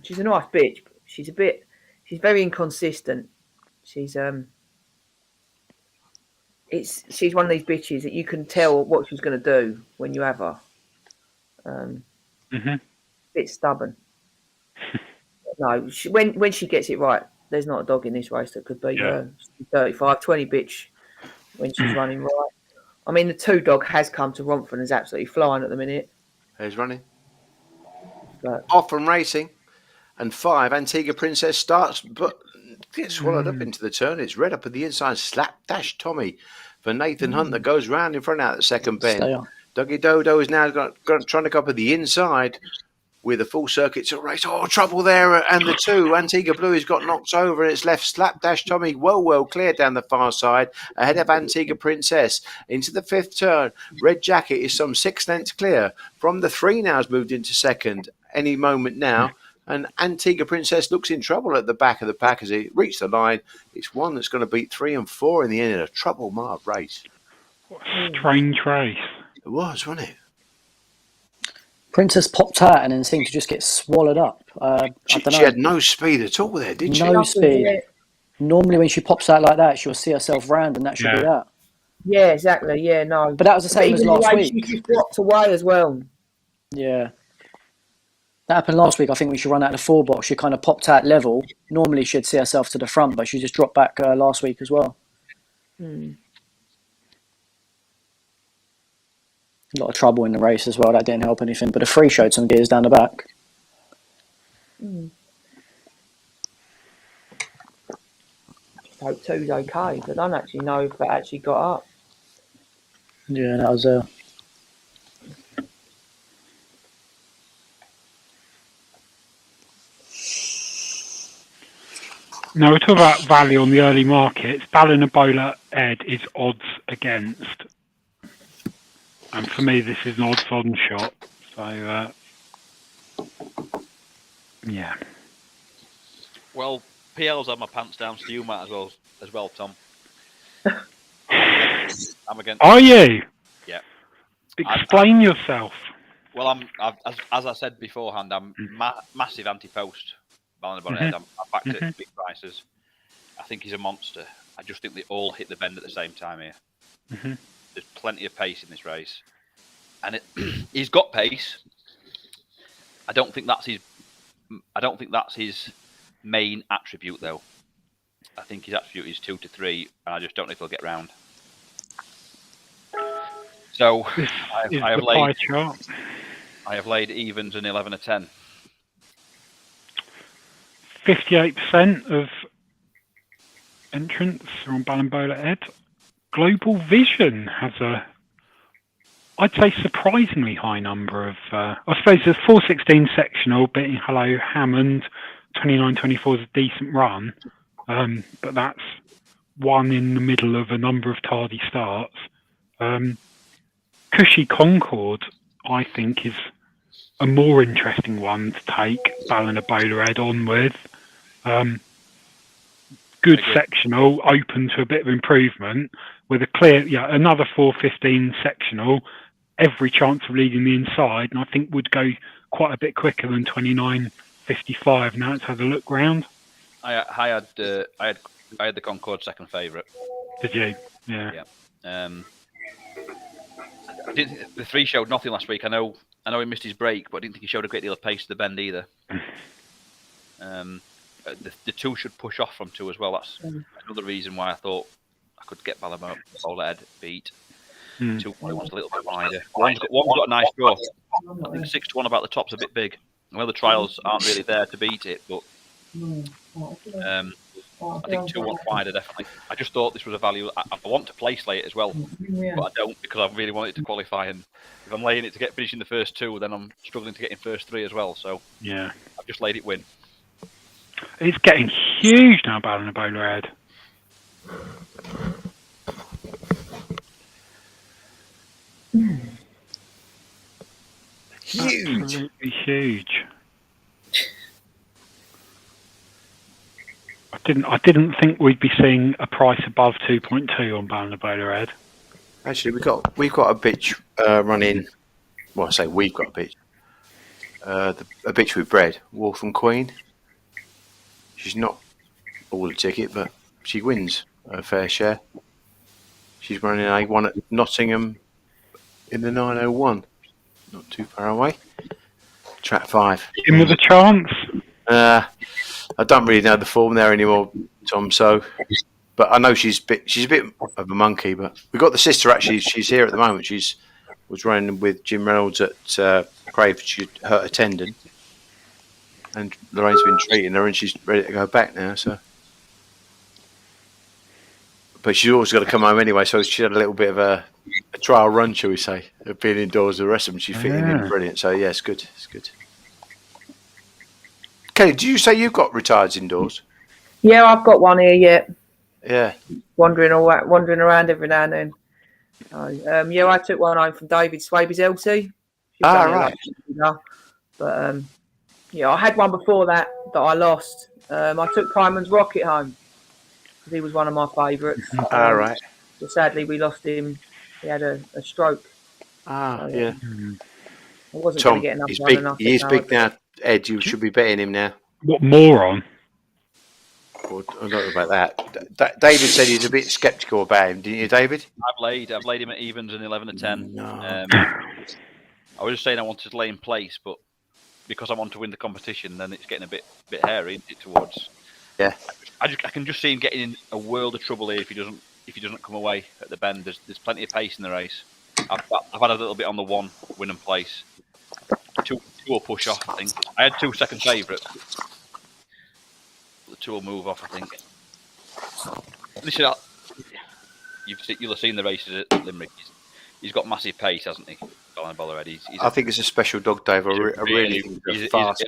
She's a nice bitch, but she's very inconsistent. She's she's one of these bitches that you can tell what she's going to do when you have her. Bit stubborn. No, when she gets it right, there's not a dog in this race that could beat her. She's 35, 20 bitch when she's running right. I mean, the 2 dog has come to Romford and is absolutely flying at the minute. Who's running? But Off from racing. And 5, Antigua Princess starts, but gets swallowed up into the turn. It's red up at the inside. Slapdash Tommy for Nathan Hunt that goes round in front out the second bend. Dougie Dodo is now trying to go up at the inside with a full circuit to race. Oh, trouble there. And the 2, Antigua Blue, has got knocked over and it's left Slapdash Tommy well clear down the far side ahead of Antigua Princess into the 5th turn. Red Jacket is some 6 lengths clear from the 3 now, has moved into second any moment now. And Antigua Princess looks in trouble at the back of the pack as it reached the line. It's one that's going to beat 3 and 4 in the end in a trouble-marked race. What a strange race. It was, wasn't it? Princess popped out and then seemed to just get swallowed up. She had no speed at all there, did she? No speed. Normally when she pops out like that, she'll see herself round and that should be that. Yeah, exactly. Yeah, no. But that was the same as last week. She just dropped away as well. Yeah. That happened last week. I think when she ran out of the 4 box, she kind of popped out level. Normally she'd see herself to the front, but she just dropped back last week as well. A lot of trouble in the race as well. That didn't help anything. But the 3 showed some gears down the back. Just hope 2's okay. But I don't actually know if that actually got up. Yeah, that was Now, we're talking about value on the early markets. Ballinabola Ed is odds against. And for me, this is an odds-on shot. So, yeah. Well, PL's had my pants down, so you might as well, Tom. I'm against. Are you? Yeah. Explain yourself. Well, as I said beforehand, I'm massive anti-post. Ballinabola Ed. I'm backed at big prices. I think he's a monster. I just think they all hit the bend at the same time here. There's plenty of pace in this race, and he's got pace. I don't think that's his main attribute, though. I think his attribute is 2 to 3, and I just don't know if he'll get round. So I have laid evens and 11 or 10. 58% of entrants are on Ballinabola Ed. Global Vision has I'd say surprisingly high number of, I suppose there's 416 sectional beating Hello Hammond, 29-24 is a decent run, but that's one in the middle of a number of tardy starts. Cushy Concord, I think, is a more interesting one to take Ballinabola Ed on with. Good sectional, open to a bit of improvement, with a clear, another 415 sectional, every chance of leading the inside, and I think would go quite a bit quicker than 29.55. Now it's had a look round. I had the Concord second favourite. Did you? Yeah. I didn't think the 3 showed nothing last week. I know he missed his break, but I didn't think he showed a great deal of pace to the bend either. The 2 should push off from 2 as well. That's another reason why I thought I could get Ballinabola Ed beat. 2 one's a little bit wider. One's got a nice draw. I think 6 to 1 about the top's a bit big. Well, the trials aren't really there to beat it, but I think 2 1 wider definitely. I just thought this was a value. I want to place lay it as well, but I don't because I really want it to qualify. And if I'm laying it to get finishing the first 2, then I'm struggling to get in first 3 as well. So yeah, I've just laid it win. It's getting huge now, Ballinabola Ed. Huge. Absolutely huge. I didn't think we'd be seeing a price above 2.2 on Ballinabola Ed. Actually, we've got a bitch running. Well, I say we've got a bitch. A bitch we've bred, Wolf and Queen. She's not all the ticket, but she wins a fair share. She's running A1 at Nottingham in the 901. Not too far away. Track 5. In with a chance. I don't really know the form there anymore, Tom. So, but I know she's a bit of a monkey. But we got the sister actually. She's here at the moment. Was running with Jim Reynolds at Crave. She hurt a tendon, and Lorraine's been treating her, and she's ready to go back now. So, but she's always got to come home anyway. So she had a little bit of a trial run, shall we say, of being indoors. The rest of them, she's fitting in brilliant. So yeah, it's good. It's good. Kelly, did you say you've got retards indoors? Yeah, I've got one here yet. Yeah. Wandering around every now and then. Yeah, I took one home from David Swaby's LC. Right. But yeah, I had one before that I lost. I took Kyman's Rocket home because he was one of my favourites. Right. But sadly, we lost him. He had a stroke. Yeah. I wasn't Tom, going to get enough. He's big now. Ed, you should be betting him now. What moron? I don't know about that. David said he's a bit sceptical about him, didn't you, David? I've laid him at evens and 11 to 10. No. I was just saying I wanted to lay in place, but because I want to win the competition, then it's getting a bit hairy, isn't it, towards. Yeah. I can just see him getting in a world of trouble here if he doesn't come away at the bend. There's plenty of pace in the race. I've had a little bit on the one win and place. Two will push off, I think. I had 2 second favourites. The 2 will move off, I think. Listen, you'll have seen the races at Limerick. He's got massive pace, hasn't he? I think it's a special dog, Dave. I really think he's fast.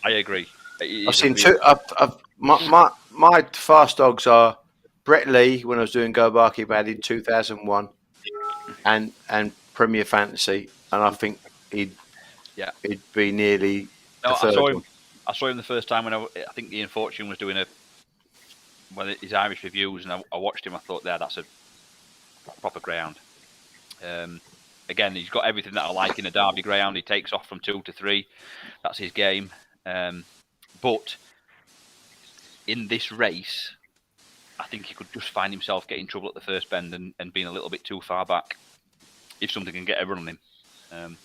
I agree. I've seen 2. My fast dogs are Brett Lee when I was doing Go Barky Bad in 2001, and Premier Fantasy, and I think he'd be nearly. No, I saw him the first time when I think Ian Fortune was doing his Irish reviews, and I watched him. I thought, that's a proper greyhound. Again, he's got everything that I like in a Derby greyhound. He takes off from 2 to 3. That's his game. But in this race, I think he could just find himself getting in trouble at the first bend and being a little bit too far back. If something can get a run on him,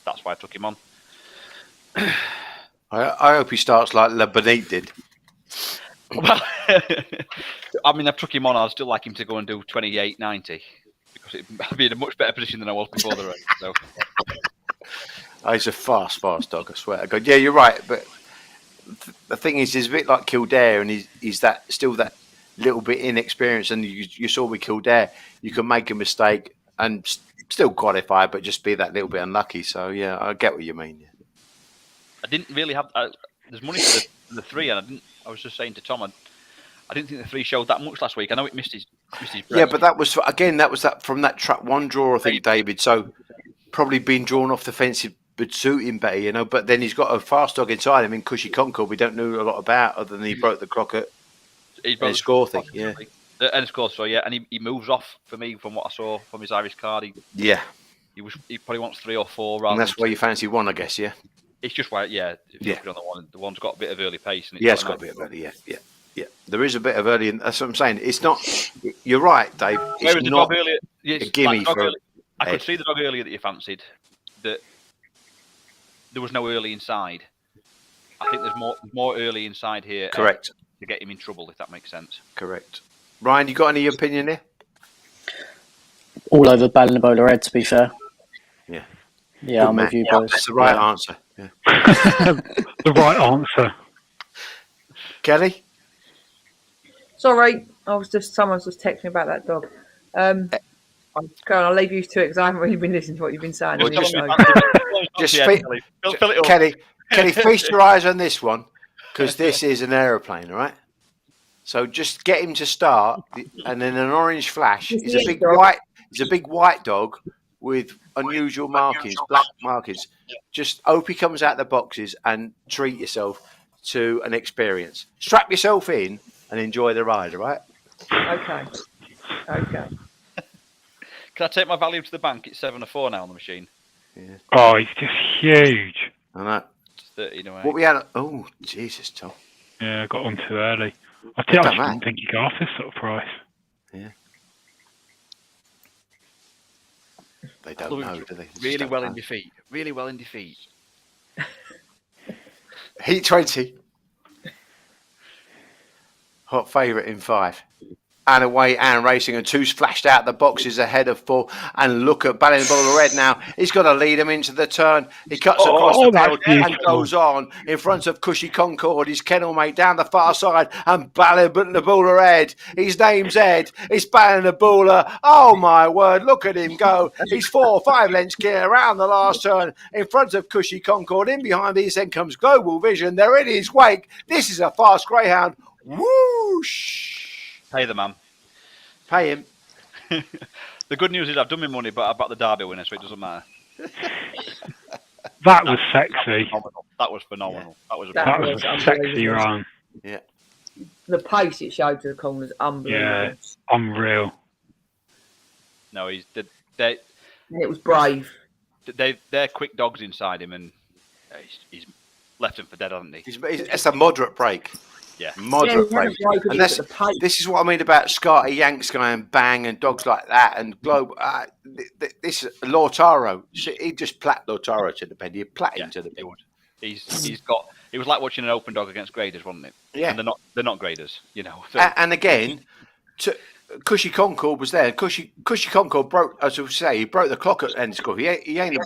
that's why I took him on. I hope he starts like Le Bonite did. Well, I mean, I've took him on. I'd still like him to go and do 28.90 because it'd be in a much better position than I was before the race. So. He's a fast dog, I swear to God. Yeah, you're right. But the thing is, he's a bit like Kildare, and he's still that little bit inexperienced. And you saw with Kildare, you can make a mistake and still qualify, but just be that little bit unlucky. So, yeah, I get what you mean. Yeah. I didn't really have. There's money for the 3, and I was just saying to Tom, I didn't think the 3 showed that much last week. I know it missed his break. Yeah, but that was from that track 1 draw, I think, David. So probably being drawn off the fence would suit him better, But then he's got a fast dog inside him in Cushy Concord. We don't know a lot about other than he broke the clock at Scorthy. Yeah, and Scorthy. So yeah, and he moves off for me from what I saw from his Irish card. He probably wants 3 or 4. And that's why you fancy 1, I guess. Yeah. It's just why, if you put on the one's got a bit of early pace. And it's got a bit of early, yeah. There is a bit of early, and that's what I'm saying. It's not. You're right, Dave. It's not earlier, a gimme for. I could see the dog earlier that you fancied. That there was no early inside. I think there's more early inside here. Correct. To get him in trouble, if that makes sense. Correct. Ryan, you got any opinion there? All over Ballinabola Red, to be fair. Yeah. Yeah, I'm with you boys. That's the right answer. Yeah. The right answer. Kelly? Sorry, someone's just texting me about that dog. I'll leave you to it because I haven't really been listening to what you've been saying. Kelly, feast your eyes on this one because this is an aeroplane, all right? So just get him to start, and then an orange flash. He's a big white dog with unusual markings, black markings. Just hope he comes out the boxes and treat yourself to an experience. Strap yourself in and enjoy the ride, all right? Okay. Can I take my value to the bank? It's 7-4 now on the machine. Yeah. Oh, it's just huge. I know. It's 13 away. What we had? Oh, Jesus, Tom. Yeah, I got on too early. I didn't think you got off this sort of price. Yeah. They don't know, do they? Really well in defeat. Really well in defeat. Heat 20. Hot favourite in 5. And away and racing, and 2's flashed out the boxes ahead of 4. And look at Ballinabula Red now. He's got to lead him into the turn. He cuts across the field and goes on in front of Cushy Concord. His kennel mate down the far side, and Ballinabula Red. His name's Ed. It's Ballinabula. Oh my word! Look at him go. He's 4 or 5 lengths clear around the last turn in front of Cushy Concord. In behind these, then comes Global Vision. They're in his wake. This is a fast greyhound. Whoosh! Pay the man. Pay him. The good news is I've done my money, but I've got the Derby winner, so it doesn't matter. That was sexy. That was phenomenal. Yeah. That was a sexy run. Yeah. The pace it showed to the corners, unbelievable. Yeah, unreal. No, and it was brave. They're quick dogs inside him, and he's left him for dead, hasn't he? It's a moderate break. Yeah, moderate break. And this is what I mean about Scotty Yanks going bang and dogs like that and Globe. This Lautaro, he just plat Lautaro to the bed. He plat him to the bed. It was like watching an open dog against graders, wasn't it? Yeah, and they're not graders, you know. So. And again, Cushy Concord was there. Cushy Concord broke, as I say, he broke the clock at end score. He ain't a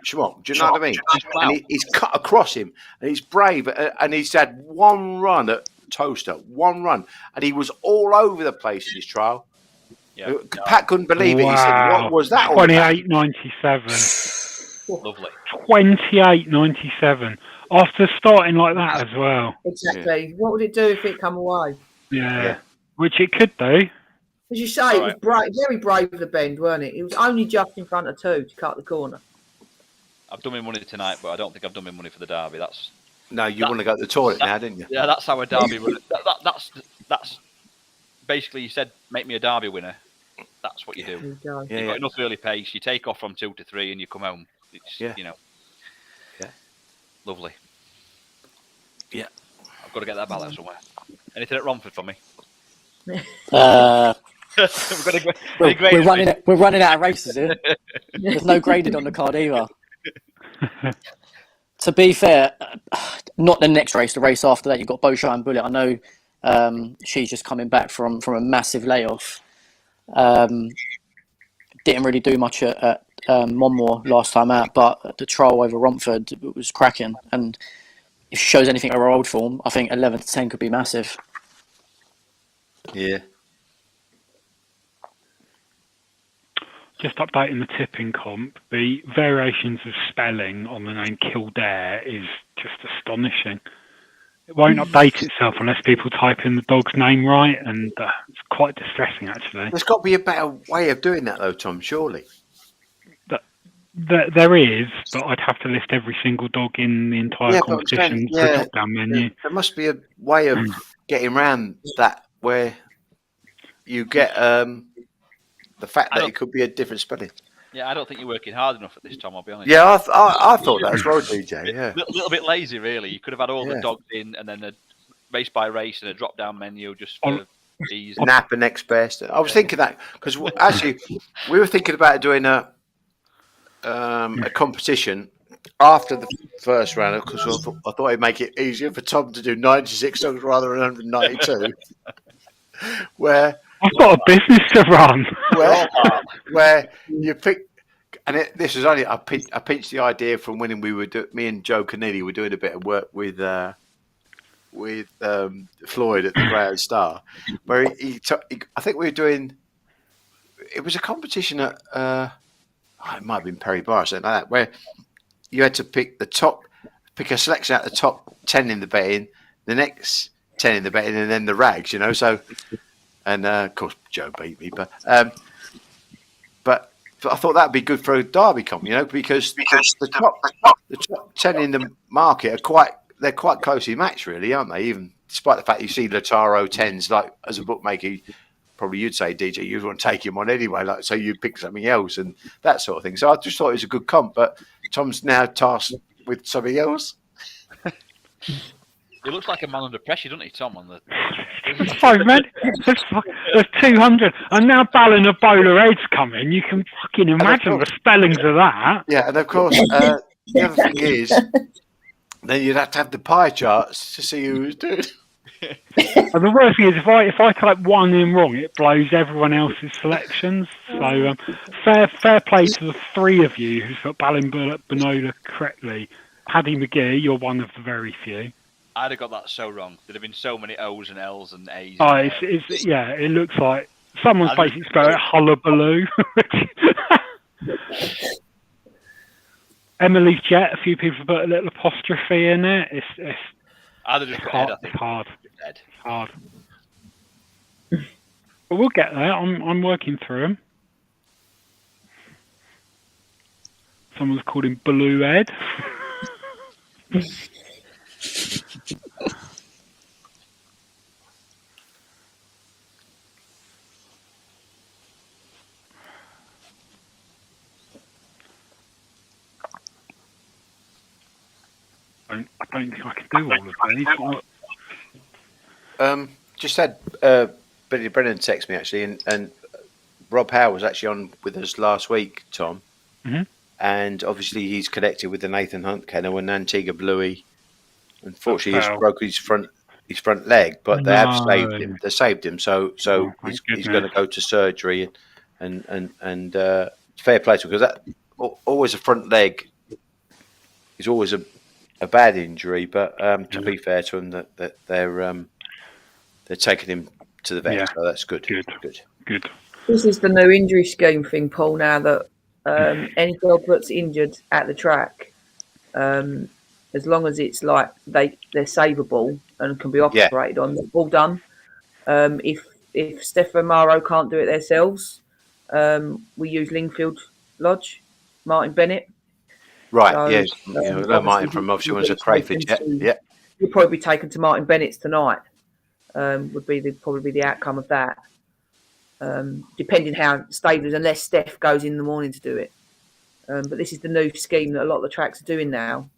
schmuck. Do you know what I mean? And he's cut across him, and he's brave, and he's had one run at Toaster, one run, and he was all over the place in his trial. Yeah. Pat couldn't believe it. He said, "What was that?" 28.97. Lovely. 28.97 after starting like that as well. Exactly. Yeah. What would it do if it come away? Yeah. Which it could do. As you say, it was brave, very brave of the bend, weren't it? It was only just in front of 2 to cut the corner. I've done my money tonight, but I don't think I've done my money for the Derby. No, you want to go to the toilet now, didn't you? Yeah, that's how a Derby winner. That's basically, you said, make me a Derby winner. That's what you do. You've got enough early pace. You take off from 2 to 3, and you come home. It's, you know. Yeah. Lovely. Yeah. I've got to get that ballot somewhere. Anything at Romford for me? We're running out of races here. There's no graded on the card either. To be fair, not the next race, the race after that, you've got Beauchamp and Bullet. I know she's just coming back from a massive layoff. Didn't really do much at Monmore last time out, but the trial over Romford was cracking. And if she shows anything of her old form, I think 11 to 10 could be massive. Yeah. Just updating the tipping comp, the variations of spelling on the name Kildare is just astonishing. It won't update itself unless people type in the dog's name right, and it's quite distressing, actually. There's got to be a better way of doing that, though, Tom, surely. There is, but I'd have to list every single dog in the entire competition for the drop-down menu. There must be a way of getting around that where you get... the fact that it could be a different spelling. Yeah, I don't think you're working hard enough at this, Tom, I'll be honest. Yeah, I thought that as well, DJ, yeah. A little bit lazy, really. You could have had all the dogs in and then a race by race and a drop-down menu just for ease. Napa next best. I was thinking that, because actually, we were thinking about doing a competition after the first round, because I thought it'd make it easier for Tom to do 96 dogs rather than 192. Where... I've got a business to run. Where you pick, and this was only I pitched the idea from when we were me and Joe Keneally were doing a bit of work with Floyd at the Greyhound Star, where I think we were doing. It was a competition at it might have been Perry Bar or something like that, where you had to pick a selection out the top 10 in the betting, the next 10 in the betting, and then the rags. You know, so. And of course, Joe beat me, but I thought that'd be good for a Derby comp, you know, because the top 10 in the market they're quite closely matched, really, aren't they? Even despite the fact you see Lautaro 10s, like as a bookmaker, probably you'd say, DJ, you'd want to take him on anyway, like so you'd pick something else and that sort of thing. So I just thought it was a good comp, but Tom's now tasked with something else. He looks like a man under pressure, doesn't he, Tom? On the So man, there's 200, and now Ballon of Bowler Heads coming. You can fucking imagine the spellings of that. Yeah, and of course, the other thing is, then you'd have to have the pie charts to see who was doing. And the worst thing is, if I type one in wrong, it blows everyone else's selections. So fair play to the three of you who's got Ballon Benola correctly. Paddy McGee, you're one of the very few. I'd have got that so wrong. There'd have been so many O's and L's and A's. Oh, it looks like someone's basically spelled it hullabaloo. Emily's Jet, a few people put a little apostrophe in it. It's hard. It's hard. It's hard. But we'll get there. I'm working through them. Someone's called him Blue Ed. I don't think I can do all of these. Just had Billy Brennan text me actually, and Rob Howe was actually on with us last week, Tom. Mm-hmm. And obviously he's connected with the Nathan Hunt kennel, and Antigua Bluey, unfortunately, he's broke his front leg, but they have saved him. They saved him, so he's going to go to surgery, and fair play to him, because that always a front leg is always a bad injury. But to be fair to him, that they're taking him to the vet, so that's good. Good. This is the new injury scheme thing, Paul. Now that any dog that's injured at the track, as long as it's like they're savable and can be operated on, they're all done. If Stefan Maro can't do it themselves, we use Lingfield Lodge, Martin Bennett. Right, yes. Martin from obviously was a crayfish. Yeah. You'll probably be taken to Martin Bennett's tonight. Would be probably the outcome of that. Depending how stables, unless Steph goes in the morning to do it. But this is the new scheme that a lot of the tracks are doing now.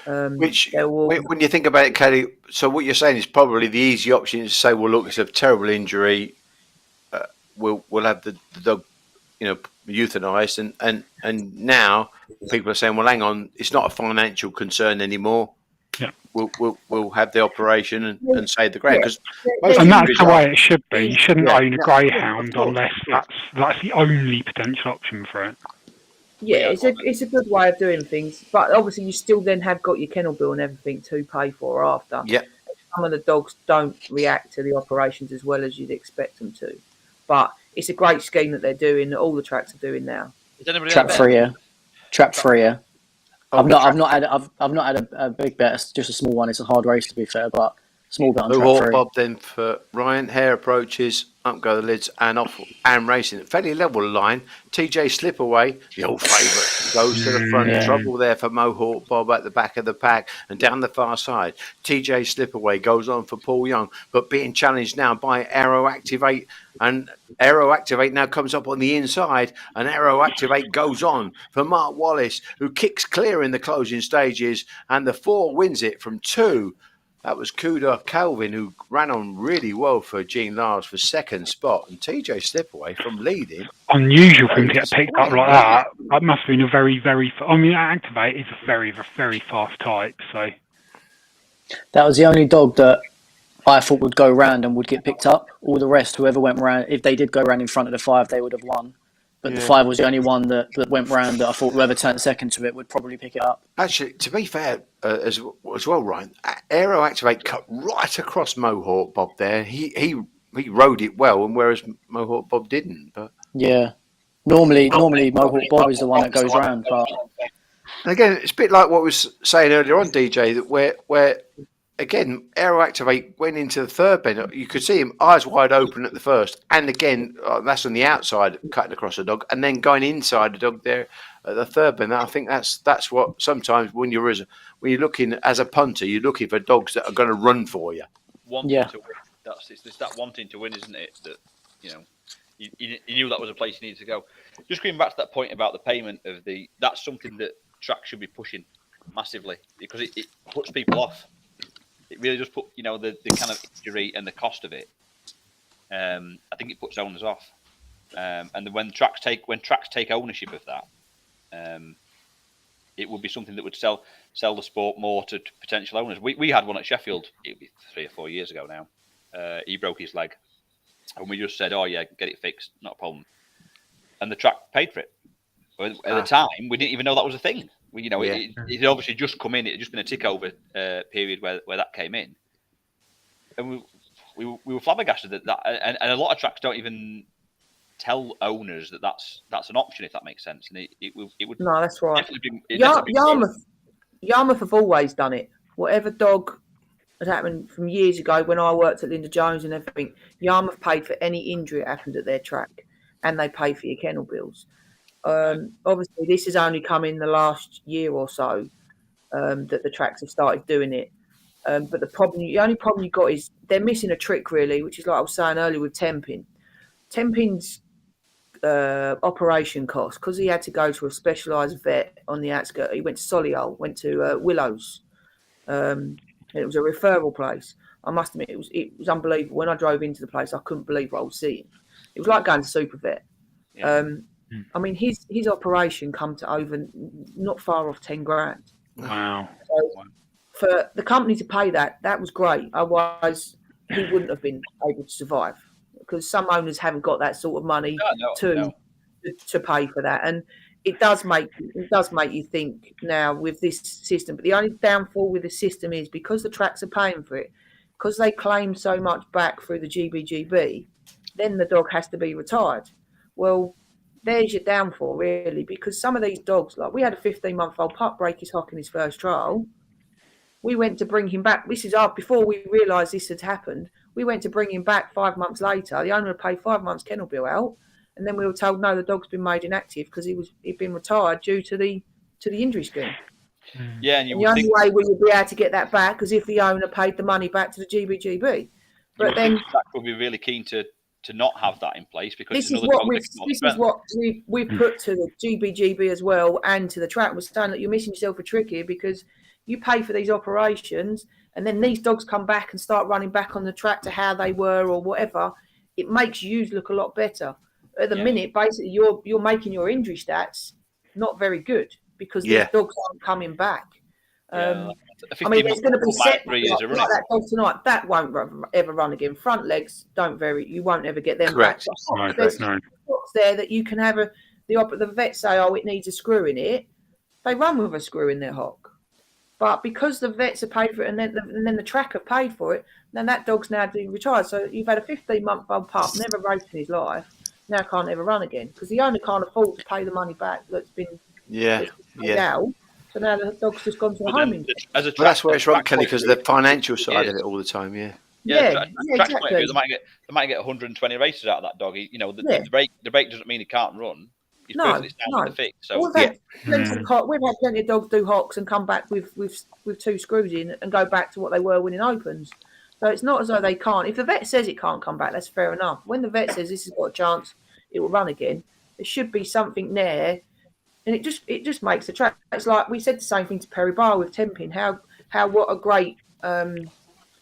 Which, when you think about it, Kelly, so what you're saying is probably the easy option is to say, well, look, it's a terrible injury. We'll have the dog, euthanized, and now people are saying, well, hang on, it's not a financial concern anymore. Yeah. We'll have the operation and save the greyhound, and that's the way it should be. You shouldn't own a greyhound unless that's the only potential option for it. Yeah, it's a good way of doing things, but obviously you still then have got your kennel bill and everything to pay for after. Yeah. Some of the dogs don't react to the operations as well as you'd expect them to, but it's a great scheme that they're doing. That all the tracks are doing now. Trap freer. I've not had a big bet. It's just a small one. It's a hard race, to be fair, but small bet on trap free. Bob then for Ryan. Hair approaches, up go the lids, and off and racing. Fairly level line. TJ Slipaway, the old favourite, goes to the front. Yeah. Trouble there for Mohawk Bob at the back of the pack and down the far side. TJ Slipaway goes on for Paul Young, but being challenged now by Aero Activate. And Aero Activate now comes up on the inside, and Aero Activate goes on for Mark Wallace, who kicks clear in the closing stages, and the 4 wins it from 2. That was Kuda Calvin, who ran on really well for Gene Lars for second spot, and TJ Slipaway from leading. Unusual for him to get picked up like that. That must have been a very, very... Activate is a very, very fast type, so... That was the only dog that I thought would go round and would get picked up. All the rest, whoever went round, if they did go round in front of the 5, they would have won. But the 5 was the only one that went round that I thought whoever turned second to it would probably pick it up. Actually, to be fair as well, Ryan, Aero Activate cut right across Mohawk Bob there. He rode it well, and whereas Mohawk Bob didn't. But yeah, normally Mohawk Bob is the one that goes round. But again, it's a bit like what we was saying earlier on, DJ, that where again, Aero Activate went into the third bend. You could see him eyes wide open at the first. And again, that's on the outside, cutting across the dog. And then going inside the dog there at the third bend. I think that's what sometimes when you're looking as a punter, you're looking for dogs that are going to run for you. Wanting to win. It's that wanting to win, isn't it? That, you knew that was a place you needed to go. Just going back to that point about the payment of that's something that track should be pushing massively, because it puts people off. it really just put the kind of injury and the cost of it. I think it puts owners off, and then when tracks take ownership of that, it would be something that would sell the sport more to potential owners. We had one at Sheffield. It would be 3 or 4 years ago now. He broke his leg, and we just said, "Oh yeah, get it fixed, not a problem." And the track paid for it. But at the time, we didn't even know that was a thing. It had obviously just come in. It had just been a tick over period where that came in, and we were flabbergasted that and a lot of tracks don't even tell owners that that's an option, if that makes sense. And it would no, that's right. Yarmouth have always done it. Whatever dog had happened from years ago when I worked at Linda Jones and everything, Yarmouth paid for any injury that happened at their track, and they paid for your kennel bills. Obviously, this has only come in the last year or so that the tracks have started doing it. But the only problem you got is they're missing a trick, really, which is like I was saying earlier with Tempin. Tempin's operation cost, because he had to go to a specialised vet on the outskirts. He went to Solihull, went to Willows. It was a referral place. I must admit, it was unbelievable. When I drove into the place, I couldn't believe what I was seeing. It was like going to Super Vet. Yeah. I mean, his operation come to over not far off 10 grand. Wow. So for the company to pay that was great. Otherwise, he wouldn't have been able to survive, because some owners haven't got that sort of money to pay for that. And it does make you think now with this system. But the only downfall with the system is because the tracks are paying for it, because they claim so much back through the GBGB, then the dog has to be retired. Well, there's your downfall, really, because some of these dogs, like we had a 15-month-old pup break his hock in his first trial. We went to bring him back. This is before we realised this had happened. We went to bring him back 5 months later. The owner had paid 5 months kennel bill out, and then we were told no, the dog's been made inactive because he'd been retired due to the injury scheme. Yeah, and the only way we would be able to get that back is if the owner paid the money back to the GBGB. But then that would be really keen to not have that in place, because this is what we've put to the GBGB as well and to the track. We're saying that you're missing yourself a trick here, because you pay for these operations and then these dogs come back and start running back on the track to how they were or whatever. It makes you look a lot better. At the minute, basically, you're making your injury stats not very good because these dogs aren't coming back. I mean, there's going to be set like that dog tonight. That won't ever run again. Front legs you won't ever get them back. There's spots there that you can have the vet say, oh, it needs a screw in it. They run with a screw in their hock. But because the vets have paid for it and then the track have paid for it, then that dog's now being retired. So you've had a 15-month-old pup, never raced in his life, now can't ever run again because the owner can't afford to pay the money back that's been paid out. So now the dog's just gone to the home. But that's where it's wrong, Kelly, because the financial side of it all the time, exactly. They might get 120 races out of that dog. The break doesn't mean he can't run. He's perfectly sound with the fix. So we've had plenty of dogs do hocks and come back with 2 screws in and go back to what they were winning opens. So it's not as though they can't. If the vet says it can't come back, that's fair enough. When the vet says this has got a chance, it will run again. There should be something there. And it just makes the track. It's like we said the same thing to Perry Barr with Tempin. What a great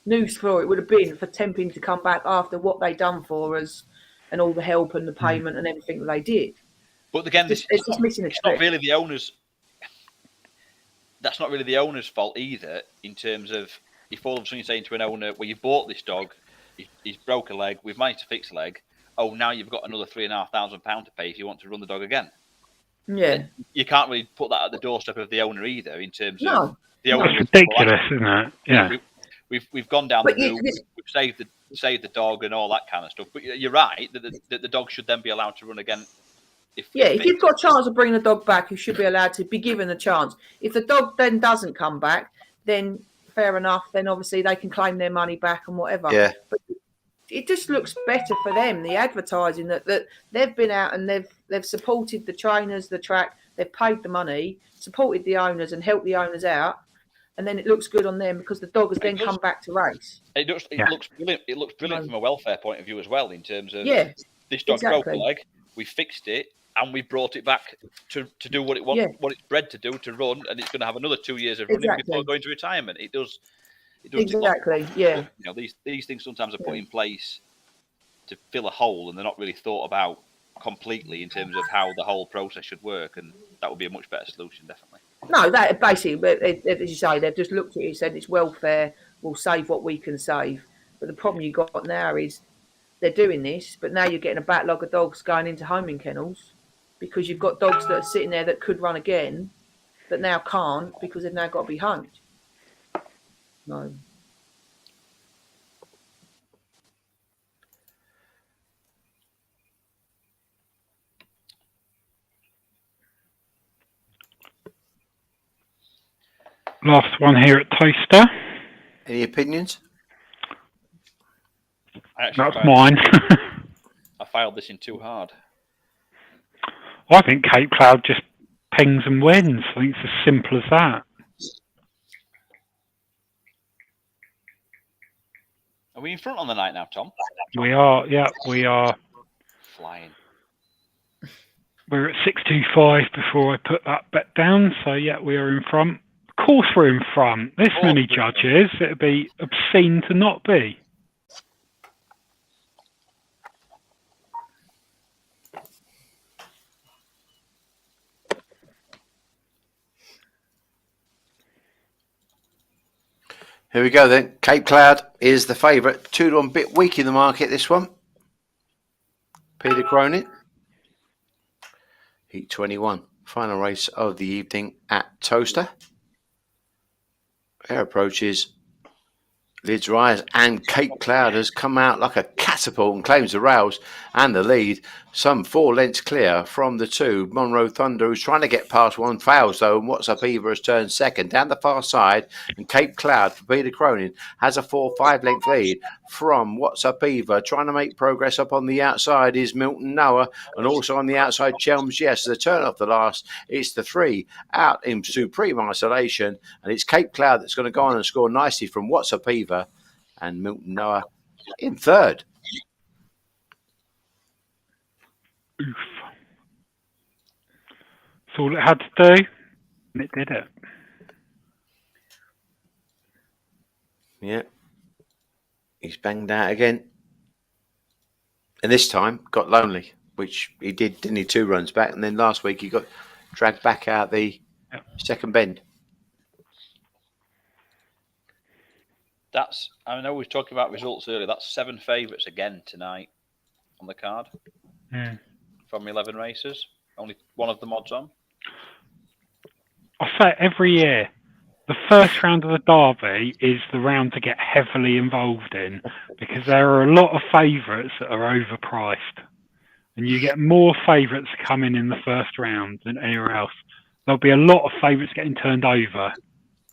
news story it would have been for Tempin to come back after what they done for us and all the help and the payment and everything that they did. But again, it's just missing a trick. Not really the owners. That's not really the owner's fault either. In terms of if all of a sudden you're saying to an owner, "Well, you bought this dog, he's broke a leg, we've managed to fix a leg. Oh, now you've got another £3,500 to pay if you want to run the dog again." Yeah, you can't really put that at the doorstep of the owner either. In terms of the owner, it's ridiculous, isn't it? Yeah, we've gone down the route. We've saved the dog and all that kind of stuff. But you're right that the dog should then be allowed to run again. If you've got a chance of bringing the dog back, you should be allowed to be given a chance. If the dog then doesn't come back, then fair enough. Then obviously they can claim their money back and whatever. Yeah. But it just looks better for them, the advertising that they've been out and they've supported the trainers, the track, they've paid the money, supported the owners and helped the owners out, and then it looks good on them because the dog has then come back to race. It looks brilliant. It looks brilliant from a welfare point of view as well, in terms of this dog broke a leg, we fixed it, and we brought it back to do what it wants, what it's bred to do, to run, and it's going to have another 2 years of running before going to retirement. It It does exactly. Yeah. You know, these things sometimes are put in place to fill a hole, and they're not really thought about completely in terms of how the whole process should work, and that would be a much better solution, definitely. No, that basically, but as you say, they've just looked at it and said it's welfare. We'll save what we can save. But the problem you got now is they're doing this, but now you're getting a backlog of dogs going into homing kennels because you've got dogs that are sitting there that could run again, that now can't because they've now got to be homed. No. Last one here at Toaster. Any opinions? That's mine. I filed this in too hard. I think Cape Cloud just pings and wins. I think it's as simple as that. Are we in front on the night now, Tom? We are, yeah, we are. Flying. We're at 625 before I put that bet down, so yeah, we are in front. Of course we're in front. This many judges, it'd be obscene to not be. Here we go then. Cape Cloud is the favourite. 2-1, bit weak in the market, this one. Peter Cronin. Heat 21. Final race of the evening at Toaster. Air approaches. Lids Rise and Cape Cloud has come out like a catapult and claims the rails and the lead. Some 4 lengths clear from the 2. Monroe Thunder, who's trying to get past one, fails though, and What's Up Eva has turned second down the far side. And Cape Cloud for Peter Cronin has a 4-5 length lead from What's Up Eva. Trying to make progress up on the outside is Milton Noah, and also on the outside Chelms. Yes, the turn off the last. It's the 3 out in supreme isolation, and it's Cape Cloud that's going to go on and score nicely from What's Up Eva. And Milton Noah in third. Oof. That's all it had to do, and it did it. Yeah. He's banged out again. And this time got lonely, which he did, didn't he? 2 runs back. And then last week he got dragged back out the second bend. I know we were talking about results earlier. That's 7 favourites again tonight on the card from 11 races. Only one of them odds on. I say every year, the first round of the Derby is the round to get heavily involved in because there are a lot of favourites that are overpriced. And you get more favourites coming in the first round than anywhere else. There'll be a lot of favourites getting turned over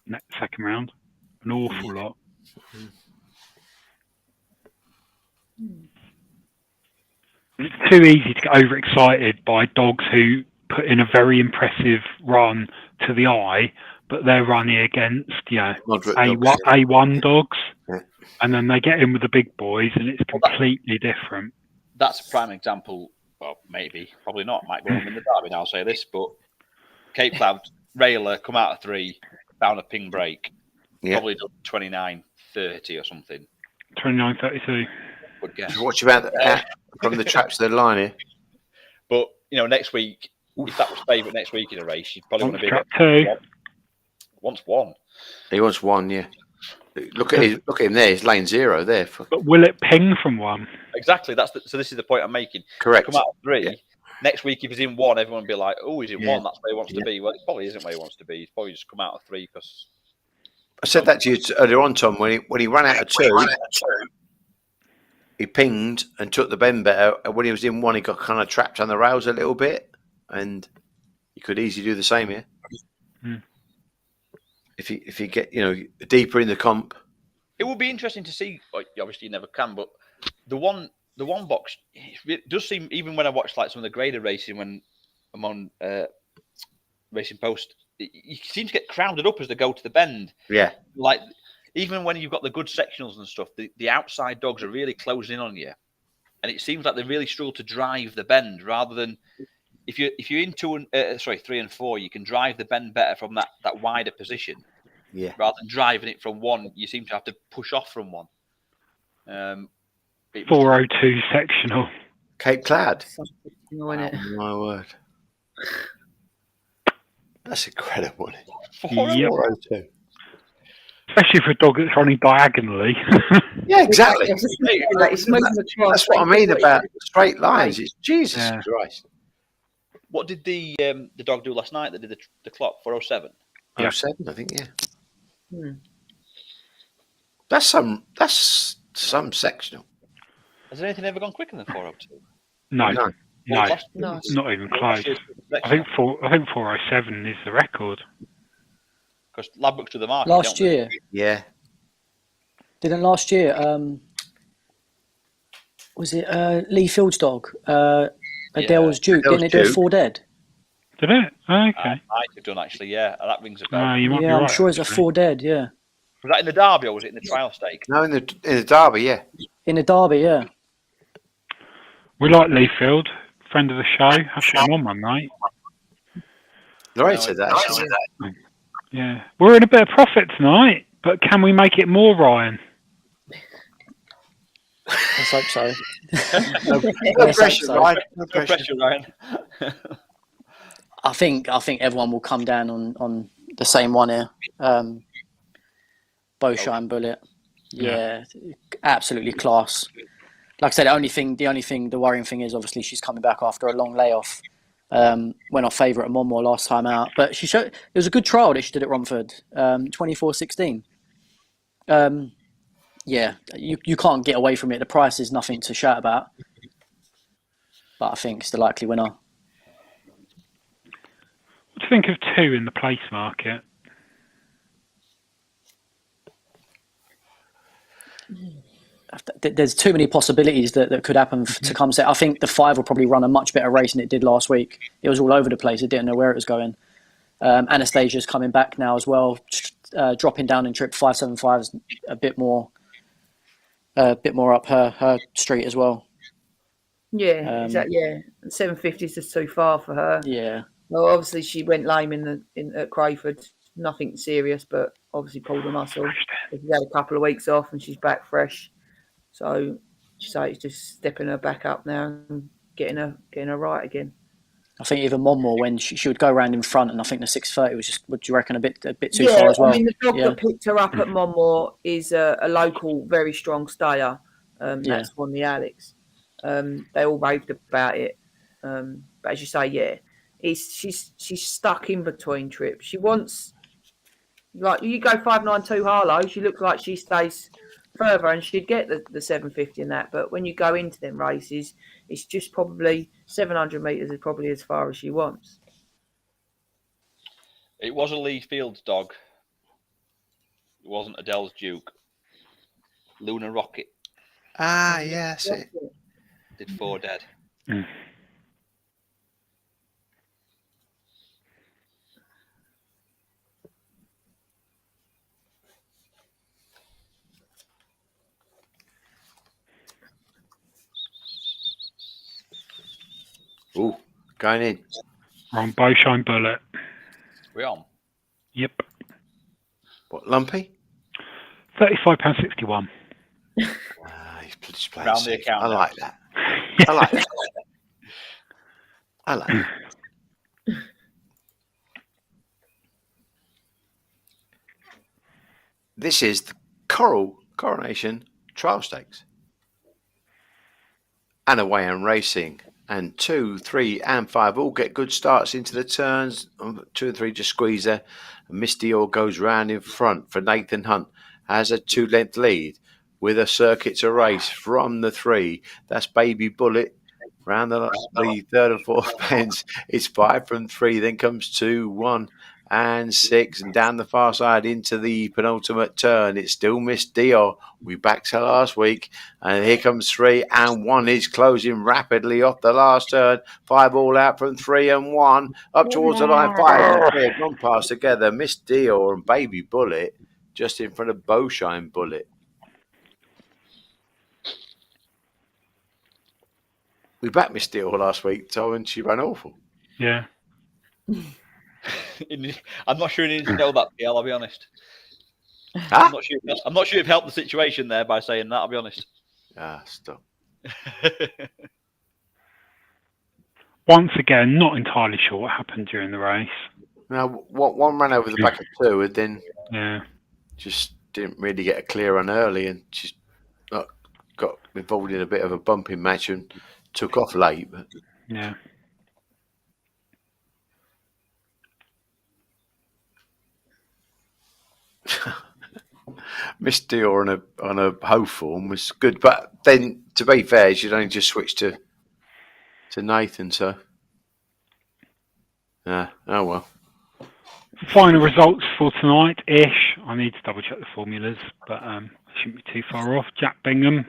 next second round. An awful lot. It's too easy to get overexcited by dogs who put in a very impressive run to the eye, but they're running against, A1 dogs, and then they get in with the big boys, and it's completely different. That's a prime example. Well, maybe, probably not. Might go on in the Derby now. I'll say this, but Cape Cloud Railer come out of 3, found a ping break, probably done 29.30 or something. 29.32. Good guess. Watch about that from the traps to the line here. But next week, if that was favourite next week in a race, you'd probably want to be trap 2. Wants 1. He wants 1, yeah. Look at him there. He's lane 0 there. But will it ping from 1? Exactly. So this is the point I'm making. Correct. Come out of 3. Yeah. Next week, if he's in 1, everyone will be like, "Oh, he's in 1. That's where he wants to be." Well, it probably isn't where he wants to be. He's probably just come out of 3 because. I said that to you earlier on, Tom. When he ran out of 2, he pinged and took the bend better. And when he was in 1, he got kind of trapped on the rails a little bit, and you could easily do the same here. If you get deeper in the comp, it would be interesting to see. Obviously, you never can, but the one box it does seem. Even when I watch like some of the graded racing when I'm on Racing Post, you seem to get crowded up as they go to the bend. Yeah, like even when you've got the good sectionals and stuff, the outside dogs are really closing in on you, and it seems like they really struggle to drive the bend rather than. If you're in 3 and 4, you can drive the bend better from that wider position. Yeah. Rather than driving it from one, you seem to have to push off from one. 402 sectional. Cape Cloud. Wow. Oh, my word. That's incredible. Yep. 402. Especially for a dog that's running diagonally. Yeah, exactly. That's what I mean about straight lines. It's Jesus Christ. What did the dog do last night that did the clock? 407? Yeah. 07, I think, yeah. Hmm. That's some sectional. Has anything ever gone quicker than 402? No. No. Not even close. I think 407 is the record. Because Ladbrokes to the market Last year. Yeah. Didn't last year, was it Lee Field's dog? Adele's Duke. Didn't it do a 4 dead? Did it? Oh, okay. Might have done, actually, yeah. That rings a bell. You might be Yeah, I'm right, sure it's a actually. 4 dead, yeah. Was that in the Derby or was it in the trial stake? No, in the Derby, yeah. In the Derby, yeah. We like Lee Field, friend of the show. I should have him on one night. Lorraine said that. Yeah. We're in a bit of profit tonight, but can we make it more, Ryan? Let's hope so. No pressure, Ryan. No pressure, Ryan. I think everyone will come down on the same one here. Bowshine Bullet. Yeah, absolutely class. Like I said, the worrying thing is obviously she's coming back after a long layoff. Went off favourite at Monmore last time out, but she showed it was a good trial that she did at Romford, 24-16. Yeah, you can't get away from it. The price is nothing to shout about, but I think it's the likely winner. What do you think of 2 in the place market? There's too many possibilities that could happen to come set. I think the 5 will probably run a much better race than it did last week. It was all over the place. It didn't know where it was going. Anastasia's coming back now as well, dropping down in trip. 575 is a bit more up her street as well. Yeah, exactly. Yeah, 750 is just too far for her. Yeah. Well, obviously she went lame at Crayford. Nothing serious, but obviously pulled a muscle. She's had a couple of weeks off and she's back fresh. So it's just stepping her back up now and getting her right again. I think even Monmore, when she would go around in front, and I think the 630 was just, would you reckon, a bit too far as well? I mean, the dog that picked her up at Monmore is a local, very strong stayer. That's on the Alex. They all raved about it. But as you say, she's stuck in between trips. She wants, like, you go 592 Harlow, she looks like she stays further and she'd get the 750 in that. But when you go into them races, it's just probably 700 metres is probably as far as she wants. It was a Lee Fields dog. It wasn't Adele's Duke. Luna Rocket. Ah, yeah, that's it. Did 4 dead. Mm. Ooh, going in. We're on Bowshine Bullet. We on? Yep. What, Lumpy? £35.61. He's playing Round the safe. account I now. like that. I like that. I like that. This is the Coronation Trial Stakes. And away and racing. And 2, 3, and 5 all get good starts into the turns. 2 and 3 just squeeze there. And Miss Dior goes round in front for Nathan Hunt. Has a 2-length lead with a circuit to race from the 3. That's Baby Bullet. Round the third and fourth pens. It's 5 from 3. Then comes 2, 1, and 6. And down the far side into the penultimate turn. It's still Miss Dior. We backed her last week. And here comes 3 and 1 is closing rapidly off the last turn. 5 all out from 3 and 1. Up towards the line. 5 and 3 have gone past together. Miss Dior and Baby Bullet just in front of Bowshine Bullet. We backed Miss Dior last week, Tom, and she ran awful. Yeah. I'm not sure he needs to know that, PL, I'll be honest. Huh? I'm not sure you've helped the situation there by saying that, I'll be honest. Stop. Once again, not entirely sure what happened during the race. Now, one ran over the back of two, and then just didn't really get a clear run early, and just got involved in a bit of a bumping match and took off late. But yeah. Miss Dior on a hoe form was good, but then to be fair, she'd only just switched to Nathan, so oh well. Final results for tonight-ish. I need to double check the formulas, but shouldn't be too far off. Jack Bingham,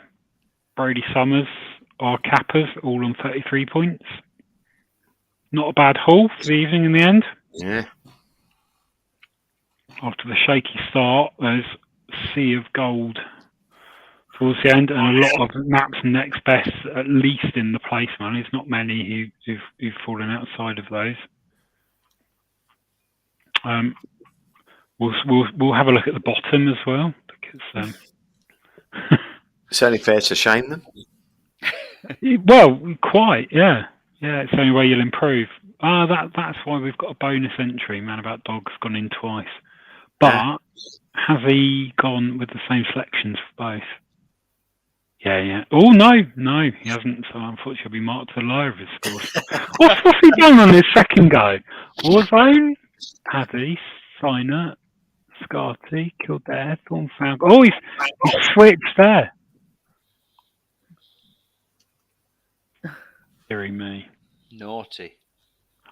Brody Summers are cappers, all on 33 points. Not a bad haul for the evening in the end. Yeah. After the shaky start, there's a sea of gold towards the end, and a lot of naps and next best, at least in the place money. There's not many who've fallen outside of those. We'll have a look at the bottom as well, because it's only fair to shame them. Well, quite, yeah. It's the only way you'll improve. That's why we've got a bonus entry. Man About Dog's gone in twice, but has he gone with the same selections for both? Yeah. Oh no, he hasn't. So unfortunately, he'll be marked to the lower of his scores. What's he done on his second go? Warzone, Paddy, Signer, Scarty, Kildare, Thornfalcon. Oh, he's switched there. Hearing me. Naughty.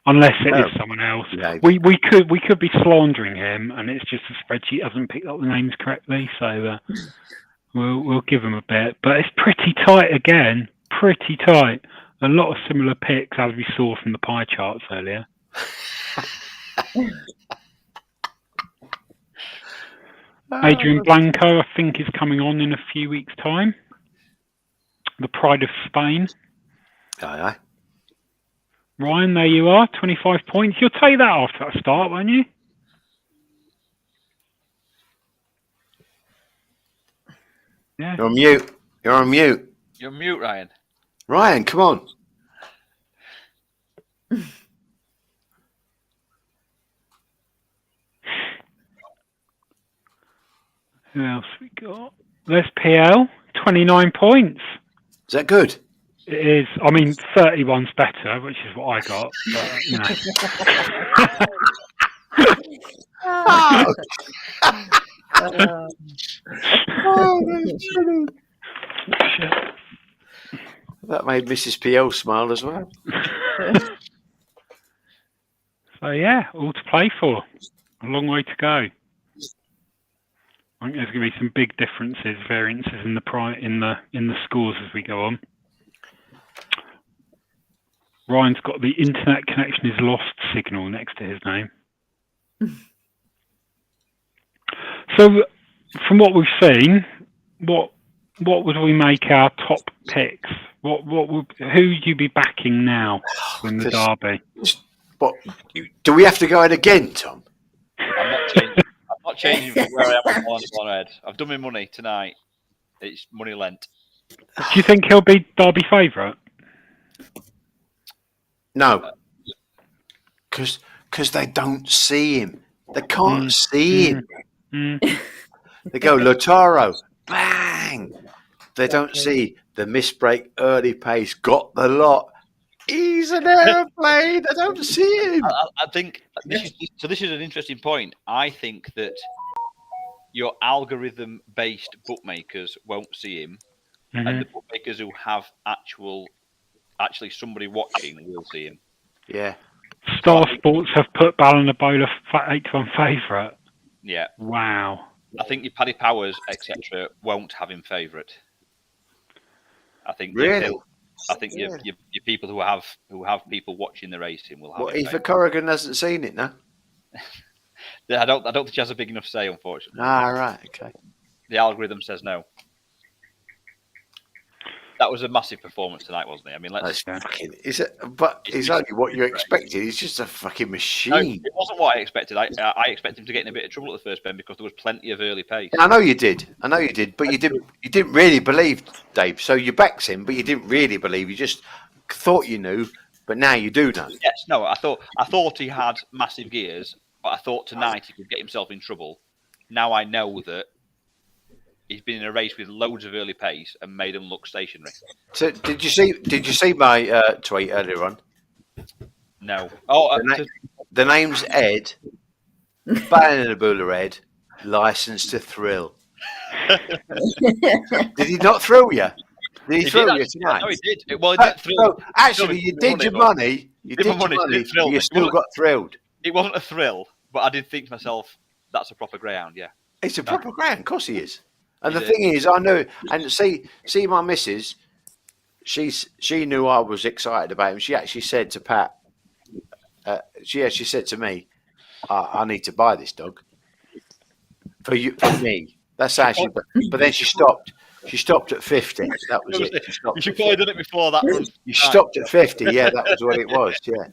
Unless it is someone else. Yeah. We could be slandering him, and it's just the spreadsheet hasn't picked up the names correctly. So we'll give him a bit, but it's pretty tight again. Pretty tight. A lot of similar picks as we saw from the pie charts earlier. Adrian Blanco, I think, is coming on in a few weeks' time. The Pride of Spain. Aye. Ryan, there you are, 25 points. You'll take that after that start, won't you? Yeah. You're on mute. You're on mute. You're on mute, Ryan. Ryan, come on. Who else we got? There's PL, 29 points. Is that good? It is. I mean, 31's better, which is what I got. But, you know. That made Mrs. PL smile as well. So yeah, all to play for. A long way to go. I think there's going to be some big differences, variances in the scores as we go on. Ryan's got the internet connection is lost signal next to his name. So, from what we've seen, what would we make our top picks? Who would you be backing now in the derby? What do we have to go in again, Tom? I'm not changing from where I am on head. I've done my money tonight. It's money lent. Do you think he'll be derby favourite? No, because they don't see him. They can't see him. They go Lautaro, bang. They don't see the misbreak, early pace, got the lot. He's an aeroplane. They don't see him. I think this is an interesting point. I think that your algorithm-based bookmakers won't see him, and the bookmakers who have actually somebody watching will see him. Yeah. Star Sports have put Ballinabola 8-1 favourite. Yeah. Wow. I think your Paddy Powers, etc., won't have him favourite. I think really. I think your people who have people watching the racing will have. What, Eva Corrigan hasn't seen it now? I don't think she has a big enough say, unfortunately. Ah, right, okay. The algorithm says no. that was a massive performance tonight, wasn't it? I mean, it's only what you expected. He's just a fucking machine. No, it wasn't what I expected. I expected him to get in a bit of trouble at the first bend because there was plenty of early pace. I know you did, but you didn't really believe, Dave. So you backed him, but you didn't really believe. You just thought you knew, but now you do know. Yes, no, I thought he had massive gears, but I thought tonight he could get himself in trouble. Now I know that he's been in a race with loads of early pace and made him look stationary. So did you see my tweet earlier on? No. The name's Ed, Bananabuller Ed, licensed to thrill. Did he not thrill you? Did he thrill you tonight? No, he did. Well, he didn't thrill. No, actually, you did your money. You did your money, but you still got thrilled. It wasn't a thrill, but I did think to myself, that's a proper Greyhound, yeah. It's a proper Greyhound, of course he is. And the thing is, I know, and see my missus, she knew I was excited about him. She actually said to Pat, she actually said to me, I need to buy this dog for me. That's how she. But then she stopped. She stopped at 50. That was it. You should probably done it before that. You stopped at 50. Yeah, that was what it was. Yeah.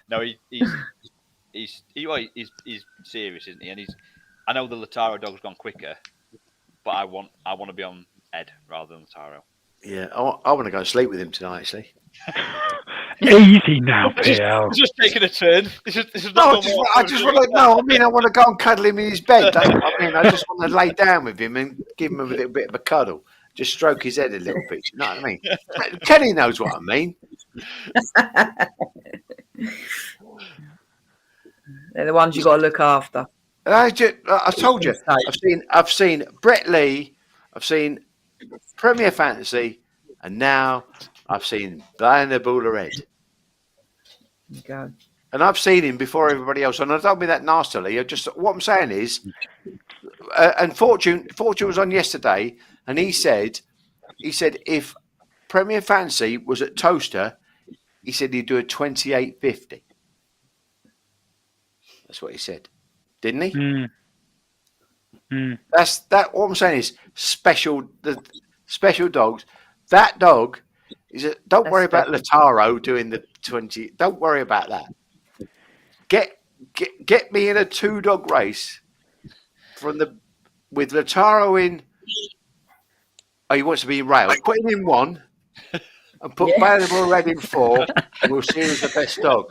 No, he's serious, isn't he? And I know the Lataro dog's gone quicker, but I want to be on Ed rather than Lataro. Yeah, I want to go and sleep with him tonight. Actually. Easy now, PL. It's just taking a turn. This is I want to go and cuddle him in his bed. I just want to lay down with him and give him a little bit of a cuddle. Just stroke his head a little bit. You know what I mean? Kenny knows what I mean. They're the ones you got to look after. I told you. I've seen Brett Lee. I've seen Premier Fantasy, and now I've seen Bananabuller Ed. Go. And I've seen him before everybody else. And I don't mean that nastily. What I'm saying is, and Fortune was on yesterday, and he said if Premier Fantasy was at Toaster, he said he'd do a 28.50. That's what he said, didn't he? That's that. What I'm saying is special. The special dogs. That dog is a. Don't worry about Lataro doing the 20. Don't worry about that. Get me in a 2-dog race with Lataro in. Oh, he wants to be in rail. Put him in 1 and put Bananabuller Red in 4, and we'll see who's the best dog.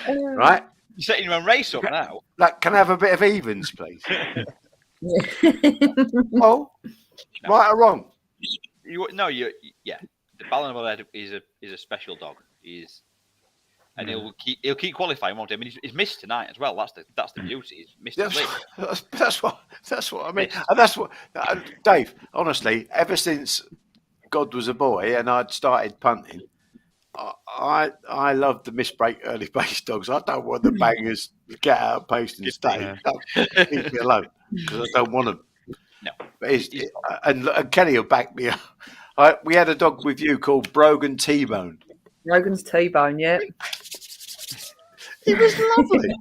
Right? You're setting your own race up now. Like, can I have a bit of evens, please? Oh, no. Right or wrong? The Bananabuller Red is a special dog. And he'll keep qualifying, won't he? I mean, he's missed tonight as well. That's the beauty. He's missed the that's what I mean. And that's what Dave. Honestly, ever since God was a boy and I'd started punting, I love the misbreak early base dogs. I don't want the bangers to get out of post and stay. Leave me alone because I don't want them. No, but and Kenny will back me up. We had a dog with you called Brogan T-Bone. Brogan's T-Bone, yeah. He was lovely.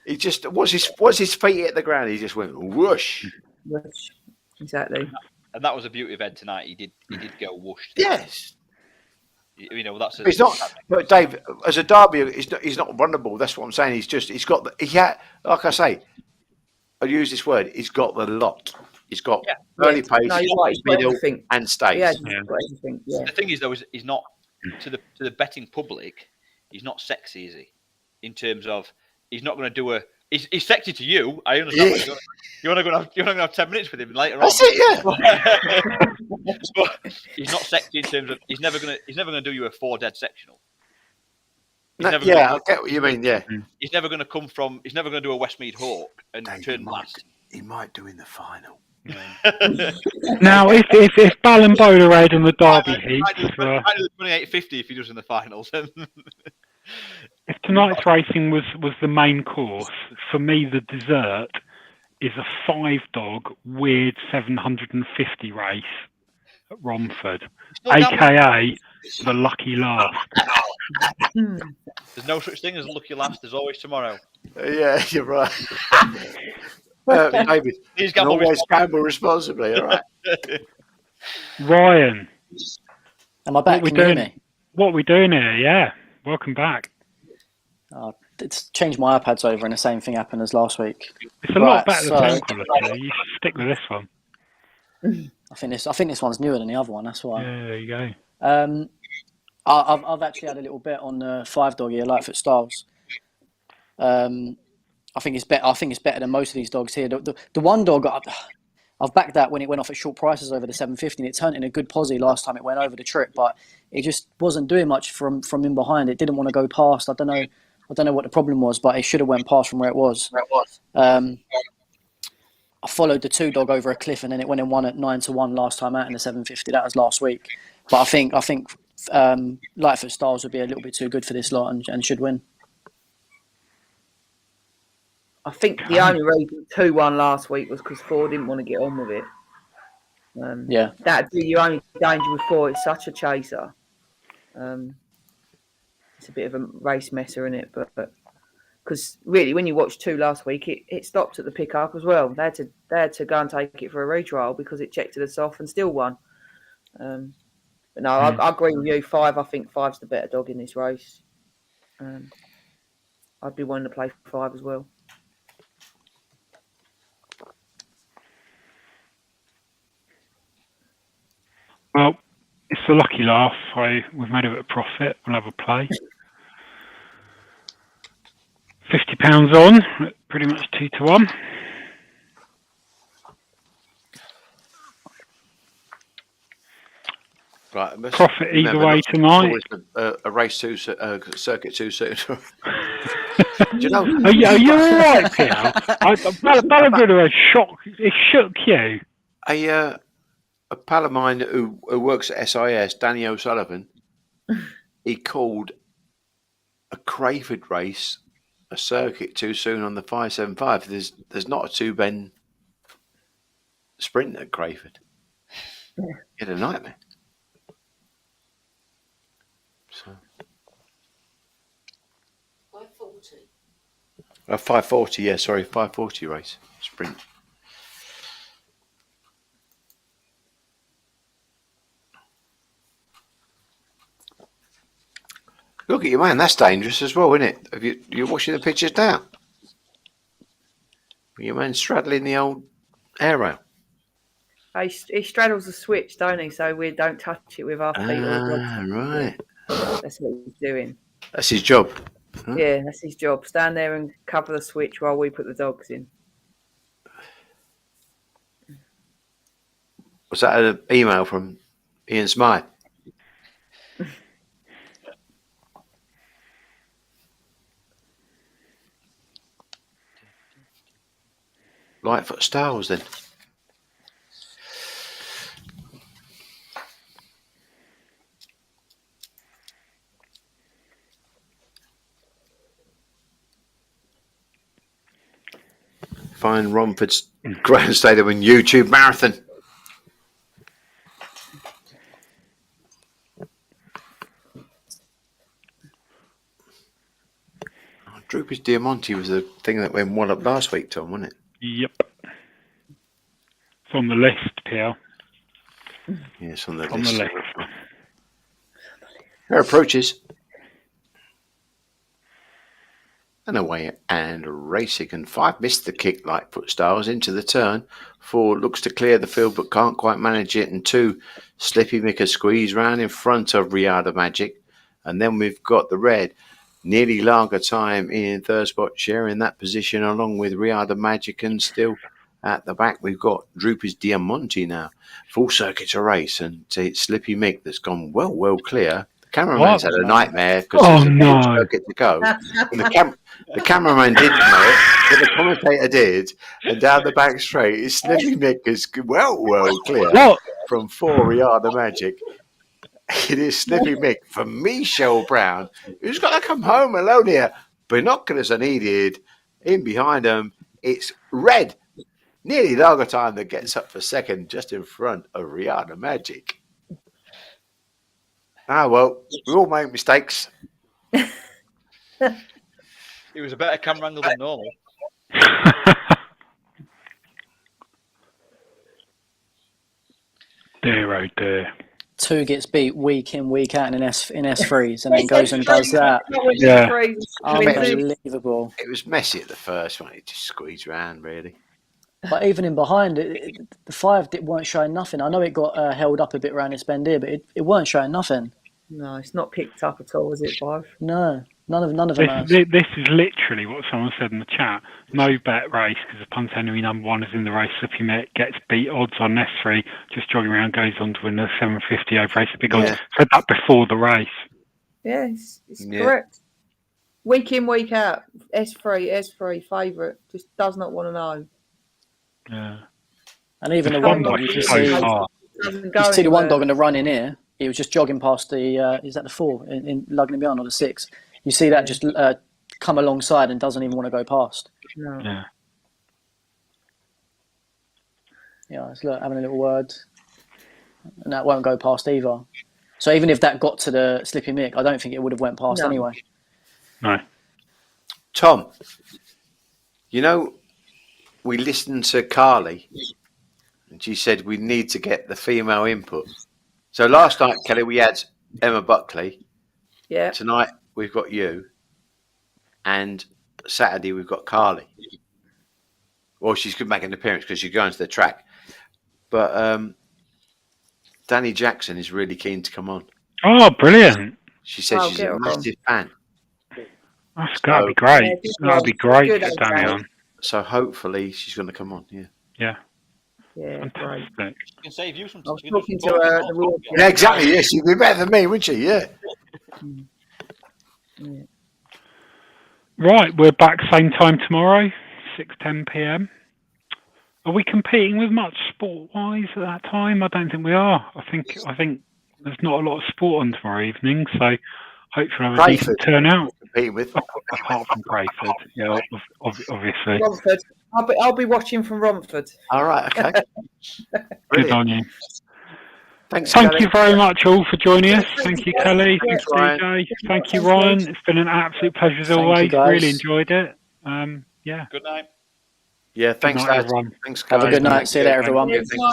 He just was his feet hit the ground. He just went whoosh. Whoosh. Exactly. And that was a beauty of Ed tonight. He did go whoosh. Yes. You know, that's. He's not. But Dave, as a derby, he's not vulnerable. That's what I'm saying. He's got. Like I say, I use this word. He's got the lot. He's got early pace, middle, and stage. Yeah, got everything. Yeah. The thing is, though, he's not to the betting public. He's not sexy, is he? In terms of, he's not going to do a. He's sexy to you. I understand. Yeah. You're not going to have 10 minutes with him later on. That's it, yeah. But he's not sexy in terms of he's never going to do you a 4 dead sectional. I get what you mean. Yeah. He's never going to do a Westmead Hawk and turn last. He might do in the final. Now, if Bananabuller Red and the Derby heats, 28.50 if he does in the finals. If tonight's racing was the main course, for me the dessert is a 5-dog weird 750 race at Romford, aka the lucky last. There's no such thing as lucky last. There's always tomorrow. Yeah, you're right. David, always gamble responsibly, all right? Ryan, Am I back? What Can you hear me? what are we doing here? Yeah, welcome back. It's changed my iPads over, and the same thing happened as last week. It's a lot better the sound quality. You should stick with this one. I think this one's newer than the other one. That's why. Yeah, there you go. I've actually had a little bet on the 5-dog here, Lightfoot Styles. I think it's better than most of these dogs here. The one dog I've backed that when it went off at short prices over the 750, and it turned in a good posse last time it went over the trip, but it just wasn't doing much from in behind. It didn't want to go past. I don't know what the problem was, but it should have went past from where it was. I followed the 2-dog over a cliff, and then it went and won at 9-1 last time out in the 750. That was last week. But I think Lightfoot Styles would be a little bit too good for this lot and should win. I think the only reason 2-1 last week was because 4 didn't want to get on with it. Yeah. That'd be your only danger with 4. It's such a chaser. It's a bit of a race messer, isn't it? But because really, when you watched 2 last week, it stopped at the pickup as well. They had to go and take it for a retrial because it checked us off and still won. But no, I agree with you. 5, I think 5's the better dog in this race. I'd be wanting to play 5 as well. Well, it's a lucky laugh. We've made a bit of profit. We'll have a play. £50 on, pretty much 2-1. Right, Profit either way tonight. A race 2, circuit 2 soon. Do you know? Are you all right, Pierre? Balaguer it shook you. A pal of mine who works at SIS, Danny O'Sullivan, he called a Crayford race a circuit too soon on the 575. There's not a 2-bend sprint at Crayford. He had a nightmare. So 540. 540, yeah, sorry, 540 race sprint. Look at you, man. That's dangerous as well, isn't it? You're watching the pictures now. Your man straddling the old air rail. He straddles the switch, don't he? So we don't touch it with our feet. Right. That's what he's doing. That's his job. Huh? Yeah, that's his job. Stand there and cover the switch while we put the dogs in. Was that an email from Ian Smythe? Lightfoot Styles then. Find Romford's Grand Stadium and YouTube Marathon. Droopers Diamante was the thing that went well up last week, Tom, wasn't it? Yep. It's on the list, Pierre. Yeah, it's on the on list. The list. Her approaches. And away and racing. And 5 missed the kick, Lightfoot Styles, into the turn. 4 looks to clear the field but can't quite manage it. And 2, Slippy Mick squeeze round in front of Riada Magic. And then we've got the red. Nearly Lager Time in third spot, sharing that position along with Riada Magic, and still at the back we've got Droopers Diamante now. Full circuit to race, and it's Slippy Mick that's gone well clear. The cameraman's had a nightmare because there's a full circuit to go. And the cameraman didn't know it, but the commentator did. And down the back straight, it's Slippy Mick is well clear from 4 Riada Magic. It is Snippy Mick for Michelle Brown, who's got to come home alone here. Binoculars are needed. In behind them, it's red. Nearly Lager Time that gets up for second, just in front of Riada Magic. Well, we all make mistakes. It was a better camera angle than normal. dear, oh dear. 2 gets beat week in, week out in S3s, and then goes and does that. Yeah. Unbelievable. It was messy at the first one. It just squeezed around, really. But even in behind, the 5 weren't showing nothing. I know it got held up a bit around this bend here, but it weren't showing nothing. No, it's not picked up at all, is it, 5? No, none of them has. This is literally what someone said in the chat. No bet race because the punt enemy number 1 is in the race. Slippy Mick gets beat odds on S3, just jogging around, goes on to win the 750 over race. Big odds. Said that before the race. Yeah, it's correct. Week in, week out. S3, favourite. Just does not want to know. Yeah. And even the one dog, you see the one dog in the run in here. He was just jogging past the. Is that the 4 in lugging beyond, or the 6? You see that just come alongside and doesn't even want to go past. No. Yeah. Yeah, let's look, having a little word, and that won't go past either. So even if that got to the Slippy Mick, I don't think it would have went past anyway. No. Tom, you know, we listened to Carly, and she said we need to get the female input. So last night, Kelly, we had Emma Buckley. Yeah. Tonight we've got you, and Saturday we've got Carly. Well, she's going to make an appearance because she's going to the track. But Danny Jackson is really keen to come on. Oh, brilliant! She said she's a massive fan. That'd be great. That'd be great to get Danny on. So hopefully she's going to come on. Yeah. Yeah, fantastic. Right. She can save you some. I was talking to her. Yeah, exactly. Yeah, she'd be better than me, wouldn't she? Yeah. Right, we're back same time tomorrow, 6:10 p.m. Are we competing with much sport-wise at that time? I don't think we are. I think there's not a lot of sport on tomorrow evening, so hopefully we'll have a decent turnout. Competing with apart from Brayford, yeah, obviously. Romford. I'll be watching from Romford. All right, okay. Good on you. Thanks, Thank Kelly. you very much all for joining us. Thank you, Kelly. Thank you, Ryan. DJ. Thank you, Ryan. It's been an absolute pleasure as always. Really enjoyed it. Yeah. Good night. Yeah, thanks, Good night, lads. everyone. Thanks, guys. Have a good night. See you later, everyone. Thank you.